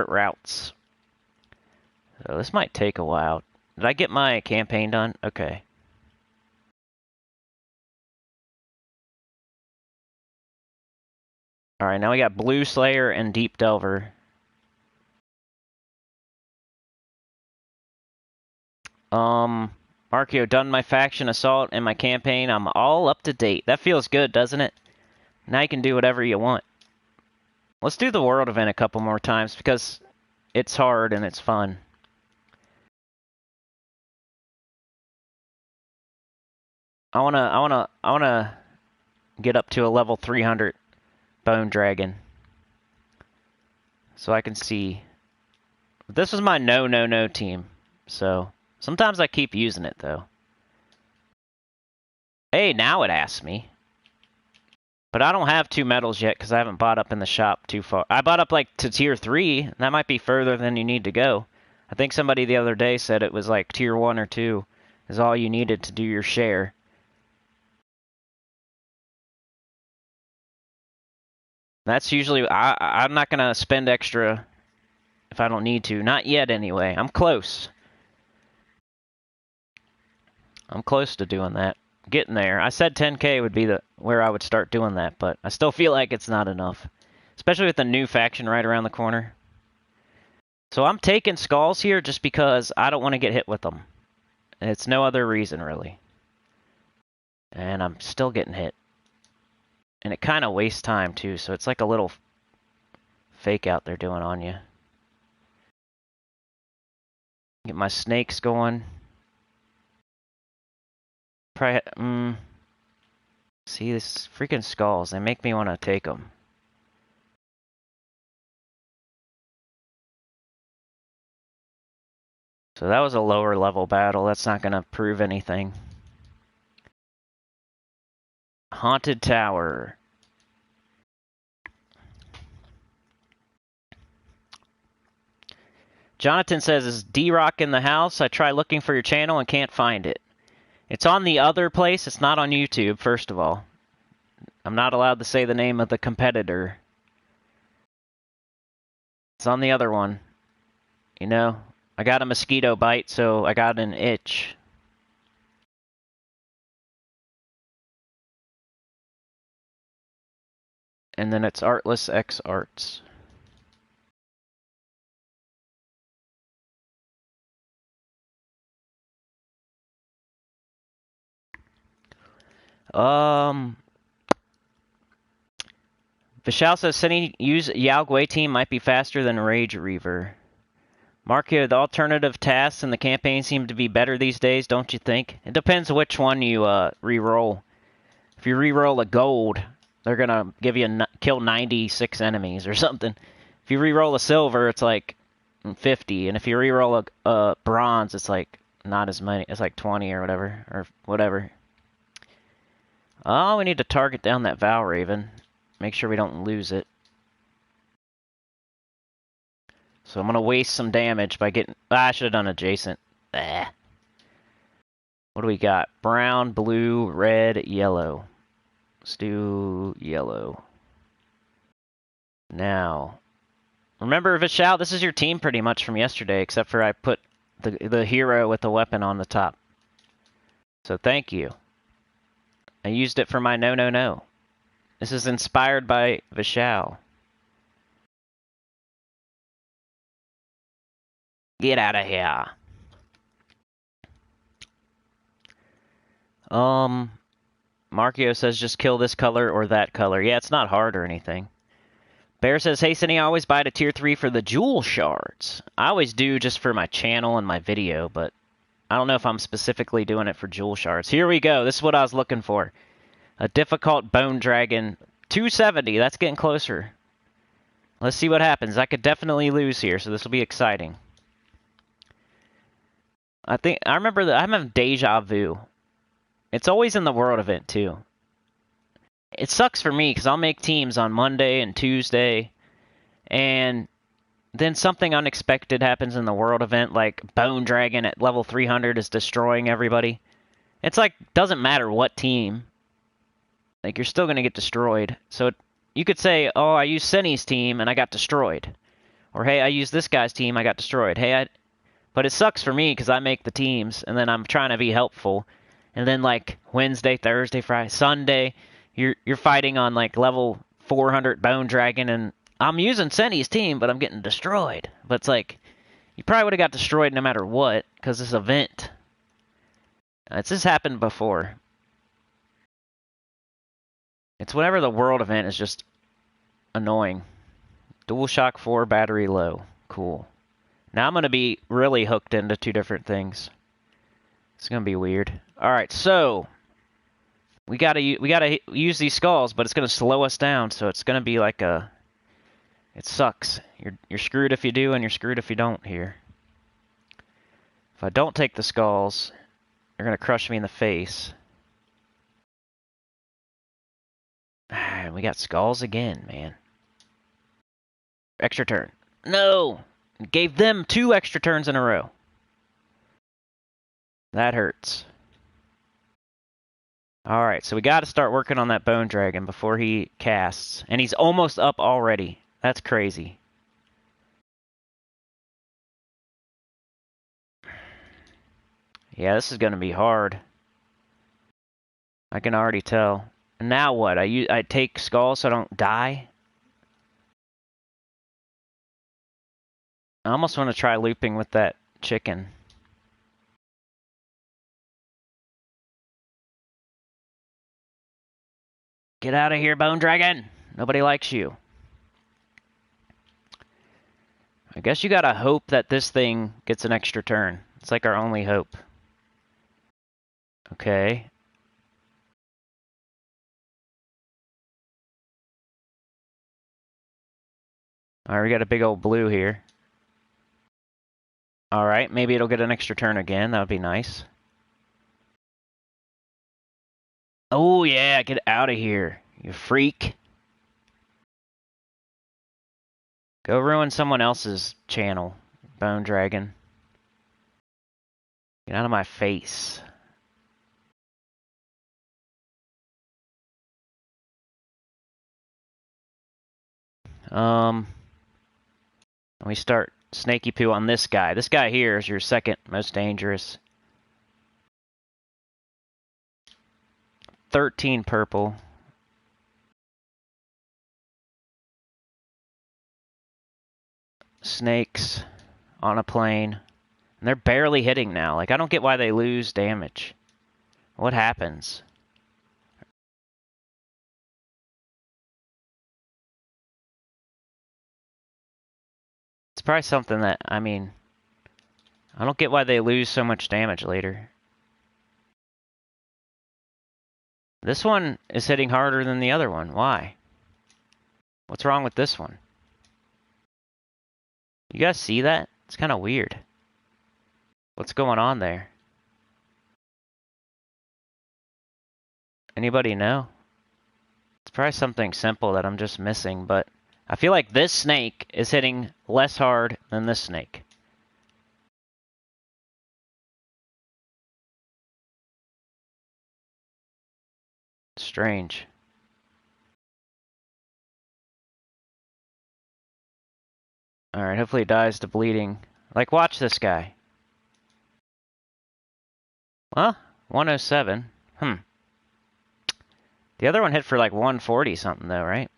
routes. So this might take a while. Did I get my campaign done? Okay. Alright, now we got Blue Slayer and Deep Delver. Markio, done my faction assault and my campaign. I'm all up to date. That feels good, doesn't it? Now you can do whatever you want. Let's do the world event a couple more times because it's hard and it's fun. I wanna get up to a level 300 Bone Dragon. So I can see. This was my no team. So sometimes I keep using it though. Hey, now it asks me. But I don't have 2 medals yet because I haven't bought up in the shop too far. I bought up like to tier 3. That might be further than you need to go. I think somebody the other day said it was like tier 1 or 2 is all you needed to do your share. That's usually... I'm not going to spend extra if I don't need to. Not yet anyway. I'm close. I'm close to doing that. Getting there. I said 10k would be where I would start doing that, but I still feel like it's not enough. Especially with the new faction right around the corner. So I'm taking skulls here just because I don't want to get hit with them. It's no other reason, really. And I'm still getting hit. And it kind of wastes time, too, so it's like a little fake out they're doing on you. Get my snakes going. Probably, see, this freaking skulls. They make me want to take them. So that was a lower level battle. That's not going to prove anything. Haunted Tower. Jonathan says, is D-Rock in the house? I try looking for your channel and can't find it. It's on the other place. It's not on YouTube, first of all. I'm not allowed to say the name of the competitor. It's on the other one. You know, I got a mosquito bite, so I got an itch. And then it's Artless X Arts. Vishal says, use Yao Gui team might be faster than Rage Reaver. Mark here, the alternative tasks in the campaign seem to be better these days, don't you think? It depends which one you re-roll. If you re-roll a gold, they're gonna give you kill 96 enemies or something. If you re-roll a silver, it's like 50, and if you re-roll a bronze, it's like not as many. It's like 20 or whatever. Oh, we need to target down that Valraven. Make sure we don't lose it. So I'm going to waste some damage by getting... I should have done adjacent. What do we got? Brown, blue, red, yellow. Let's do yellow. Now, remember Vishal, this is your team pretty much from yesterday, except for I put the hero with the weapon on the top. So thank you. I used it for my no. This is inspired by Vishal. Get out of here. Markio says just kill this color or that color. Yeah, it's not hard or anything. Bear says, hey, Cinny, I always buy it a tier 3 for the jewel shards. I always do just for my channel and my video, but I don't know if I'm specifically doing it for jewel shards. Here we go. This is what I was looking for. A difficult bone dragon. 270. That's getting closer. Let's see what happens. I could definitely lose here, so this will be exciting. I remember that I'm having deja vu. It's always in the world event, too. It sucks for me, because I'll make teams on Monday and Tuesday, and then something unexpected happens in the world event, like Bone Dragon at level 300 is destroying everybody. It's like, doesn't matter what team. Like, you're still going to get destroyed. So you could say, oh, I used Senny's team, and I got destroyed. Or, hey, I used this guy's team, I got destroyed. But it sucks for me, because I make the teams, and then I'm trying to be helpful. And then, like, Wednesday, Thursday, Friday, Sunday, you're fighting on, like, level 400 Bone Dragon, and I'm using Senny's team, but I'm getting destroyed. But it's like, you probably would have got destroyed no matter what, because this event. It's just happened before. It's whenever the world event is just annoying. DualShock 4 battery low. Cool. Now I'm going to be really hooked into two different things. It's going to be weird. Alright, so we gotta use these skulls, but it's going to slow us down, so it's going to be like a... It sucks. You're screwed if you do, and you're screwed if you don't here. If I don't take the skulls, they're going to crush me in the face. We got skulls again, man. Extra turn. No! Gave them 2 extra turns in a row. That hurts. Alright, so we got to start working on that Bone Dragon before he casts. And he's almost up already. That's crazy. Yeah, this is going to be hard. I can already tell. Now what? I take skulls so I don't die? I almost want to try looping with that chicken. Get out of here, Bone Dragon! Nobody likes you. I guess you gotta hope that this thing gets an extra turn. It's like our only hope. Okay. Alright, we got a big old blue here. Alright, maybe it'll get an extra turn again. That would be nice. Oh yeah, get out of here, you freak. Go ruin someone else's channel, Bone Dragon. Get out of my face. Let me start Snaky Poo on this guy. This guy here is your second most dangerous. 13 purple. Snakes on a plane. And they're barely hitting now. Like, I don't get why they lose damage. What happens? It's probably something that, I mean, I don't get why they lose so much damage later. This one is hitting harder than the other one. Why? What's wrong with this one? You guys see that? It's kind of weird. What's going on there? Anybody know? It's probably something simple that I'm just missing, but I feel like this snake is hitting less hard than this snake. Strange. Alright, hopefully it dies to bleeding. Like, watch this guy. Well, 107. The other one hit for like 140 something though, right?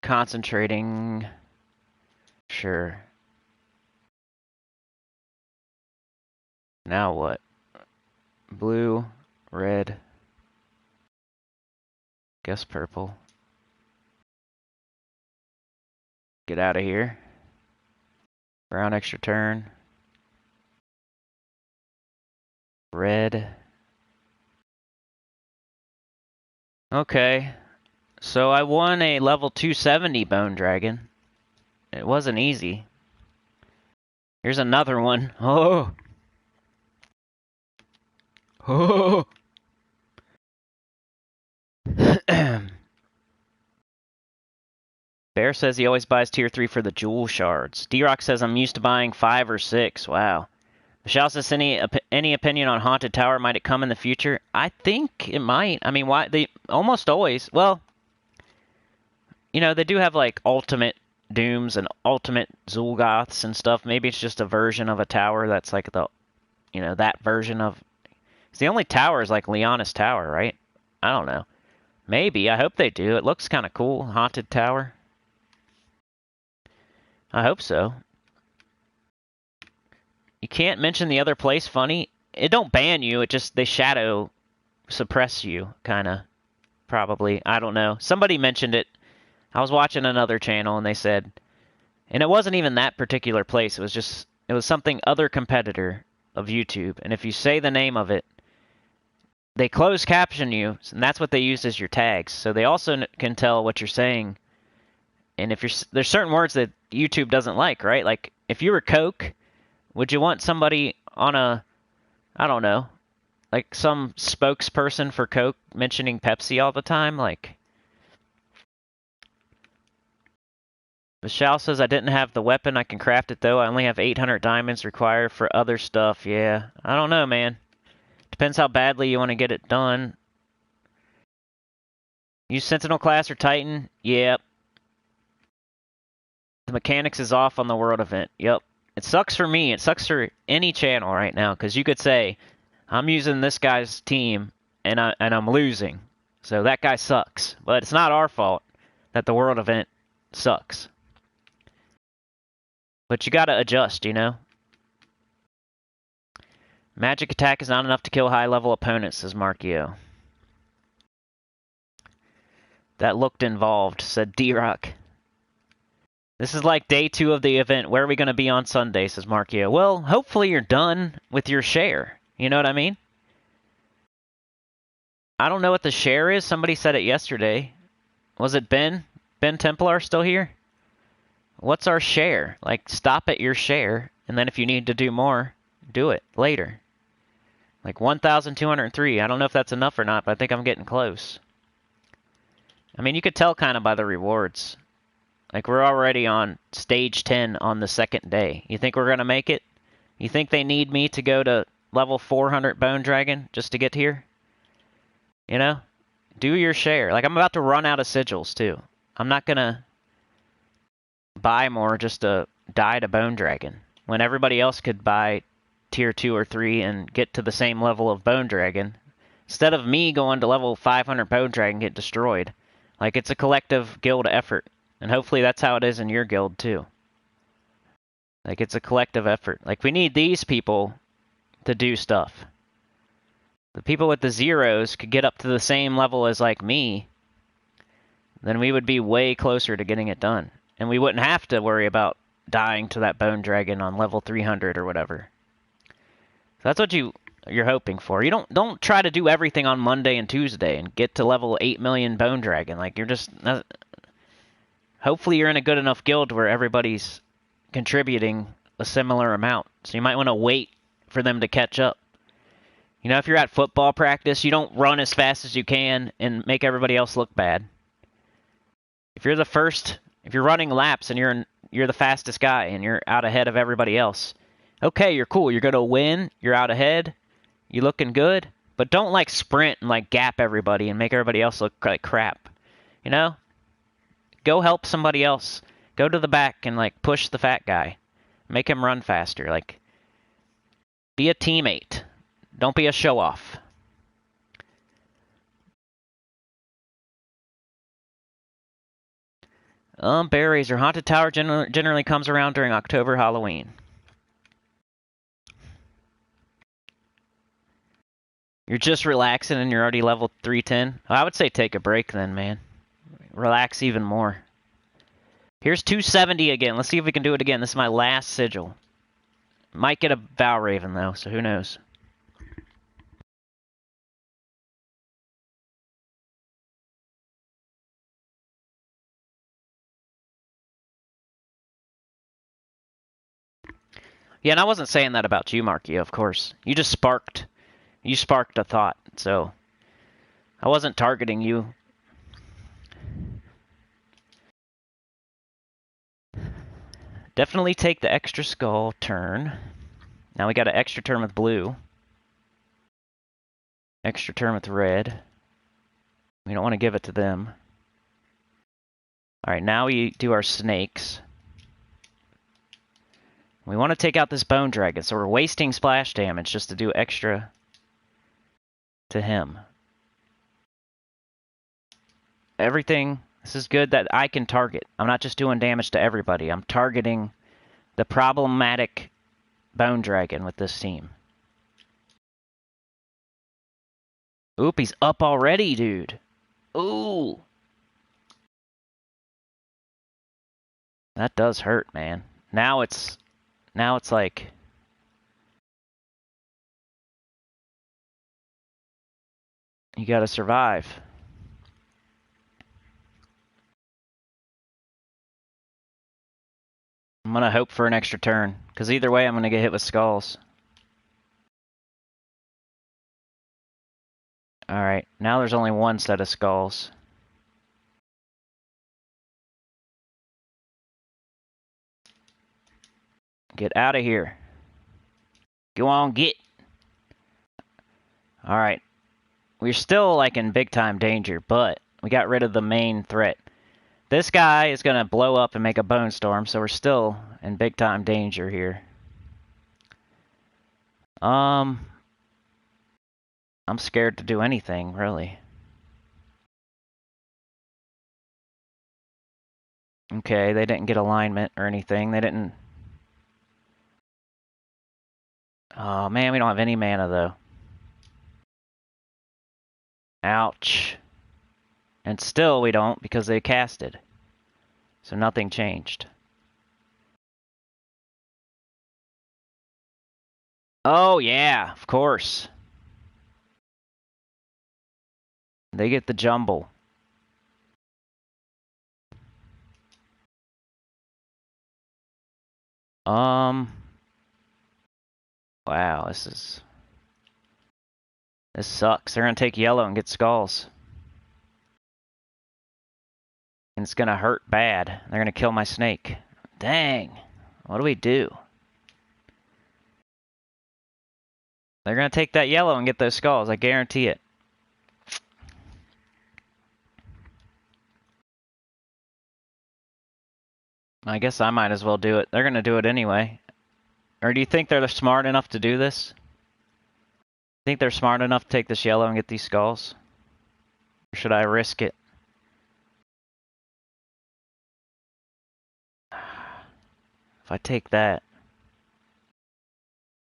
concentrating. Sure. Now what? Blue, red. Guess purple. Get out of here. Brown extra turn. Red. Okay. So I won a level 270 Bone Dragon. It wasn't easy. Here's another one. Oh! Oh! Bear says he always buys tier 3 for the jewel shards. D-Rock says I'm used to buying 5 or 6. Wow. Michelle says any opinion on Haunted Tower? Might it come in the future? I think it might. I mean, why they almost always. Well, you know, they do have like ultimate dooms and ultimate Zul'Goths and stuff. Maybe it's just a version of a tower that's like the, you know, that version of. It's the only tower is like Leonis Tower, right? I don't know. Maybe. I hope they do. It looks kind of cool. Haunted Tower. I hope so. You can't mention the other place, funny. It don't ban you, it just, they shadow suppress you, kinda. Probably. I don't know. Somebody mentioned it. I was watching another channel and they said, and it wasn't even that particular place, it was just, it was something other competitor of YouTube, and if you say the name of it, they close caption you, and that's what they use as your tags, so they also can tell what you're saying, and if you're, there's certain words that YouTube doesn't like, right? Like, if you were Coke, would you want somebody on a, I don't know, like some spokesperson for Coke mentioning Pepsi all the time? Like, Michelle says I didn't have the weapon. I can craft it though. I only have 800 diamonds required for other stuff. Yeah, I don't know, man. Depends how badly you want to get it done. Use Sentinel class or Titan? Yep. The mechanics is off on the world event. Yep. It sucks for me. It sucks for any channel right now, because you could say, I'm using this guy's team, and I'm losing. So that guy sucks. But it's not our fault that the world event sucks. But you gotta adjust, you know? Magic attack is not enough to kill high-level opponents, says Markio. That looked involved, said D-Rock. This is like day 2 of the event. Where are we going to be on Sunday, says Markio. Well, hopefully you're done with your share. You know what I mean? I don't know what the share is. Somebody said it yesterday. Was it Ben? Ben Templar still here? What's our share? Like, stop at your share, and then if you need to do more, do it later. Like 1,203. I don't know if that's enough or not, but I think I'm getting close. I mean, you could tell kind of by the rewards. Like, we're already on stage 10 on the second day. You think we're going to make it? You think they need me to go to level 400 Bone Dragon just to get here? You know? Do your share. Like, I'm about to run out of sigils, too. I'm not going to buy more just to die to Bone Dragon, when everybody else could buy tier 2 or 3 and get to the same level of Bone Dragon. Instead of me going to level 500 Bone Dragon and get destroyed. Like, it's a collective guild effort. And hopefully that's how it is in your guild, too. Like, it's a collective effort. Like, we need these people to do stuff. The people with the zeros could get up to the same level as, like, me. Then we would be way closer to getting it done. And we wouldn't have to worry about dying to that Bone Dragon on level 300 or whatever. So that's what you're hoping for. You don't try to do everything on Monday and Tuesday and get to level 8 million Bone Dragon. Like, you're just... Hopefully you're in a good enough guild where everybody's contributing a similar amount. So you might want to wait for them to catch up. You know, if you're at football practice, you don't run as fast as you can and make everybody else look bad. If you're the first, if you're running laps and you're the fastest guy and you're out ahead of everybody else, okay, you're cool. You're going to win. You're out ahead. You're looking good. But don't, like, sprint and, like, gap everybody and make everybody else look like crap. You know? Go help somebody else. Go to the back and, like, push the fat guy. Make him run faster. Like, be a teammate. Don't be a show-off. Bear Raiser. Haunted Tower generally comes around during October Halloween. You're just relaxing and you're already level 310? I would say take a break then, man. Relax even more. Here's 270 again. Let's see if we can do it again. This is my last sigil. Might get a Vow Raven, though, so who knows. Yeah, and I wasn't saying that about you, Marky, of course. You just sparked a thought, so I wasn't targeting you. Definitely take the extra skull turn. Now we got an extra turn with blue. Extra turn with red. We don't want to give it to them. Alright, now we do our snakes. We want to take out this bone dragon, so we're wasting splash damage just to do extra to him. Everything, this is good that I can target. I'm not just doing damage to everybody. I'm targeting the problematic bone dragon with this team. Oop, he's up already, dude. Ooh. That does hurt, man. Now it's like... You gotta survive. I'm gonna hope for an extra turn, because either way I'm gonna get hit with skulls. Alright, now there's only one set of skulls. Get out of here. Go on, get. Alright. We're still, like, in big-time danger, but we got rid of the main threat. This guy is gonna blow up and make a bone storm, so we're still in big-time danger here. I'm scared to do anything, really. Okay, they didn't get alignment or anything. They didn't... Oh, man, we don't have any mana, though. Ouch. And still we don't, because they casted. So nothing changed. Oh, yeah, of course. They get the jumble. Wow, this sucks. They're gonna take yellow and get skulls. And it's gonna hurt bad. They're gonna kill my snake. Dang. What do we do? They're gonna take that yellow and get those skulls. I guarantee it. I guess I might as well do it. They're gonna do it anyway. Or do you think they're smart enough to do this? Think they're smart enough to take this yellow and get these skulls? Or should I risk it? If I take that,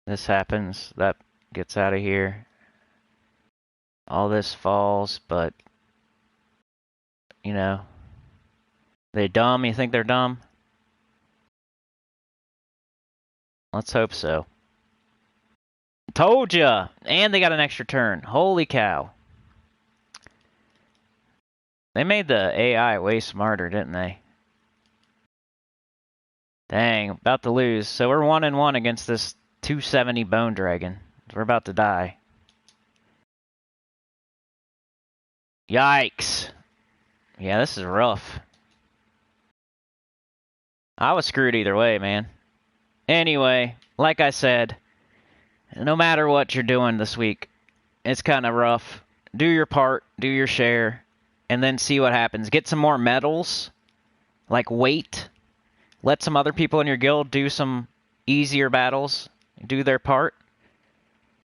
this happens, that gets out of here. All this falls, but, you know, they dumb? You think they're dumb? Let's hope so. Told ya! And they got an extra turn. Holy cow. They made the AI way smarter, didn't they? Dang, about to lose. So we're 1-1 against this 270 bone dragon. We're about to die. Yikes. Yeah, this is rough. I was screwed either way, man. Anyway, like I said, no matter what you're doing this week, it's kind of rough. Do your part, do your share, and then see what happens. Get some more medals, like wait. Let some other people in your guild do some easier battles, do their part.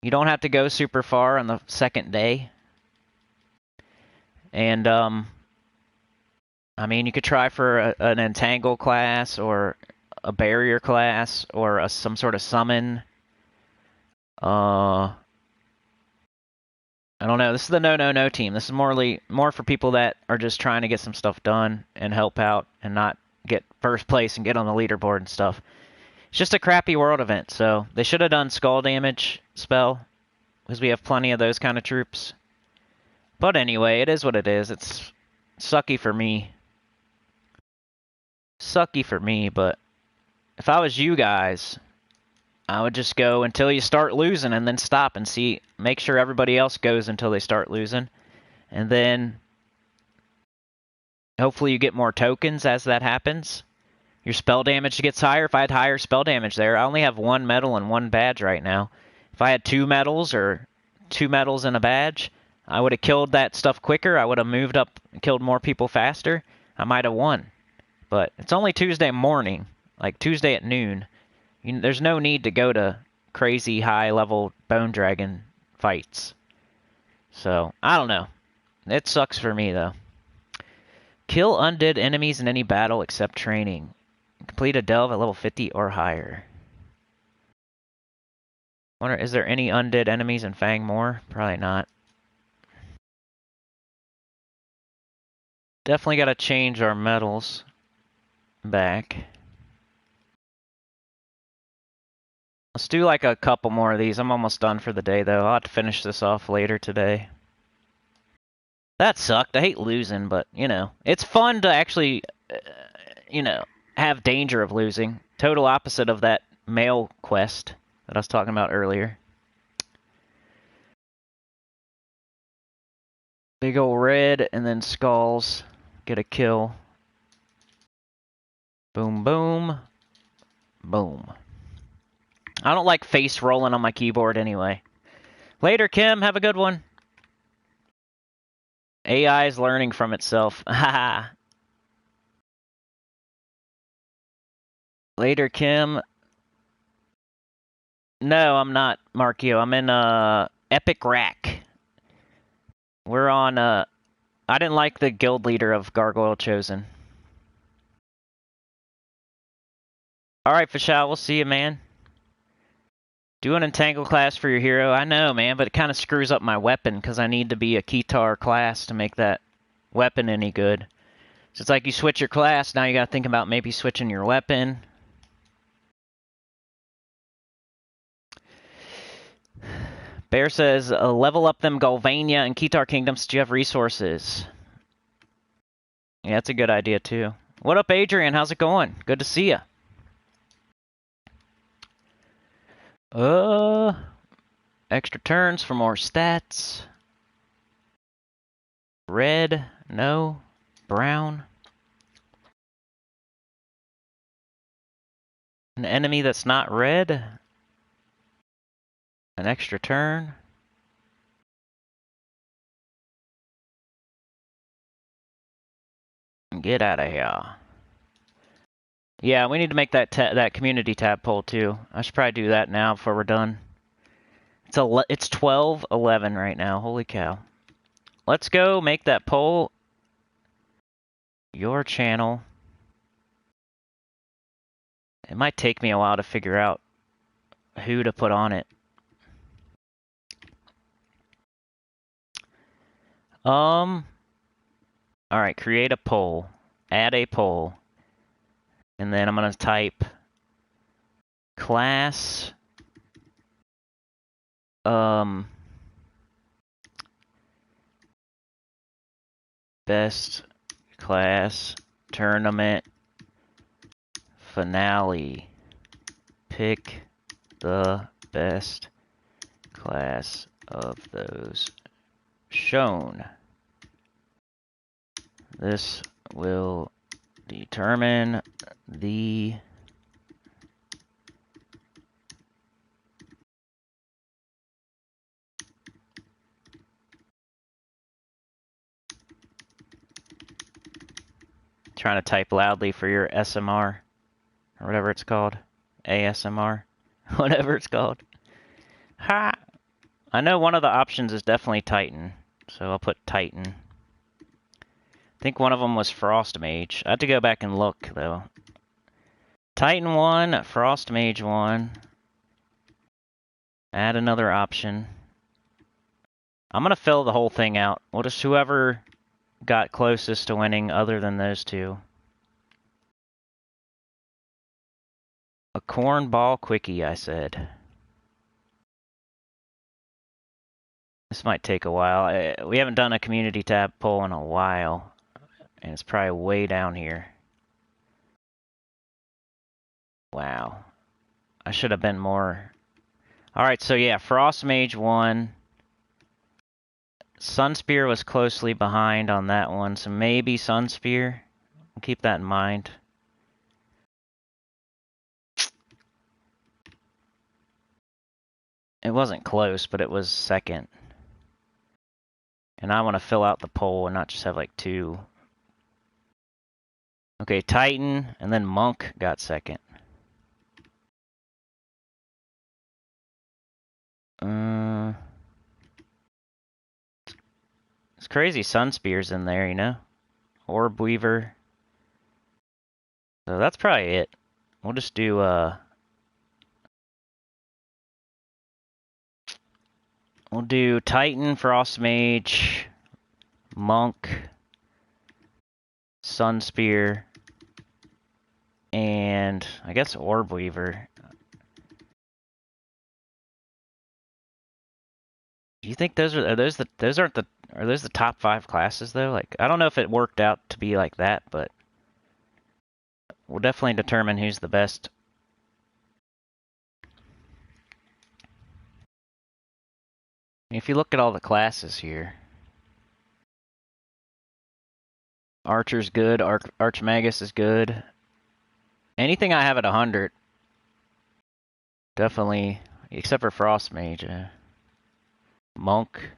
You don't have to go super far on the second day. And, I mean, you could try for an entangle class or a barrier class or some sort of summon. I don't know. This is the no team. This is more for people that are just trying to get some stuff done and help out and not get first place and get on the leaderboard and stuff. It's just a crappy world event, so they should have done skull damage spell because we have plenty of those kind of troops. But anyway, it is what it is. It's sucky for me. Sucky for me, but if I was you guys, I would just go until you start losing and then stop and see, make sure everybody else goes until they start losing. And then hopefully you get more tokens as that happens. Your spell damage gets higher. If I had higher spell damage there, I only have 1 medal and 1 badge right now. If I had 2 medals or 2 medals and a badge, I would have killed that stuff quicker. I would have moved up and killed more people faster. I might have won. But it's only Tuesday morning, like Tuesday at noon. There's no need to go to crazy high-level Bone Dragon fights. So, I don't know. It sucks for me, though. Kill undead enemies in any battle except training. Complete a delve at level 50 or higher. Wonder, is there any undead enemies in Fang Moor? Probably not. Definitely got to change our medals back. Let's do like a couple more of these. I'm almost done for the day, though. I'll have to finish this off later today. That sucked. I hate losing, but, you know, it's fun to actually, you know, have danger of losing. Total opposite of that male quest that I was talking about earlier. Big ol' red and then skulls. Get a kill. Boom, boom. Boom. I don't like face rolling on my keyboard anyway. Later, Kim. Have a good one. AI is learning from itself. Haha. Later, Kim. No, I'm not, Markio. I'm in Epic Rack. We're on I didn't like the guild leader of Gargoyle Chosen. Alright, Fashal, we'll see you, man. Do an entangle class for your hero. I know, man, but it kind of screws up my weapon because I need to be a Keytar class to make that weapon any good. So it's like you switch your class, now you gotta think about maybe switching your weapon. Bear says, level up them Galvania and Keytar Kingdoms. Do you have resources? Yeah, that's a good idea, too. What up, Adrian? How's it going? Good to see ya. Extra turns for more stats. Red, no. Brown. An enemy that's not red. An extra turn. Get out of here. Yeah, we need to make that community tab poll too. I should probably do that now before we're done. It's 12:11 right now. Holy cow. Let's go make that poll. Your channel. It might take me a while to figure out who to put on it. Alright, create a poll. Add a poll. And then I'm going to type class best class tournament finale. Pick the best class of those shown. This will determine the trying to type loudly for your SMR or whatever it's called. ASMR. Whatever it's called. Ha! I know one of the options is definitely Titan, so I'll put Titan. think one of them was Frost Mage. I have to go back and look, though. Titan 1, Frost Mage 1. Add another option. I'm going to fill the whole thing out. We'll just whoever got closest to winning other than those two. A cornball quickie, I said. This might take a while. We haven't done a community tab poll in a while. And it's probably way down here. Wow. I should have been more... Alright, so yeah, Frost Mage won. Sunspear was closely behind on that one, so maybe Sunspear. Keep that in mind. It wasn't close, but it was second. And I want to fill out the poll and not just have like two. Okay, Titan, and then Monk got second. It's crazy Sunspear's in there, you know? Orb Weaver. So that's probably it. We'll just do, we'll do Titan, Frost Mage, Monk, Sunspear, and I guess Orb Weaver. Do you think those are those the top 5 classes though? Like, I don't know if it worked out to be like that, but we'll definitely determine who's the best. If you look at all the classes here, Archer's good, Archmagus is good. Anything I have at 100, definitely, except for Frost Mage. Monk,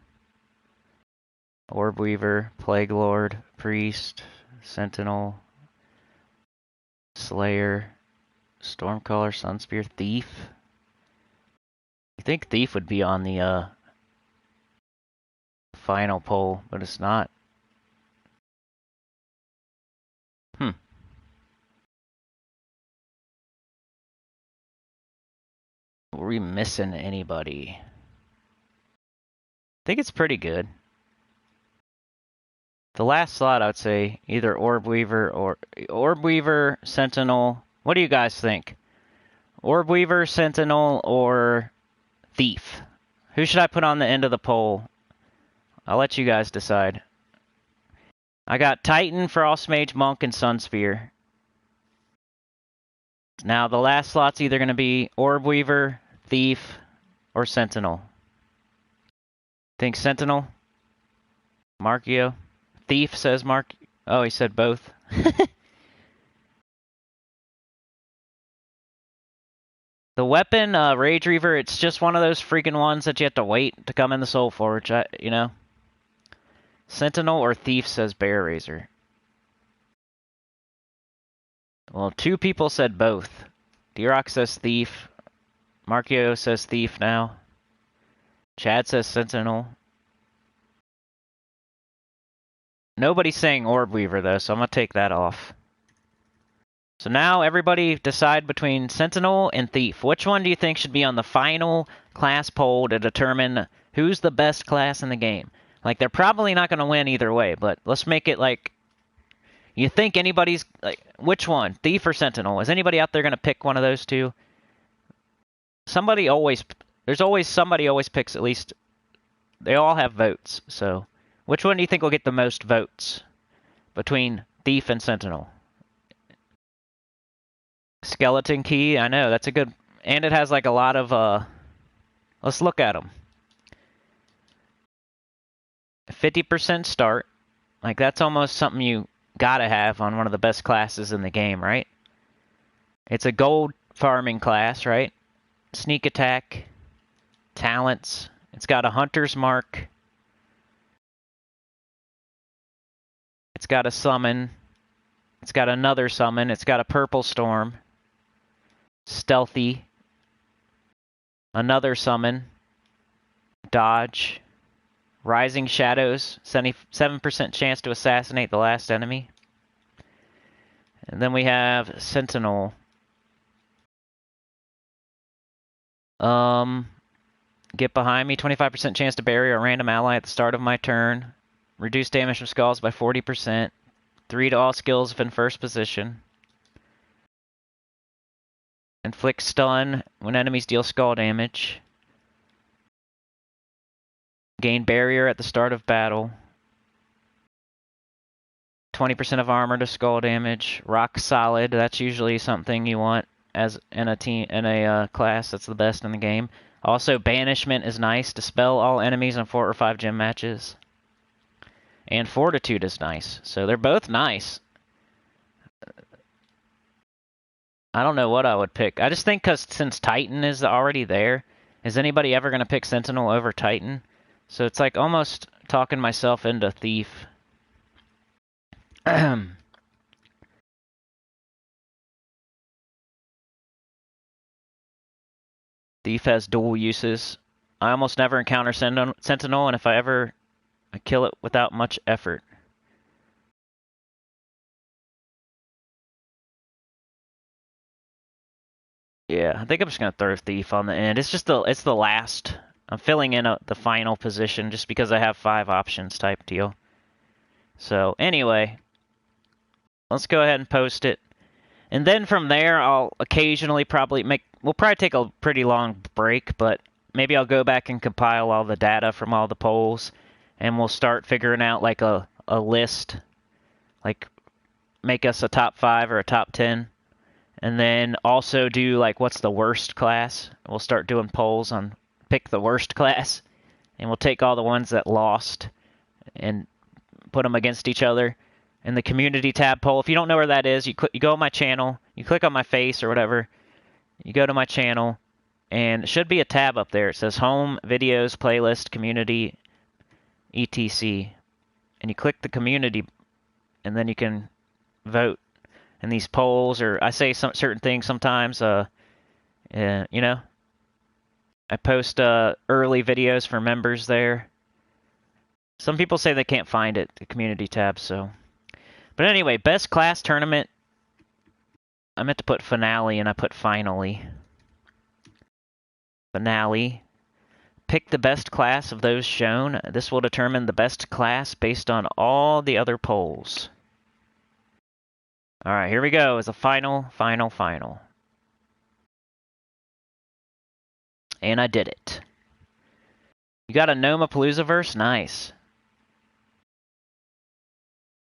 Orb Weaver, Plague Lord, Priest, Sentinel, Slayer, Stormcaller, Sunspear, Thief. You think Thief would be on the final poll, but it's not. Were we missing anybody? I think it's pretty good. The last slot, I would say either Orb Weaver, Sentinel. What do you guys think? Orb Weaver, Sentinel, or Thief? Who should I put on the end of the poll? I'll let you guys decide. I got Titan, Frost Mage, Monk, and Sunspear. Now the last slot's either going to be Orb Weaver, Thief, or Sentinel. Think Sentinel? Markio? Thief says Mark. Oh, he said both. The weapon, Rage Reaver, it's just one of those freaking ones that you have to wait to come in the Soulforge, you know? Sentinel or Thief says Bear Razor. Well, 2 people said both. D-Rock says Thief. Markio says Thief now. Chad says Sentinel. Nobody's saying Orb Weaver, though, so I'm going to take that off. So now everybody decide between Sentinel and Thief. Which one do you think should be on the final class poll to determine who's the best class in the game? Like, they're probably not going to win either way, but let's make it like... You think anybody's... like, which one? Thief or Sentinel? Is anybody out there going to pick one of those two? Somebody always... There's always... Somebody always picks at least... They all have votes, so... Which one do you think will get the most votes between Thief and Sentinel? Skeleton Key, I know, that's a good... And it has like a lot of... Let's look at them. 50% start. Like, that's almost something you gotta have on one of the best classes in the game, right? It's a gold farming class, right? Sneak attack. Talents. It's got a hunter's mark. It's got a summon. It's got another summon. It's got a purple storm. Stealthy. Another summon. Dodge. Rising Shadows, 77% chance to assassinate the last enemy. And then we have Sentinel. Get behind me, 25% chance to bury a random ally at the start of my turn. Reduce damage from skulls by 40%. 3 to all skills if in first position. Inflict stun when enemies deal skull damage. Gain barrier at the start of battle. 20% of armor to skull damage. Rock solid, that's usually something you want as in a class that's the best in the game. Also, banishment is nice. Dispel all enemies in 4 or 5 gym matches. And fortitude is nice. So they're both nice. I don't know what I would pick. I just think because since Titan is already there, is anybody ever going to pick Sentinel over Titan? So it's like almost talking myself into Thief. Thief has dual uses. I almost never encounter Sentinel, and if I kill it without much effort. Yeah, I think I'm just gonna throw Thief on the end. It's the last. I'm filling in the final position just because I have 5 options type deal. So anyway, let's go ahead and post it. And then from there, I'll occasionally we'll probably take a pretty long break, but maybe I'll go back and compile all the data from all the polls, and we'll start figuring out like a list, like make us a top 5 or a top 10. And then also do like what's the worst class. We'll start doing polls on pick the worst class. And we'll take all the ones that lost and put them against each other. In the community tab poll, if you don't know where that is, you go on my channel, you click on my face or whatever, you go to my channel, and it should be a tab up there. It says Home, Videos, Playlist, Community, etc. And you click the community, and then you can vote in these polls, or I say some certain things sometimes. You know, I post early videos for members there. Some people say they can't find it, the community tab, so. But anyway, best class tournament. I meant to put finale, and I put finally. Finale. Pick the best class of those shown. This will determine the best class based on all the other polls. Alright, here we go. It's a final. And I did it. You got a Nomapalooza verse? Nice.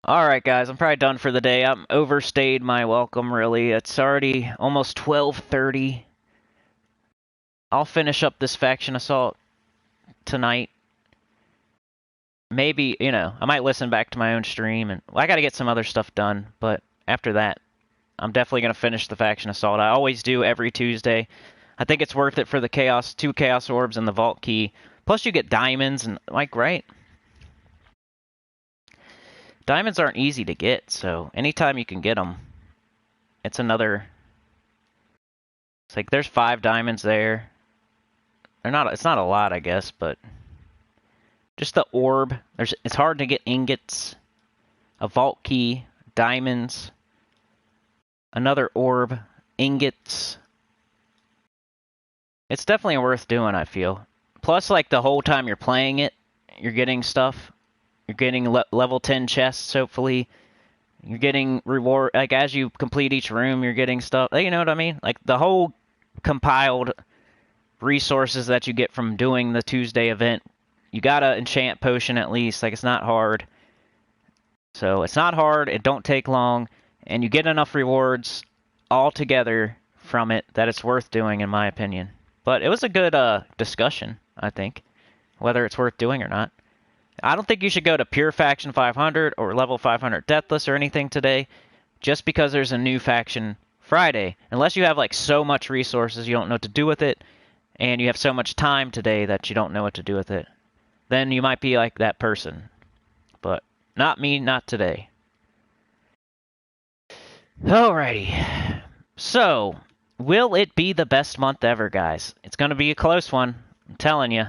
Alright guys, I'm probably done for the day. I'm overstayed my welcome, really. It's already almost 12:30. I'll finish up this faction assault tonight. Maybe, I might listen back to my own stream, and I gotta get some other stuff done, but after that, I'm definitely gonna finish the faction assault. I always do every Tuesday. I think it's worth it for the 2 chaos orbs and the vault key. Plus you get diamonds and right? Diamonds aren't easy to get, so anytime you can get them, it's another. It's like there's 5 diamonds there. It's not a lot, I guess, but just the orb. It's hard to get ingots, a vault key, diamonds, another orb, ingots. It's definitely worth doing, I feel. Plus, like the whole time you're playing it, you're getting stuff. You're getting level 10 chests, hopefully. You're getting reward. Like, as you complete each room, you're getting stuff. You know what I mean? Like, the whole compiled resources that you get from doing the Tuesday event. You gotta enchant potion at least. Like, it's not hard. So, it's not hard. It don't take long. And you get enough rewards all together from it that it's worth doing, in my opinion. But it was a good discussion, I think. Whether it's worth doing or not. I don't think you should go to Pure Faction 500 or Level 500 Deathless or anything today, just because there's a new faction Friday. Unless you have like so much resources you don't know what to do with it, and you have so much time today that you don't know what to do with it. Then you might be like that person. But not me, not today. Alrighty. So, will it be the best month ever, guys? It's going to be a close one. I'm telling you.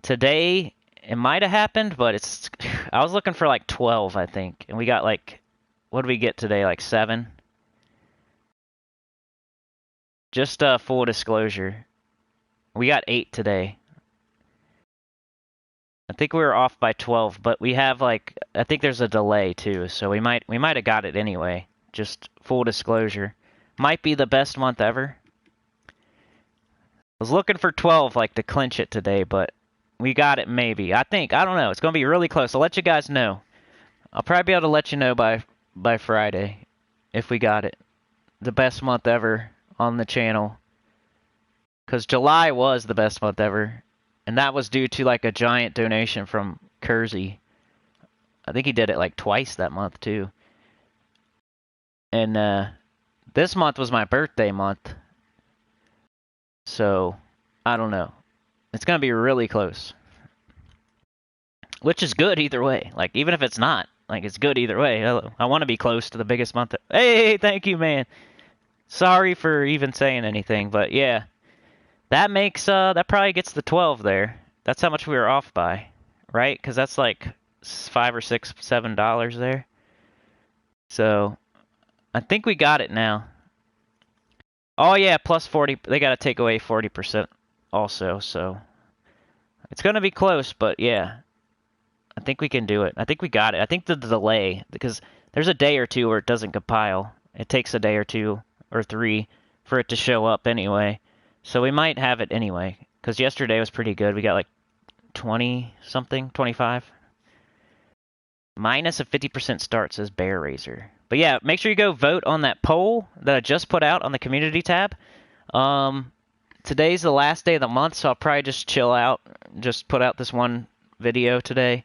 Today It might have happened, but it's. I was looking for like 12, I think, and we got like, what did we get today? Like 7. Just full disclosure, we got 8 today. I think we were off by 12, but we have like, I think there's a delay too, so we might have got it anyway. Just full disclosure, might be the best month ever. I was looking for 12 like to clinch it today, but we got it maybe. I think, I don't know. It's gonna be really close. I'll let you guys know. I'll probably be able to let you know by Friday if we got it. The best month ever on the channel. Because July was the best month ever. And that was due to like a giant donation from Kersey. I think he did it like twice that month too. And this month was my birthday month. So, I don't know. It's going to be really close. Which is good either way. Like, even if it's not, like, it's good either way. I want to be close to the biggest month. Hey, thank you, man. Sorry for even saying anything, but yeah. That makes, that probably gets the 12 there. That's how much we were off by, right? Because that's like $5 or $6, $7 there. So, I think we got it now. Oh yeah, plus 40. They got to take away 40% also, so it's going to be close, but yeah. I think we can do it. I think we got it. I think the delay, because there's a day or two where it doesn't compile. It takes a day or 2 or 3 for it to show up anyway. So we might have it anyway, because yesterday was pretty good. We got like 20 something, 25. Minus a 50% start, says Bear Razor. But yeah, make sure you go vote on that poll that I just put out on the community tab. Today's the last day of the month, so I'll probably just chill out. Just put out this one video today.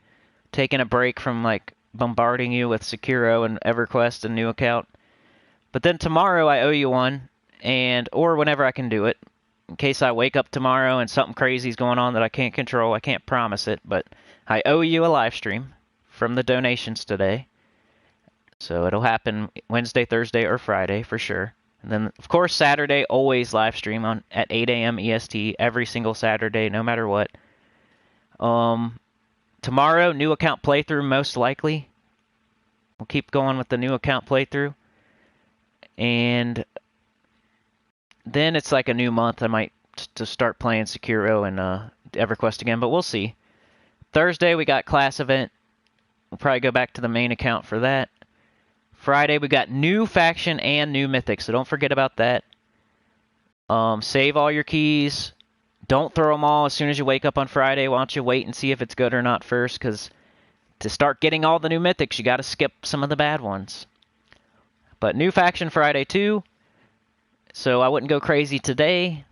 Taking a break from like bombarding you with Sekiro and EverQuest and new account. But then tomorrow I owe you one, or whenever I can do it. In case I wake up tomorrow and something crazy is going on that I can't control, I can't promise it, but I owe you a live stream from the donations today. So it'll happen Wednesday, Thursday, or Friday for sure. And then, of course, Saturday, always live stream at 8 a.m. EST every single Saturday, no matter what. Tomorrow, new account playthrough, most likely. We'll keep going with the new account playthrough. And then it's like a new month. I might to start playing Sekiro and EverQuest again, but we'll see. Thursday, we got class event. We'll probably go back to the main account for that. Friday, we got new faction and new mythic, so don't forget about that. Save all your keys. Don't throw them all as soon as you wake up on Friday. Why don't you wait and see if it's good or not first, because to start getting all the new mythics, you got to skip some of the bad ones. But new faction Friday too, so I wouldn't go crazy today,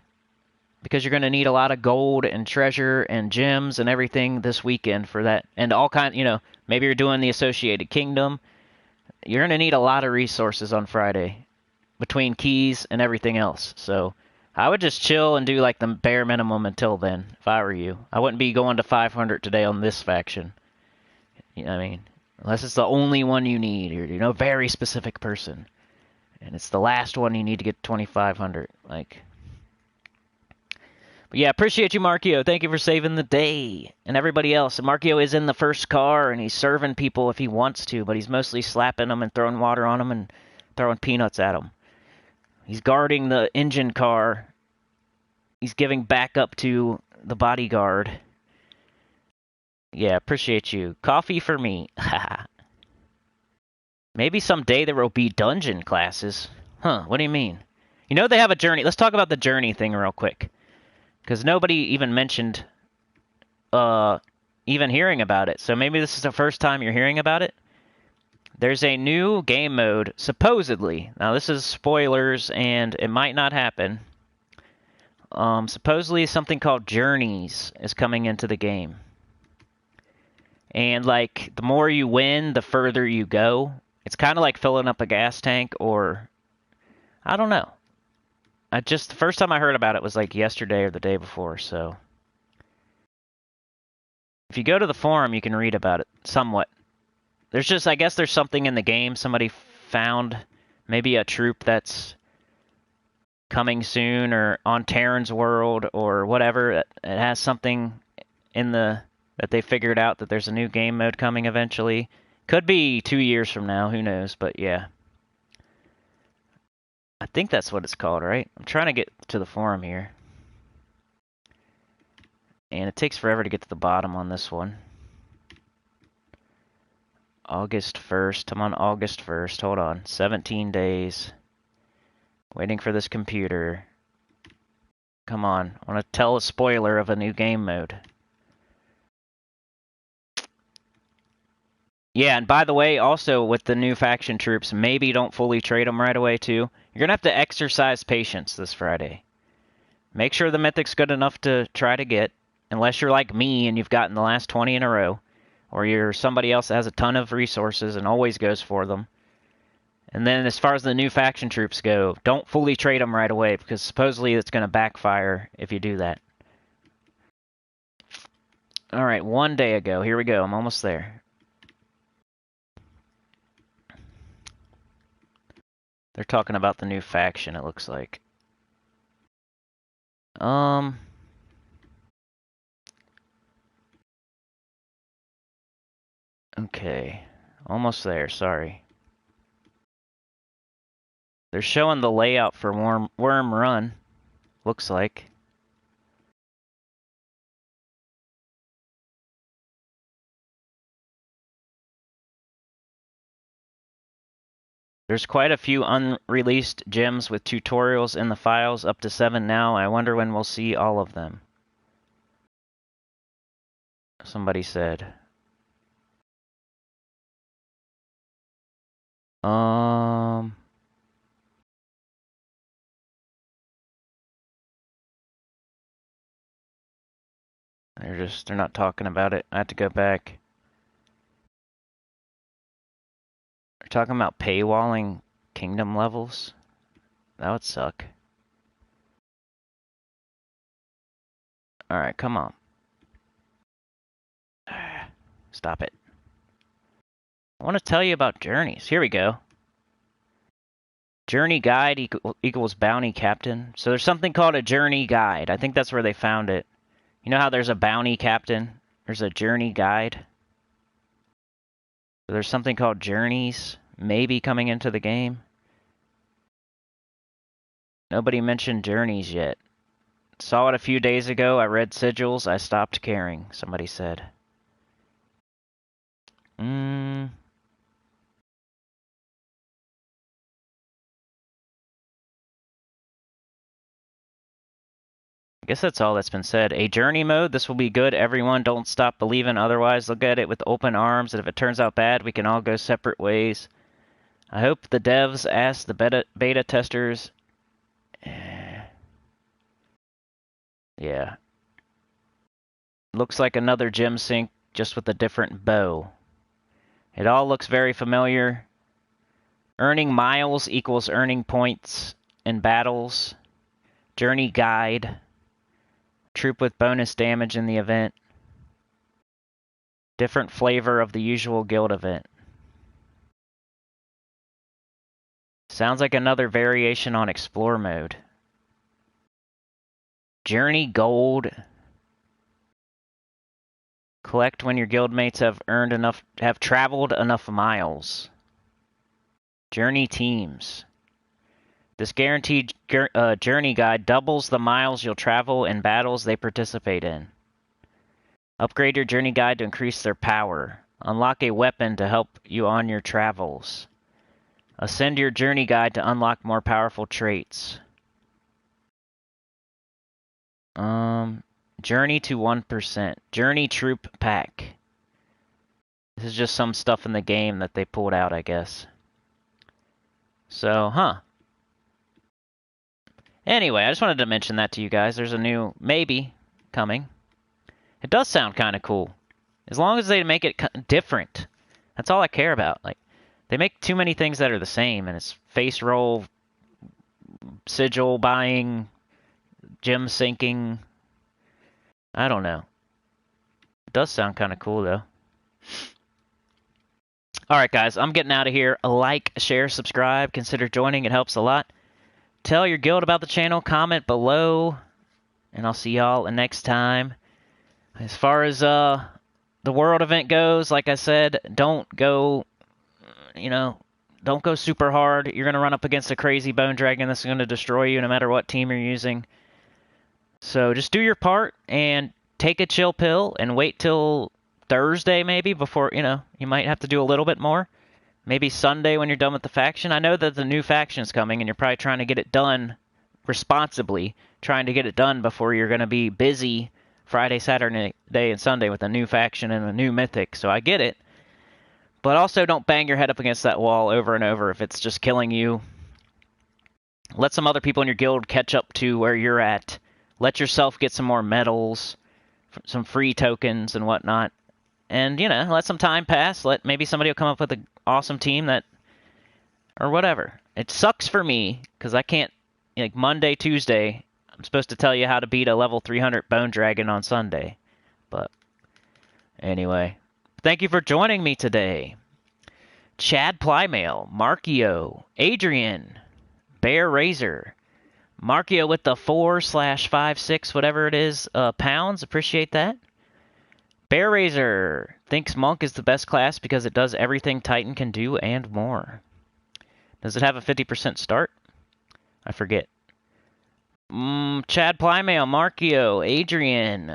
because you're going to need a lot of gold and treasure and gems and everything this weekend for that. And all kind, maybe you're doing the Associated Kingdom. You're going to need a lot of resources on Friday between keys and everything else. So I would just chill and do like the bare minimum until then, if I were you. I wouldn't be going to 500 today on this faction. You know what I mean? Unless it's the only one you need, or very specific person. And it's the last one you need to get 2,500. Like, but yeah, appreciate you, Markio. Thank you for saving the day. And everybody else. And Markio is in the first car, and he's serving people if he wants to, but he's mostly slapping them and throwing water on them and throwing peanuts at them. He's guarding the engine car. He's giving backup to the bodyguard. Yeah, appreciate you. Coffee for me. Maybe someday there will be dungeon classes. Huh, what do you mean? They have a journey. Let's talk about the journey thing real quick. Because nobody even mentioned even hearing about it. So maybe this is the first time you're hearing about it. There's a new game mode, supposedly. Now, this is spoilers, and it might not happen. Supposedly something called Journeys is coming into the game. And, like, the more you win, the further you go. It's kind of like filling up a gas tank, or I don't know. The first time I heard about it was like yesterday or the day before, so. If you go to the forum, you can read about it somewhat. I guess there's something in the game. Somebody found maybe a troop that's coming soon, or on Terran's world, or whatever. It has something in the that they figured out that there's a new game mode coming eventually. Could be 2 years from now, who knows, but yeah. I think that's what it's called, right? I'm trying to get to the forum here. And it takes forever to get to the bottom on this one. August 1st. I'm on August 1st. Hold on. 17 days. Waiting for this computer. Come on. I want to tell a spoiler of a new game mode. Yeah, and by the way, also with the new faction troops, maybe don't fully trade them right away, too. You're going to have to exercise patience this Friday. Make sure the mythic's good enough to try to get. Unless you're like me and you've gotten the last 20 in a row. Or you're somebody else that has a ton of resources and always goes for them. And then as far as the new faction troops go, don't fully trade them right away, because supposedly it's going to backfire if you do that. Alright, 1 day ago. Here we go. I'm almost there. They're talking about the new faction, it looks like. Okay. Almost there, sorry. They're showing the layout for Worm Run, looks like. There's quite a few unreleased gems with tutorials in the files, up to 7 now. I wonder when we'll see all of them. Somebody said. They're not talking about it. I have to go back. They're talking about paywalling kingdom levels. That would suck. Alright, come on. Stop it. I want to tell you about journeys. Here we go. Journey guide equals bounty captain. So there's something called a journey guide. I think that's where they found it. You know how there's a bounty captain? There's a journey guide. So there's something called journeys, maybe coming into the game. Nobody mentioned journeys yet. Saw it a few days ago. I read sigils. I stopped caring, somebody said. I guess that's all that's been said. A journey mode. This will be good. Everyone, don't stop believing otherwise. Look at it with open arms, and if it turns out bad, we can all go separate ways. I hope the devs ask the beta testers. Yeah. Looks like another gem sync, just with a different bow. It all looks very familiar. Earning miles equals earning points in battles. Journey guide. Troop with bonus damage in the event. Different flavor of the usual guild event. Sounds like another variation on explore mode. Journey gold. Collect when your guildmates have traveled enough miles. Journey teams. This guaranteed journey guide doubles the miles you'll travel in battles they participate in. Upgrade your journey guide to increase their power. Unlock a weapon to help you on your travels. Ascend your journey guide to unlock more powerful traits. Journey to 1%. Journey troop pack. This is just some stuff in the game that they pulled out, I guess. So, Anyway, I just wanted to mention that to you guys. There's a new maybe coming. It does sound kind of cool. As long as they make it different. That's all I care about. Like, they make too many things that are the same, and it's face roll, sigil buying, gem syncing. I don't know. It does sound kind of cool, though. Alright, guys, I'm getting out of here. Like, share, subscribe, consider joining. It helps a lot. Tell your guild about the channel, comment below, and I'll see y'all next time. As far as the world event goes, like I said, don't go, don't go super hard. You're going to run up against a crazy bone dragon that's going to destroy you no matter what team you're using. So just do your part and take a chill pill and wait till Thursday maybe before, you might have to do a little bit more. Maybe Sunday when you're done with the faction. I know that the new faction's coming and you're probably trying to get it done responsibly, trying to get it done before you're going to be busy Friday, Saturday, and Sunday with a new faction and a new mythic. So I get it. But also don't bang your head up against that wall over and over if it's just killing you. Let some other people in your guild catch up to where you're at. Let yourself get some more medals, some free tokens and whatnot. And, let some time pass. Let maybe somebody will come up with an awesome team that, or whatever. It sucks for me because I can't, like Monday, Tuesday, I'm supposed to tell you how to beat a level 300 bone dragon on Sunday. But anyway, thank you for joining me today. Chad Plymail, Markio, Adrian, Bear Razor, Markio with the 4/56, whatever it is, pounds. Appreciate that. Bear Razor thinks Monk is the best class because it does everything Titan can do and more. Does it have a 50% start? I forget. Chad Plymail, Markio, Adrian,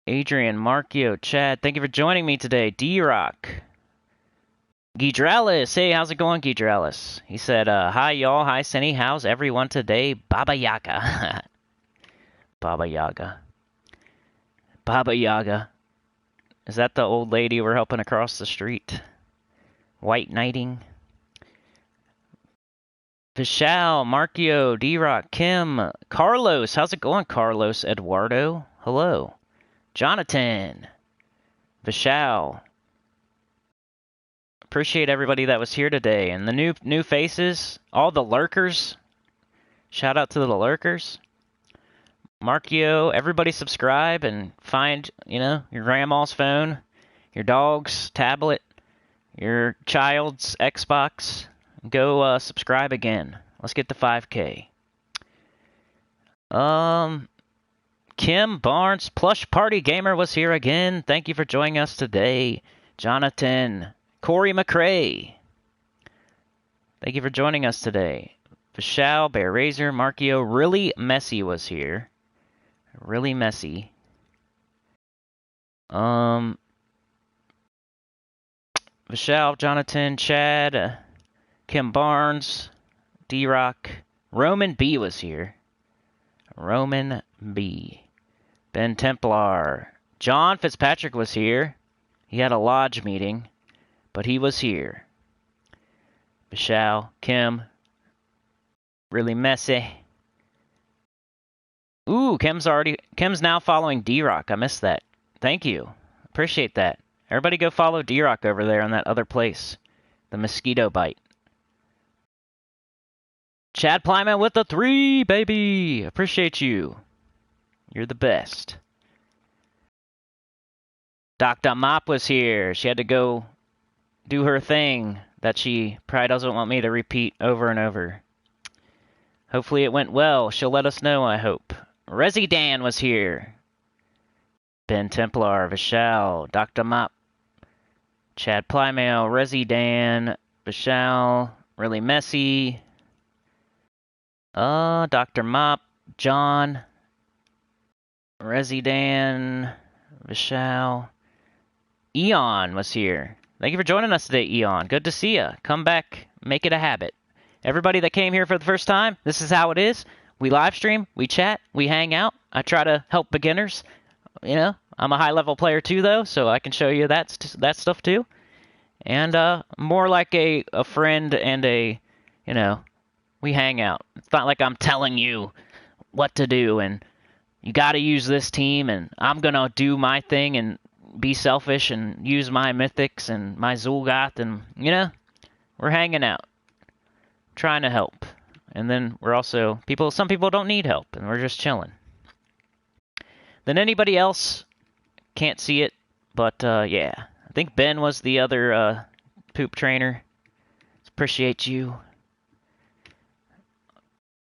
Markio, Chad, thank you for joining me today. D-Rock. Gidralis, hey, how's it going, Gidralis? He said, hi, y'all. Hi, Sinny. How's everyone today? Baba Yaga. Baba Yaga. Baba Yaga. Is that the old lady we're helping across the street? White knighting. Vishal, Markio, D-Rock, Kim, Carlos. How's it going, Carlos? Eduardo. Hello. Jonathan. Vishal. Appreciate everybody that was here today. And the new faces. All the lurkers. Shout out to the lurkers. Markio, everybody subscribe and find, your grandma's phone, your dog's tablet, your child's Xbox. Go subscribe again. Let's get to 5K. Kim Barnes, Plush Party Gamer was here again. Thank you for joining us today. Jonathan, Corey McRae. Thank you for joining us today. Vishal, Bear Razor, Markio, Really Messy was here. Really Messy. Vishal, Jonathan, Chad, Kim Barnes, D-Rock, Roman B was here. Roman B. Ben Templar. John Fitzpatrick was here. He had a lodge meeting, but he was here. Vishal, Kim, Really Messy. Ooh, Kim's now following D-Rock. I missed that. Thank you. Appreciate that. Everybody go follow D-Rock over there on that other place. The Mosquito Bite. Chad Plyman with the 3, baby. Appreciate you. You're the best. Dr. Mop was here. She had to go do her thing that she probably doesn't want me to repeat over and over. Hopefully it went well. She'll let us know, I hope. Resi Dan was here. Ben Templar, Vishal, Dr. Mop, Chad Plymail, Resi Dan, Vishal, Really Messy, Dr. Mop, John, Resi Dan, Vishal, Eon was here. Thank you for joining us today, Eon. Good to see you. Come back. Make it a habit. Everybody that came here for the first time, this is how it is. We live stream, we chat, we hang out. I try to help beginners. I'm a high-level player too, though, so I can show you that stuff too. And more like a friend and we hang out. It's not like I'm telling you what to do and you got to use this team and I'm going to do my thing and be selfish and use my mythics and my Zul'Goth and, we're hanging out. Trying to help. And then we're also some people don't need help and we're just chilling. Then anybody else can't see it, but yeah. I think Ben was the other poop trainer. Appreciate you.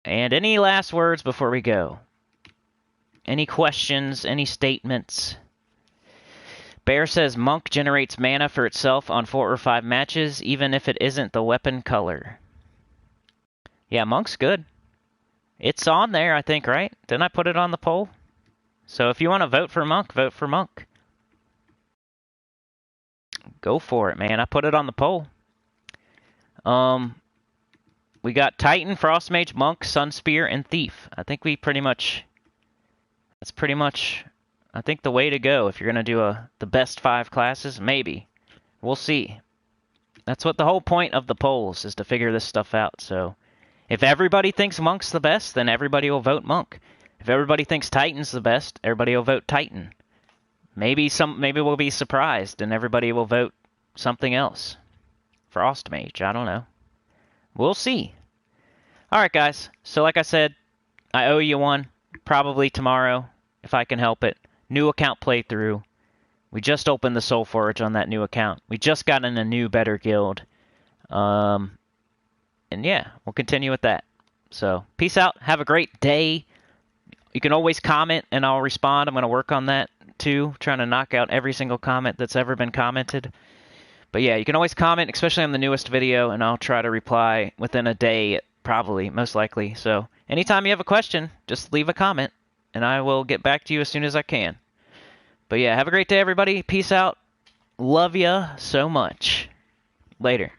And any last words before we go? Any questions? Any statements? Bear says Monk generates mana for itself on 4 or 5 matches, even if it isn't the weapon color. Yeah, Monk's good. It's on there, I think, right? Didn't I put it on the poll? So if you want to vote for Monk, vote for Monk. Go for it, man. I put it on the poll. We got Titan, Frostmage, Monk, Sunspear, and Thief. I think we pretty much... That's pretty much, I think, the way to go if you're going to do the best 5 classes. Maybe. We'll see. That's what the whole point of the polls is, to figure this stuff out. So if everybody thinks Monk's the best, then everybody will vote Monk. If everybody thinks Titan's the best, everybody will vote Titan. Maybe we'll be surprised and everybody will vote something else. Frostmage, I don't know. We'll see. Alright, guys. So like I said, I owe you one. Probably tomorrow, if I can help it. New account playthrough. We just opened the Soulforge on that new account. We just got in a new, better guild. And yeah, we'll continue with that. So, peace out. Have a great day. You can always comment, and I'll respond. I'm going to work on that, too. Trying to knock out every single comment that's ever been commented. But yeah, you can always comment, especially on the newest video, and I'll try to reply within a day, probably, most likely. So, anytime you have a question, just leave a comment, and I will get back to you as soon as I can. But yeah, have a great day, everybody. Peace out. Love ya so much. Later.